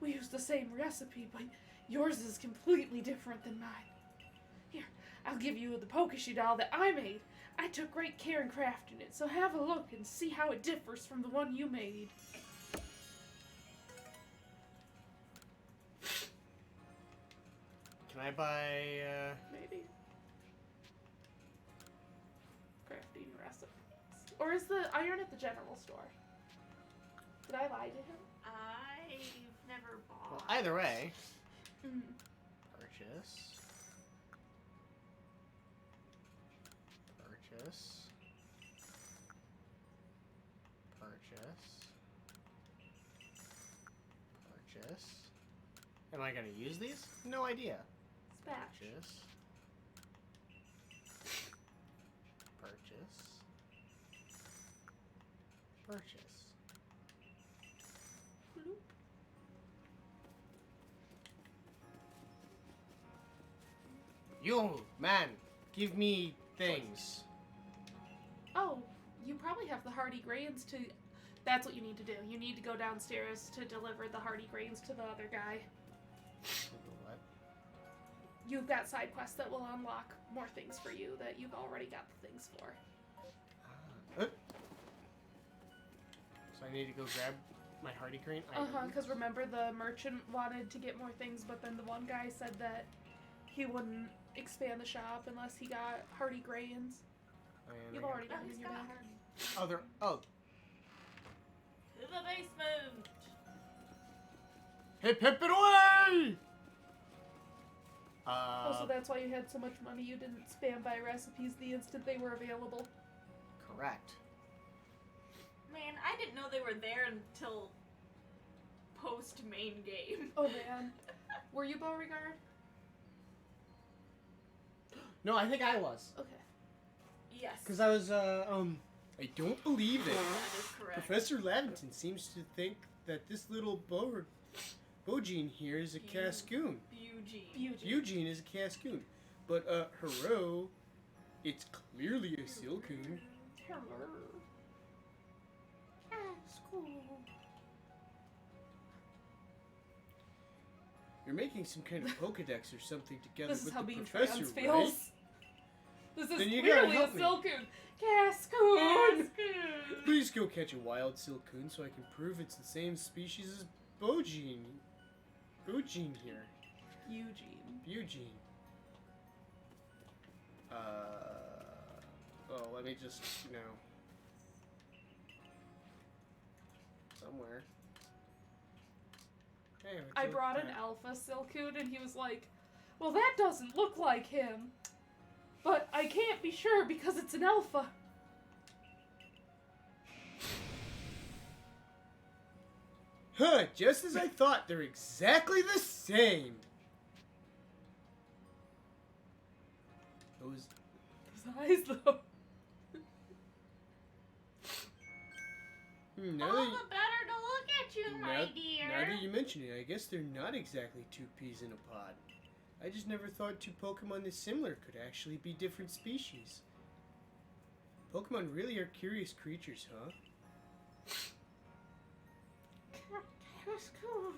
We use the same recipe, but yours is completely different than mine. Here, I'll give you the Pokeshoe doll that I made. I took great care in crafting it, so have a look and see how it differs from the one you made. Can I buy, Maybe. Crafting recipes. Or is the iron at the general store? Did I lie to him? I've never bought. well, either way. Mm. Purchase. Purchase. Purchase. Purchase. Am I gonna use these? No idea. Spatch. Purchase. Purchase. Purchase. Bloop. You, man, give me things. Oh, you probably have the hardy grains to... That's what you need to do. You need to go downstairs to deliver the hardy grains to the other guy. What? You've got side quests that will unlock more things for you that you've already got the things for. So I need to go grab my hardy grain items? Because remember the merchant wanted to get more things, but then the one guy said that he wouldn't expand the shop unless he got hardy grains. And You've I got- already got them in your bag. Oh, they're... Oh. To the basement! Hip hip it away! Also, that's why you had so much money you didn't spam buy recipes the instant they were available. Correct. Man, I didn't know they were there until post main game. Oh man. Were you Beauregard? No, I think I was. Okay. Yes. Because I was, I don't believe it. That is correct. Professor Lavington seems to think that this little Bogene here is a Cascoon. Eugene. Eugene is a Cascoon. But, Hero, it's clearly a Silcoon. Hello. School. You're making some kind of Pokedex or something together This is with how the being professor, trans right? feels. This is Then you gotta clearly a help me. Silcoon. Cascoon! Please go catch a wild Silcoon so I can prove it's the same species as Bogene. Bogene here. Eugene. Eugene. Oh, let me just, somewhere. Hey, I brought an alpha Silcoon and he was like, well, that doesn't look like him. But I can't be sure because it's an alpha. Huh, just as I thought, they're exactly the same. Those... His eyes, though. now All that the better to look at you, Now, my dear. now that you mention it, I guess they're not exactly two peas in a pod. I just never thought two Pokemon this similar could actually be different species. Pokemon really are curious creatures, huh? That's cool.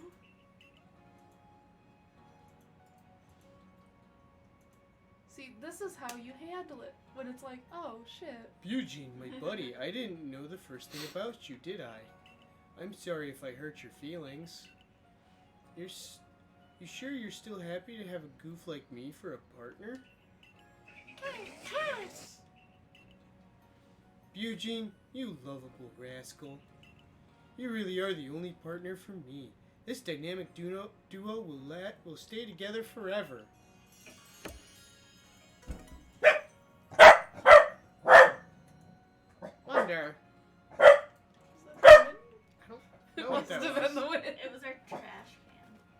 See, this is how you handle it. When it's like, oh, shit. Eugene, my buddy, I didn't know the first thing about you, did I? I'm sorry if I hurt your feelings. You sure you're still happy to have a goof like me for a partner? Eugene, you lovable rascal. You really are the only partner for me. This dynamic duo will stay together forever. Wonder. It know what must that have was. been the wind. It was our trash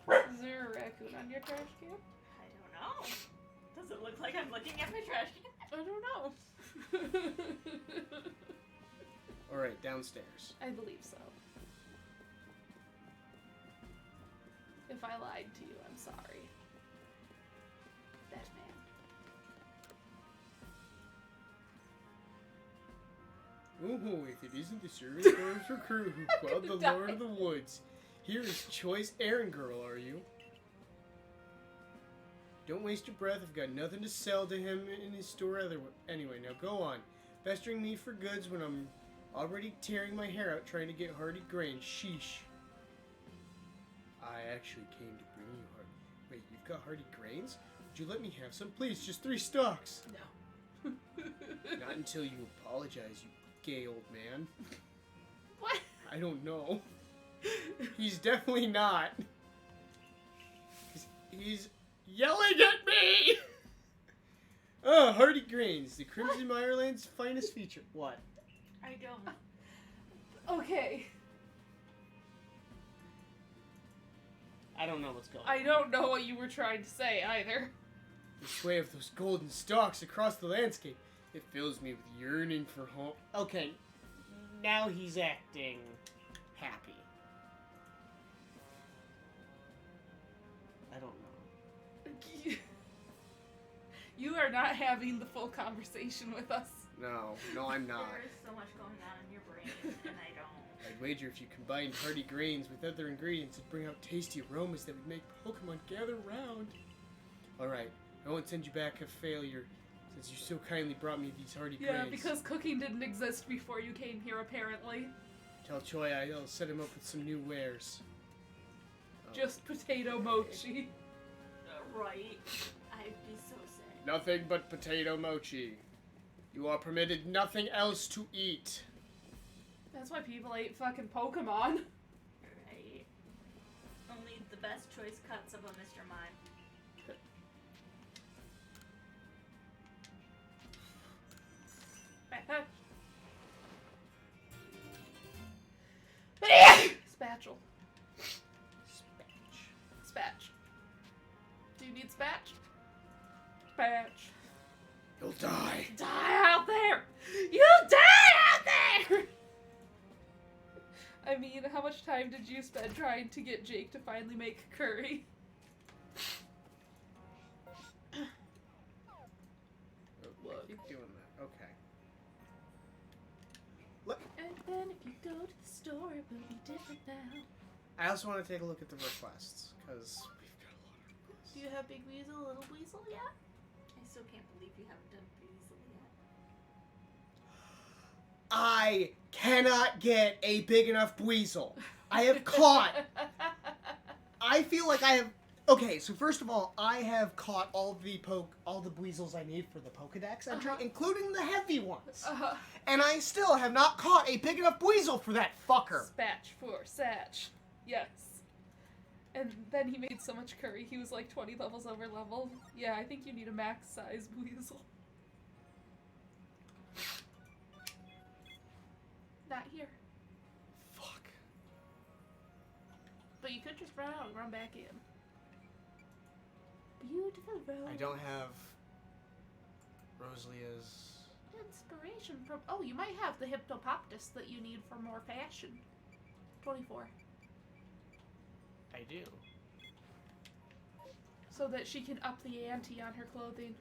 can. Is there a raccoon on your trash can? I don't know. Does it look like I'm looking at my trash can? I don't know. Alright, downstairs. I believe so. If I lied to you, I'm sorry. Batman. Ooh, if it isn't the servant girls for crew who quelled the Die. Lord of the Woods. Here is choice errand girl, are you? Don't waste your breath. I've got nothing to sell to him in his store anyway. Now go on. Pestering me for goods when I'm already tearing my hair out trying to get Hardy grain. Sheesh. I actually came to bring you Hardy. Wait, you've got Hardy grains? Would you let me have some? Please, just 3 stalks. No. Not until you apologize, you gay old man. What? I don't know. He's definitely not. He's yelling at me! Oh, Hardy Grains, the Crimson Mireland's finest feature. What? I don't. Okay. I don't know what's going on. I don't know what you were trying to say either. The sway of those golden stalks across the landscape. It fills me with yearning for home. Okay, now he's acting happy. I don't know. You are not having the full conversation with us. No, I'm not. There is so much going on in your brain, and I don't. I'd wager if you combined Hardy Grains with other ingredients, it'd bring out tasty aromas that would make Pokemon gather round. Alright, I won't send you back a failure, since you so kindly brought me these Hardy Yeah, Grains. because cooking didn't exist before you came here, apparently. Tell Choi I'll set him up with some new wares. Oh. Just potato mochi. Right. I'd be so sad. Nothing but potato mochi. You are permitted nothing else to eat. That's why people ate fucking Pokemon. Right. Only the best choice cuts of a Mr. Mime. Spatchel. Spatch. Do you need spatch? Spatch. You'll die. Die out there! You die out there! I mean, how much time did you spend trying to get Jake to finally make curry? Look. Keep doing that. Okay. And then if you go to the store, it will be different now. I also want to take a look at the requests, because we've got a lot of requests. Do you have Big Weasel, Little Weasel yet? I still can't believe you haven't done Weasel yet. I cannot get a big enough weasel. I have caught. I feel like I have. Okay, so first of all, I have caught all the weasels I need for the Pokedex entry, including the heavy ones. And I still have not caught a big enough weasel for that fucker. Spatch for Satch. Yes. And then he made so much curry, he was like 20 levels over level. Yeah, I think you need a max size weasel. Not here. Fuck. But you could just run out and run back in. Beautiful road. I don't have Rosalia's. Inspiration from... Oh, you might have the Hypnopoptus that you need for more fashion. 24. I do. So that she can up the ante on her clothing.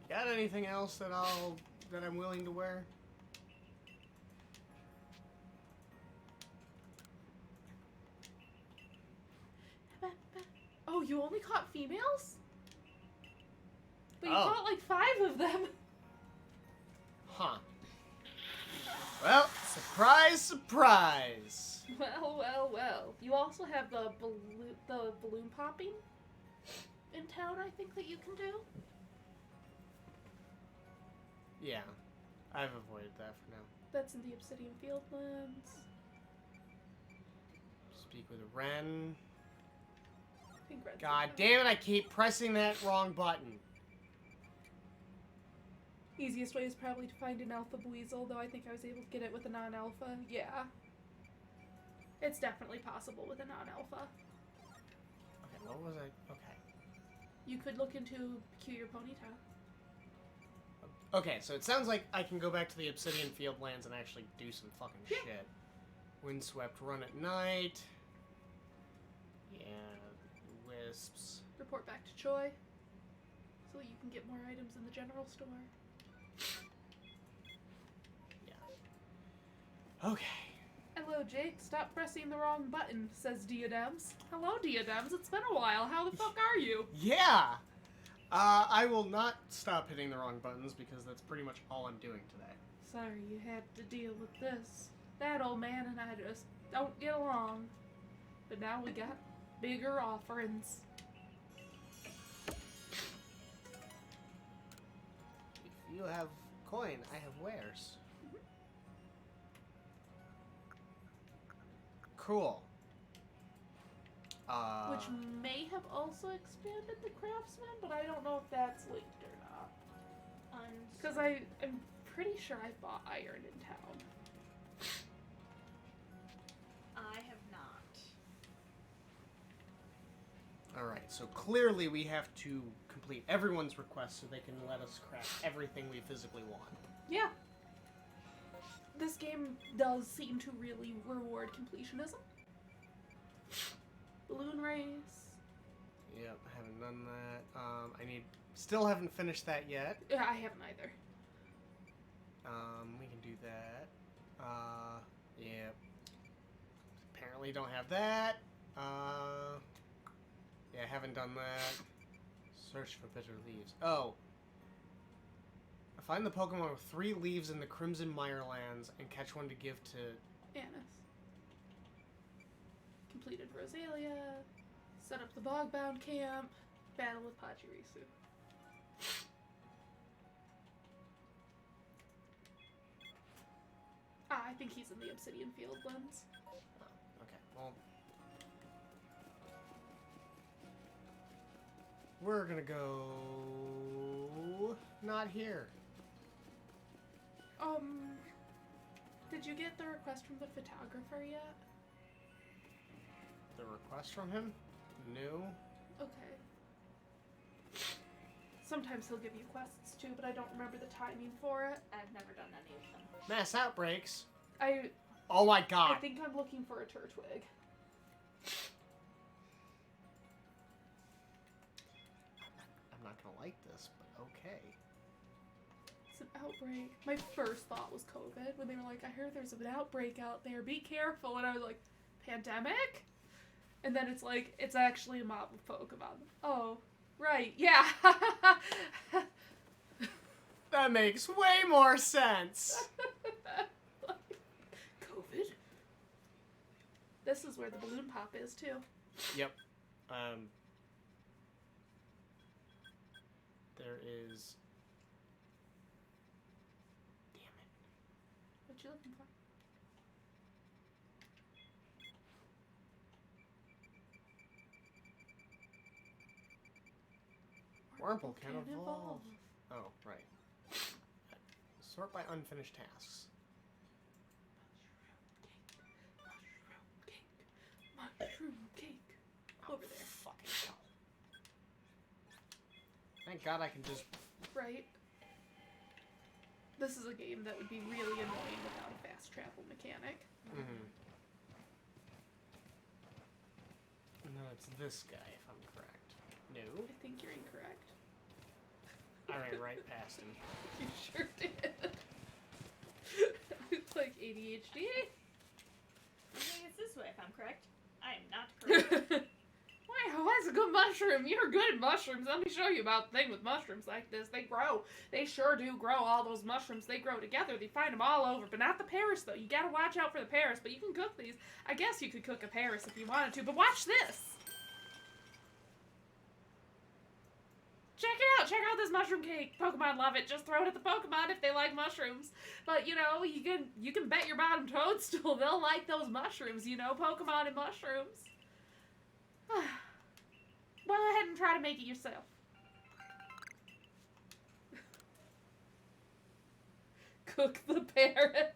Got anything else that I'm willing to wear? Oh, you only caught females? But you Oh. caught like 5 of them. Huh. Well, surprise, surprise. Well, well, well. You also have the balloon popping in town, I think, that you can do. Yeah, I've avoided that for now. That's in the Obsidian Fieldlands. Speak with a Wren. I think Red's God in town. damn it, I keep pressing that wrong button. Easiest way is probably to find an alpha Buizel, though I think I was able to get it with a non-alpha. Yeah. It's definitely possible with a non-alpha. Okay, what was I? Okay. You could look into Peculiar Ponytown. Okay, so it sounds like I can go back to the Obsidian Fieldlands and actually do some fucking Yeah. shit. Windswept Run at night. Yeah, wisps. Report back to Choi, so that you can get more items in the general store. Okay. Hello, Jake. Stop pressing the wrong button, says Diadems. Hello, Diadems. It's been a while. How the fuck are you? Yeah! I will not stop hitting the wrong buttons because that's pretty much all I'm doing today. Sorry you had to deal with this. That old man and I just don't get along. But now we got bigger offerings. If you have coin, I have wares. Cool. Which may have also expanded the craftsman, but I don't know if that's linked or not. Because I'm pretty sure I bought iron in town. I have not. Alright, so clearly we have to complete everyone's request so they can let us craft everything we physically want. Yeah. This game does seem to really reward completionism. Balloon race. Yep, I haven't done that. Still haven't finished that yet. Yeah, I haven't either. We can do that. Yep. Apparently don't have that. Yeah, haven't done that. Search for bitter leaves. Oh. Find the Pokemon with 3 leaves in the Crimson Mirelands and catch one to give to... Annis. Completed Rosalia. Set up the Bogbound camp. Battle with Pachirisu. I think he's in the Obsidian Fieldlands. Oh, okay, well... We're gonna go... Not here. Did you get the request from the photographer yet? The request from him? No. Okay. Sometimes he'll give you quests too, but I don't remember the timing for it. I've never done any of them. Mass outbreaks? I Oh my god. think I'm looking for a Turtwig. I'm not gonna like this, but okay. It's an outbreak. My first thought was COVID when they were like, I heard there's an outbreak out there, be careful. And I was like, pandemic? And then it's like, it's actually a mob of Pokemon. Oh, right, yeah. That makes way more sense. COVID? This is where the balloon pop is, too. Yep. There is... Damn it. What you looking for? Wurmple can evolve. Oh, right. Sort by unfinished tasks. Mushroom cake. Over there. Fucking hell. Thank God I can just... Right? This is a game that would be really annoying without a fast travel mechanic. Mm-hmm. It's this guy, if I'm correct. No. I think you're incorrect. I ran right past him. You sure did. It's like ADHD. I think it's this way, if I'm correct. I am not correct. Wow, that's a good mushroom. You're good at mushrooms. Let me show you about the thing with mushrooms like this. They grow. They sure do grow. All those mushrooms, they grow together. They find them all over, but not the Paris, though. You gotta watch out for the Paris, but you can cook these. I guess you could cook a Paris if you wanted to, but watch this. Check it out. Check out this mushroom cake. Pokemon love it. Just throw it at the Pokemon if they like mushrooms. But, you know, you can bet your bottom toadstool they'll like those mushrooms, you know, Pokemon and mushrooms. Go ahead and try to make it yourself. Cook the Paris.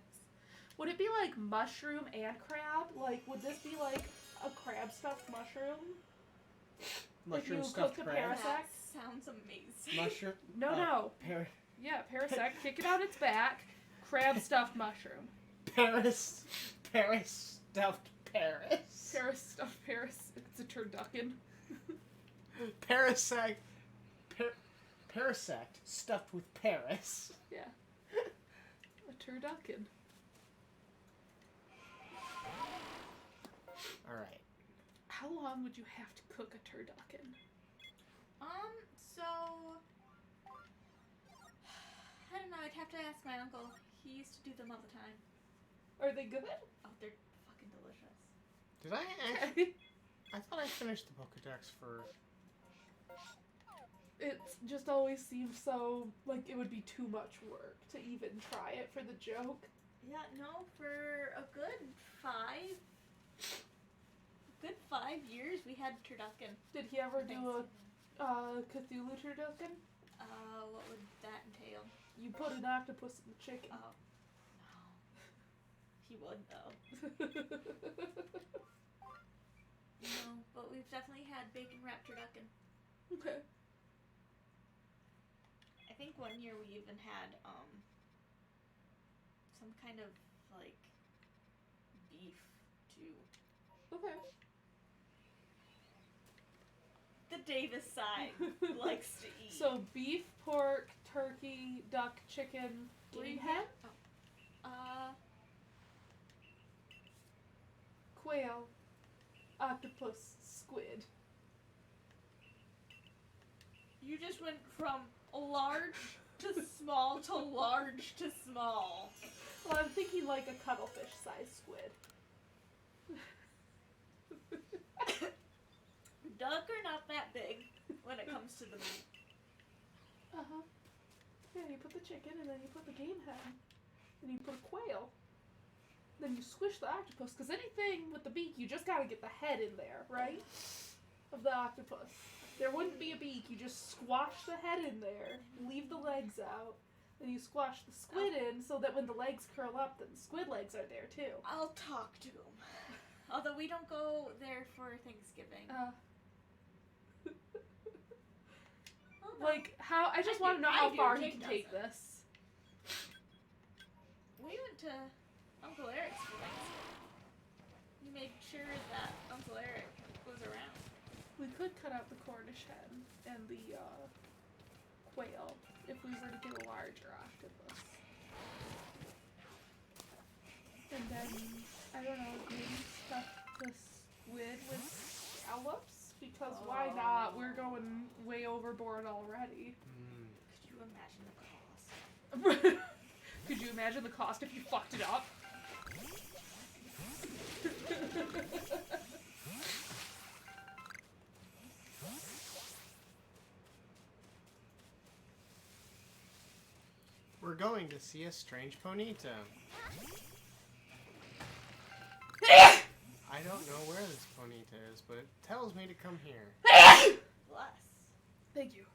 Would it be like mushroom and crab? Like, would this be like a crab stuffed mushroom? Mushroom you stuffed cook the crab. That Parasect? sounds amazing. Mushroom. No. Par- Yeah, Parasect. Kick it on its back. Crab stuffed mushroom. Paris stuffed Paris. Paris stuffed Paris. It's a turducken. Parasect. Parasect stuffed with Paris. Yeah. A turducken. Alright. How long would you have to cook a turducken? So I don't know, I'd have to ask my uncle. He used to do them all the time. Are they good? Oh, they're fucking delicious. Did I actually? I thought I finished the Pokedex for. It just always seems so like it would be too much work to even try it for the joke. Yeah, no, for a good 5 years we had turducken. Did he ever do a Cthulhu turducken? What would that entail? You put an octopus in the chicken. Oh, no. He would, though. No, but we've definitely had bacon wrapped turducken. Okay. I think one year we even had, some kind of, like, beef, too. Okay. The Davis side likes to eat. So beef, pork, turkey, duck, chicken, game hen, quail, octopus, squid. You just went from large to small to large to small. Well, I'm thinking like a cuttlefish sized squid. Duck are not that big when it comes to the meat. Uh-huh. Yeah, you put the chicken, and then you put the game hen, and you put a quail. Then you squish the octopus, because anything with the beak, you just gotta get the head in there, right? Of the octopus. There wouldn't be a beak, you just squash the head in there, leave the legs out, then you squash the squid in so that when the legs curl up, then the squid legs are there too. I'll talk to him. Although we don't go there for Thanksgiving. Oh, no. Like, how, I just want to know I how do. far he Jake can take doesn't. this. We went to Uncle Eric's for Thanksgiving. We made sure that Uncle Eric was around. We could cut out the Cornish hen and the quail if we were to get a larger octopus. And then, I don't know, maybe stuff the squid with scallops? Because why not? We're going way overboard already. Could you imagine the cost? Could you imagine the cost if you fucked it up? We're going to see a strange Ponyta. I don't know where this Ponyta is, but it tells me to come here. Bless. Thank you.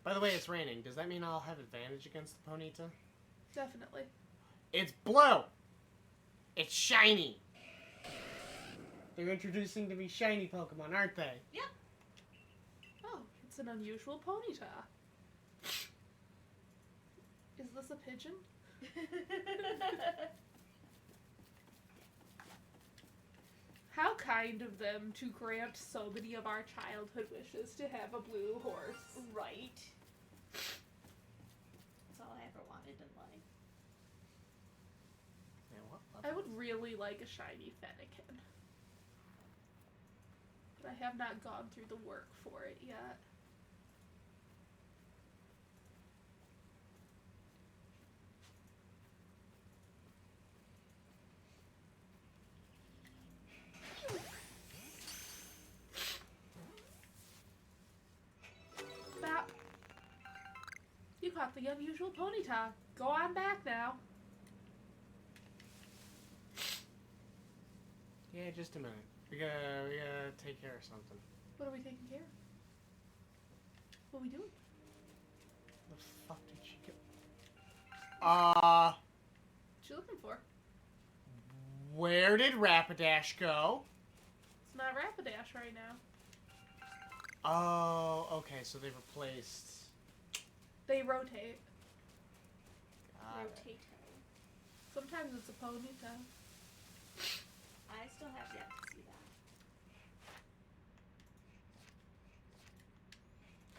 By the way, it's raining. Does that mean I'll have advantage against the Ponyta? Definitely. It's blue! It's shiny! They're introducing to me shiny Pokemon, aren't they? Oh, it's an unusual Ponyta. Is this a pigeon? How kind of them to grant so many of our childhood wishes to have a blue horse. Right. That's all I ever wanted in life. Yeah, what I would really like a shiny Fennekin. But I have not gone through the work for it yet. Bap. You caught the unusual Ponyta. Go on back now. Yeah, just a minute. We gotta take care of something. What are we taking care of? What are we doing? The fuck did she go? What you looking for? Where did Rapidash go? It's not Rapidash right now. Oh, okay, so they replaced. They rotate. Got it. Rotate. Sometimes it's a Ponyta. I still have yet to see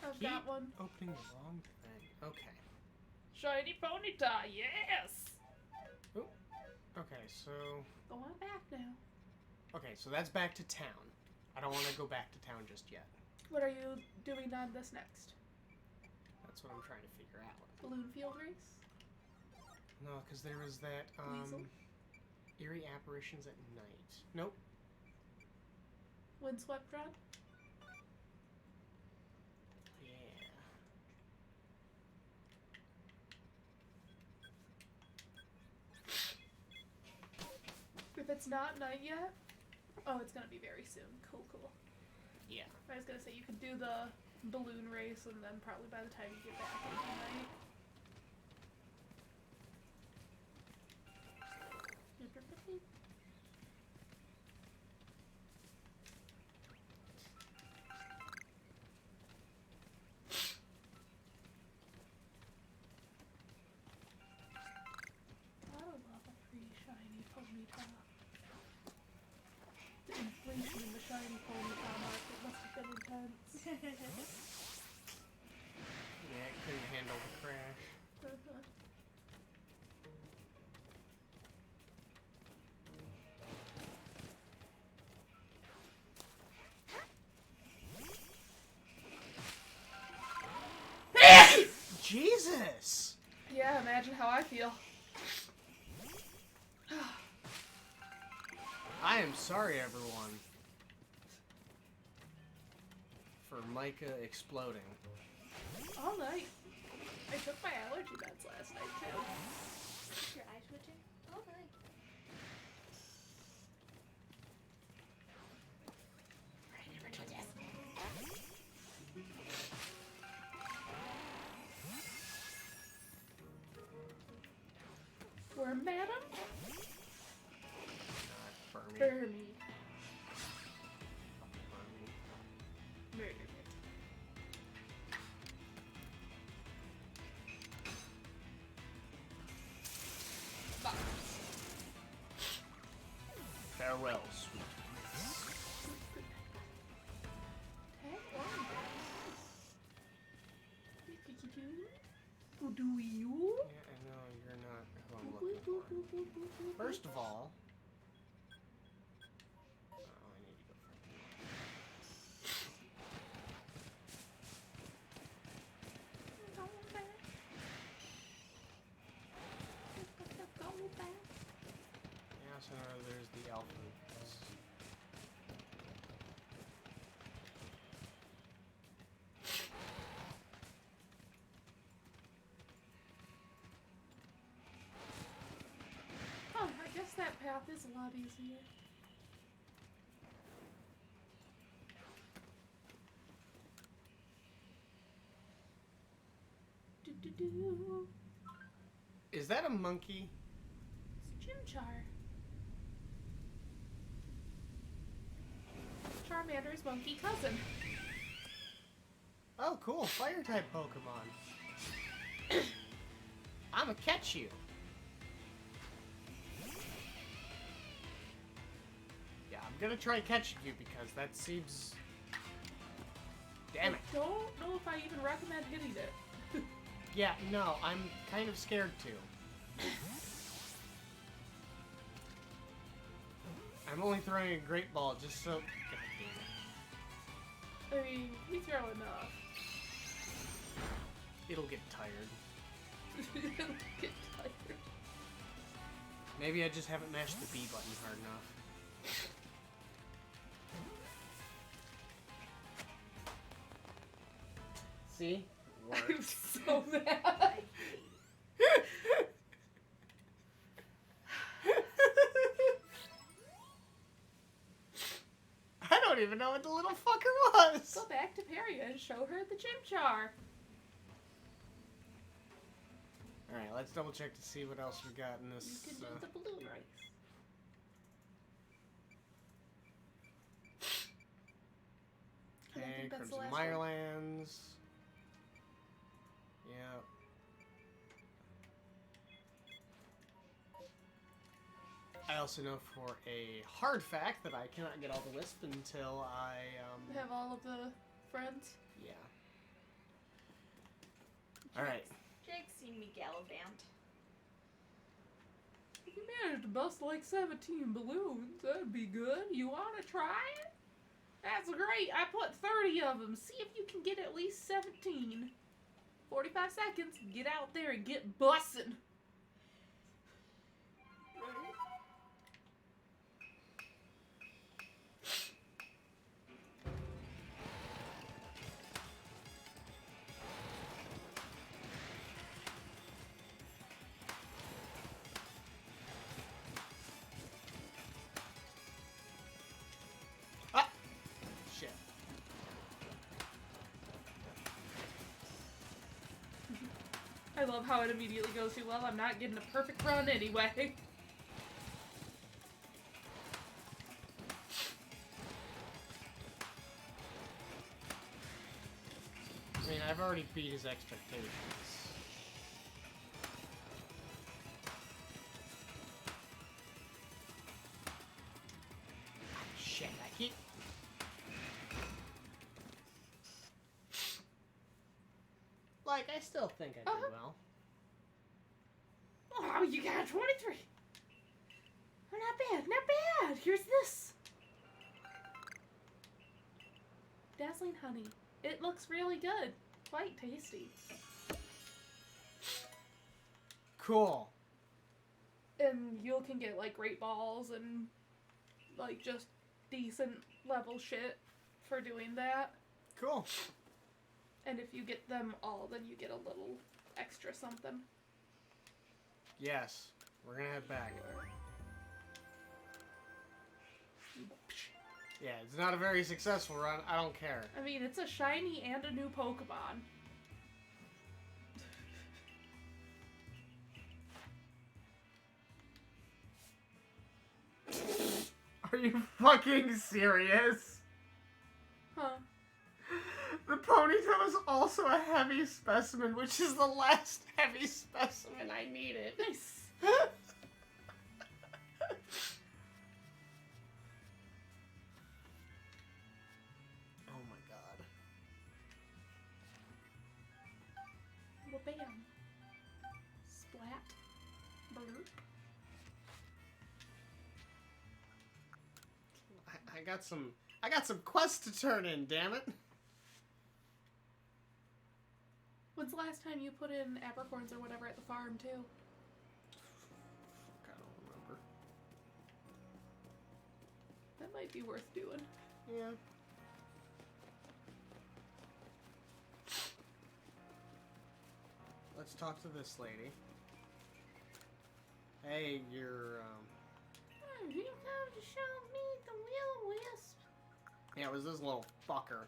that. I've got one. Opening the wrong thing. Okay. Shiny Ponyta, yes! Okay, so. Go on back now. Okay, so that's back to town. I don't want to go back to town just yet. What are you doing on this next? That's what I'm trying to figure out. Balloon field race? No, because there was that, Weasel? eerie apparitions at night. Nope. Windswept run? Yeah. If it's not night yet? Oh, it's gonna be very soon. Cool, cool. Yeah. I was gonna say you could do the balloon race and then probably by the time you get back it'll be night. I love a free shiny Ponyta. The inflation in the shiny Ponyta market must have been intense. Yeah, it couldn't handle the crash. Jesus! Yeah, imagine how I feel. I am sorry, everyone, for Micah exploding. All night. I took my allergy meds last night too. Your eye twitching? Oh, nice. I never do this. Worm madam? Not Fermi. Fermi. Fermi. Murdered it. Box. Farewell, sweet. Tag on. Who do you? Yeah, I know, you're not who I'm looking for. First of all... Oh, I need to go Yeah, so there's the alpha. Oh, I guess that path is a lot easier. Do do do. Is that a monkey? It's Chimchar. Charmander's monkey cousin. Oh, cool. Fire type Pokemon. I'ma catch you. Yeah, I'm gonna try catching you because that seems... Damn it. I don't know if I even recommend hitting it. Yeah, no, I'm kind of scared too. I'm only throwing a great ball just so... God damn it. I mean, we throw enough. It'll get tired. Get tired. Maybe I just haven't mashed the B button hard enough. See? I'm so mad. I don't even know what the little fucker was. Go back to Peria and show her the Chimchar. Alright, let's double check to see what else we got in You this. can do the balloon race. I don't Okay, think that's the Crimson last one. Mirelands. Yeah. I also know for a hard fact that I cannot get all the Wisp until I, Have all of the friends. yeah. Alright. Jake's seen me gallivant. If you managed to bust like 17 balloons, that'd be good. You want to try it? That's great. I put 30 of them. See if you can get at least 17. 45 seconds. Get out there and get bussin'. Shit. I love how it immediately goes to, well, I'm not getting a perfect run anyway. I mean, I've already beat his expectations. Shit, I keep... Like, I still think I did well. Oh, you got a 23. Oh, not bad, not bad. Here's this. Dazzling honey. It looks really good. Quite tasty. Cool. And you can get like great balls and like just decent level shit for doing that. Cool. And if you get them all, then you get a little extra something. Yes. We're gonna head back. Yeah, it's not a very successful run. I don't care. I mean, it's a shiny and a new Pokemon. Are you fucking serious? Huh. The Ponytail is also a heavy specimen, which is the last heavy specimen I needed. Nice. Oh my god. Well, bam. Splat. Blurp. I got some quests to turn in, damn it. When's the last time you put in apricorns or whatever at the farm, too? Fuck, I don't remember. That might be worth doing. Yeah. Let's talk to this lady. Hey, you're, You come to show me the Will-O-Wisp. yeah, it was this little fucker.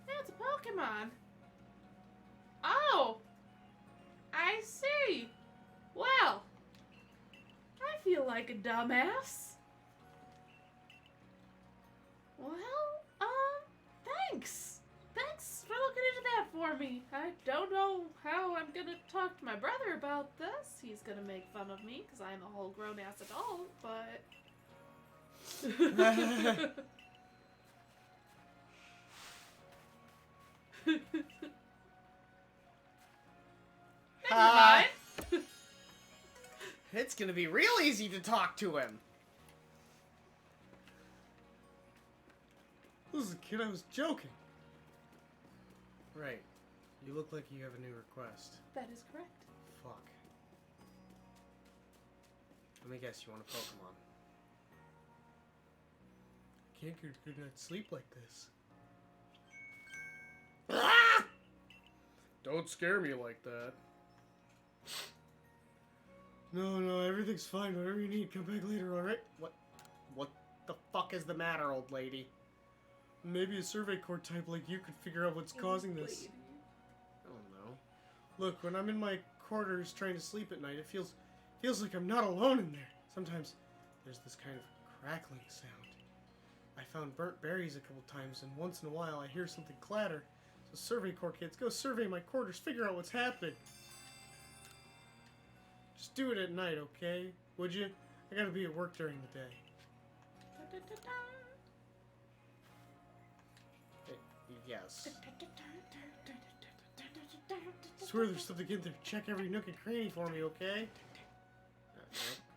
That's a Pokemon. Oh! I see. Well, I feel like a dumbass. Well, thanks. Thanks for looking into that for me. I don't know how I'm gonna talk to my brother about this. He's gonna make fun of me because I'm a whole grown-ass adult, but... Never mind. It's gonna be real easy to talk to him. Listen, kid, I was joking. Right. You look like you have a new request. That is correct. Fuck. Let me guess, you want a Pokemon. I can't get a good night's sleep like this. Ah! Don't scare me like that. No, everything's fine. Whatever you need, come back later, alright? What the fuck is the matter, old lady? Maybe a Survey Corps type like you could figure out what's causing this. I don't know. Look, when I'm in my quarters trying to sleep at night, it feels like I'm not alone in there. Sometimes there's this kind of crackling sound. I found burnt berries a couple times, and once in a while I hear something clatter. So Survey Corps kids, go survey my quarters, figure out what's happening. Just do it at night, okay? Would you? I gotta be at work during the day. Yes. Swear there's something in there. Check every nook and cranny for me, okay?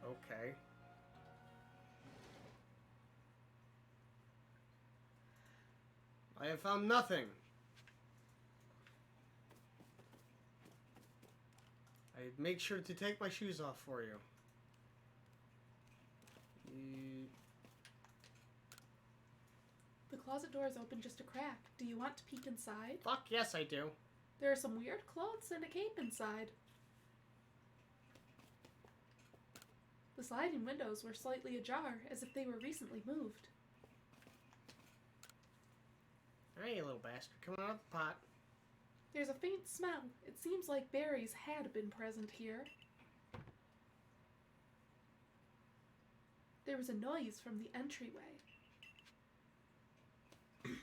Okay. I have found nothing. I make sure to take my shoes off for you. The closet door is open just a crack. Do you want to peek inside? Fuck yes, I do. There are some weird clothes and a cape inside. The sliding windows were slightly ajar, as if they were recently moved. Hey, you little bastard. Come on out the pot. There's a faint smell. It seems like berries had been present here. There was a noise from the entryway. I'm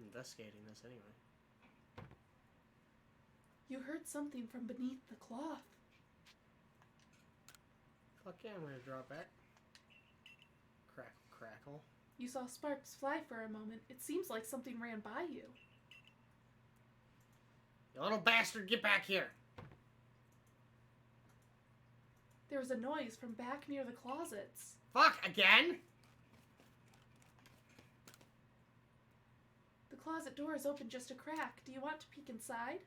investigating this anyway. You heard something from beneath the cloth. Fuck yeah, I'm gonna draw it back. Crackle, crackle. You saw sparks fly for a moment. It seems like something ran by you. You little bastard, get back here! There was a noise from back near the closets. Fuck, again? The closet door is open just a crack. Do you want to peek inside?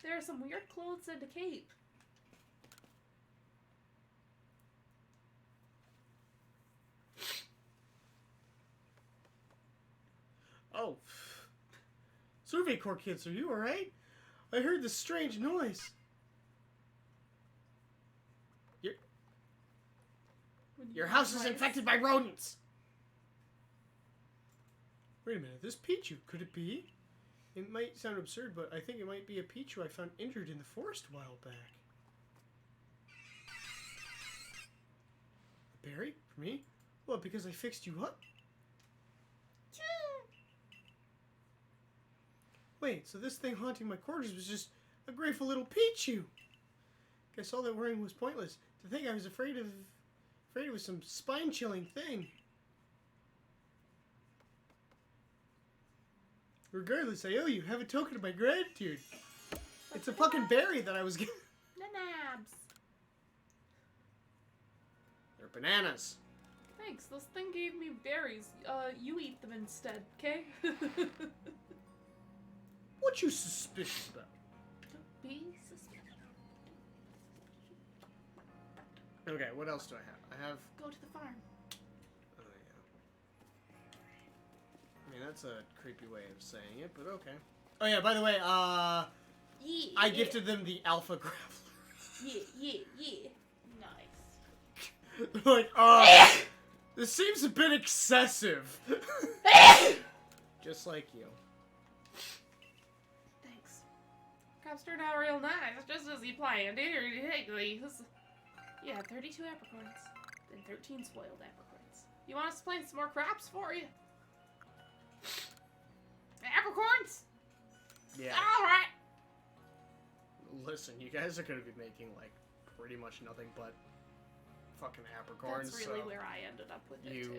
There are some weird clothes and a cape. Oh. Survey Corps kids, are you alright? I heard this strange noise. Your house is infected by rodents! Wait a minute, this Pichu, could it be? It might sound absurd, but I think it might be a Pichu I found injured in the forest a while back. A berry? For me? Well, because I fixed you up? Wait, so this thing haunting my quarters was just a grateful little Pichu. Guess all that worrying was pointless. To think I was afraid it was some spine-chilling thing. Regardless, I owe you. Have a token of my gratitude. It's a fucking berry that I was given. Nanabs. They're bananas. Thanks, this thing gave me berries. You eat them instead, okay? What you suspicious about? Don't be suspicious. Okay, what else do I have? I have... Go to the farm. Oh, yeah. I mean, that's a creepy way of saying it, but okay. Oh, yeah, by the way, I gifted them the Alpha Grappler. Yeah. Nice. They're like, this seems a bit excessive. Just like you. Thanks. Crops turned out real nice, just as you planned. You had 32 apricorns, and 13 spoiled apricorns. You want us to plant some more crops for you? Apricorns? Yeah. Alright. Listen, you guys are gonna be making like pretty much nothing but fucking apricorns. That's really so where I ended up with it, you too.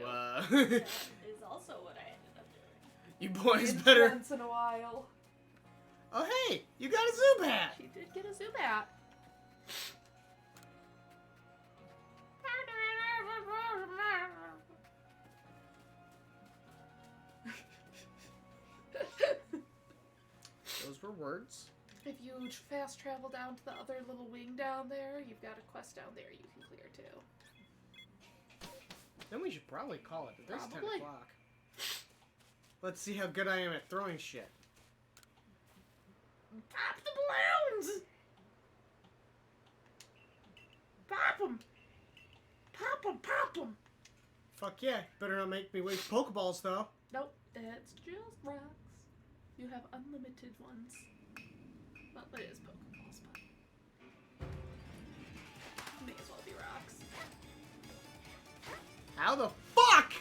That is also what I ended up doing. you boys It's better. Once in a while. Oh hey, you got a Zubat. She did get a Zubat. Those were words. If you fast travel down to the other little wing down there, you've got a quest down there you can clear too. Then we should probably call it. It is 10 Probably. o'clock. Let's see how good I am at throwing shit. Pop the balloons! Pop them! Pop them! Pop them! Fuck yeah. Better not make me waste Pokeballs though. Nope, that's just rocks. You have unlimited ones. Well, it is Pokeballs, but may as well be rocks. How the fuck?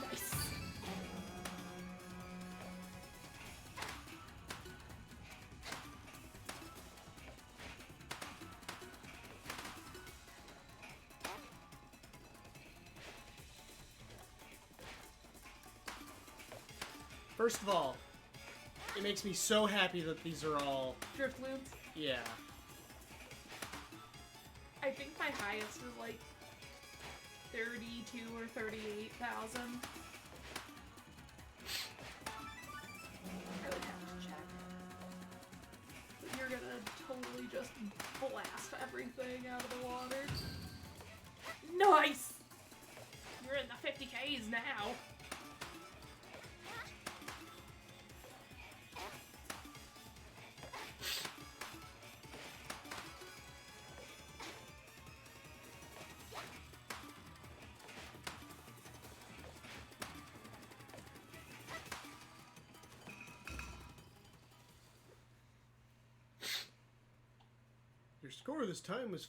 Nice. First of all, it makes me so happy that these are all, Driftloons. yeah. I think my highest is like 32 or 38,000. I would have to check. But you're gonna totally just blast everything out of the water. Nice! You're in the 50Ks now. Your score this time was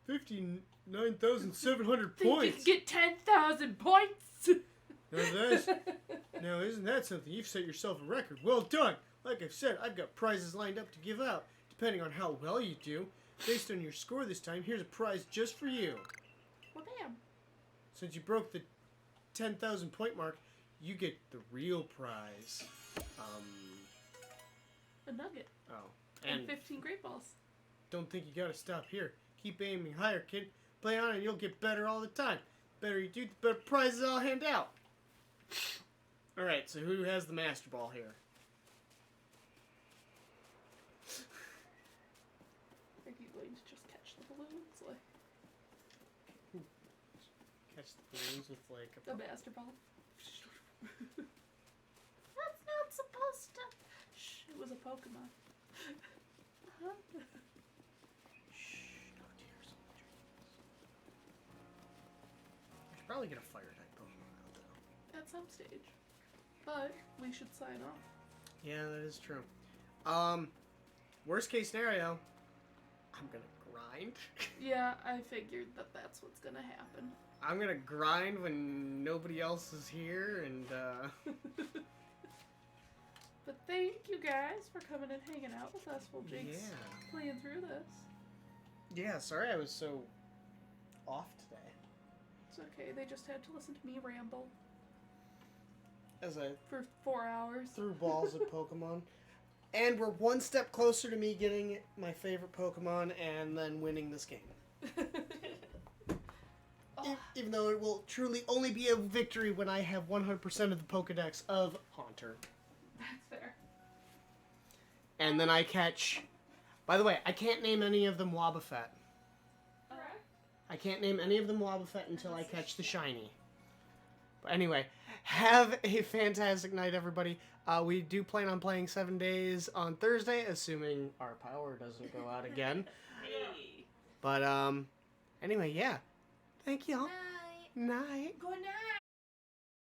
59,700 Think you points. can get 10,000 points? Now, isn't that something? You've set yourself a record. Well done. Like I've said, I've got prizes lined up to give out. Depending on how well you do, based on your score this time, here's a prize just for you. Well, bam. Since you broke the 10,000 point mark, you get the real prize. A nugget. Oh. And And 15 great balls. don't think you gotta stop here. Keep aiming higher, kid. Play on and you'll get better all the time. Better you do, the better prizes I'll hand out. Alright, so who has the Master Ball here? Are you going to just catch the balloons? Like Catch the balloons with like a... the master ball? That's not supposed to. Shh, it was a Pokemon. Shh, no tears on the trees. I should probably get a fire type Pokemon out though. At some stage. But we should sign off. Yeah, that is true. Worst case scenario, I'm gonna grind. Yeah, I figured that that's what's gonna happen. I'm gonna grind when nobody else is here, and But thank you guys for coming and hanging out with us while Jake's yeah. playing through this. Yeah, sorry I was so off today. It's okay, they just had to listen to me ramble As I for 4 hours. threw balls at Pokemon. And we're one step closer to me getting my favorite Pokemon and then winning this game. Oh, Even though it will truly only be a victory when I have 100% of the Pokedex of Haunter. that's fair. And then I catch... By the way, I can't name any of them Wobbuffet. Alright. I can't name any of them Wobbuffet until I catch the shiny. But anyway, have a fantastic night, everybody. We do plan on playing 7 days on Thursday, assuming our power doesn't go out again. Hey. But, anyway, yeah. Thank y'all. Night. Night. Good night.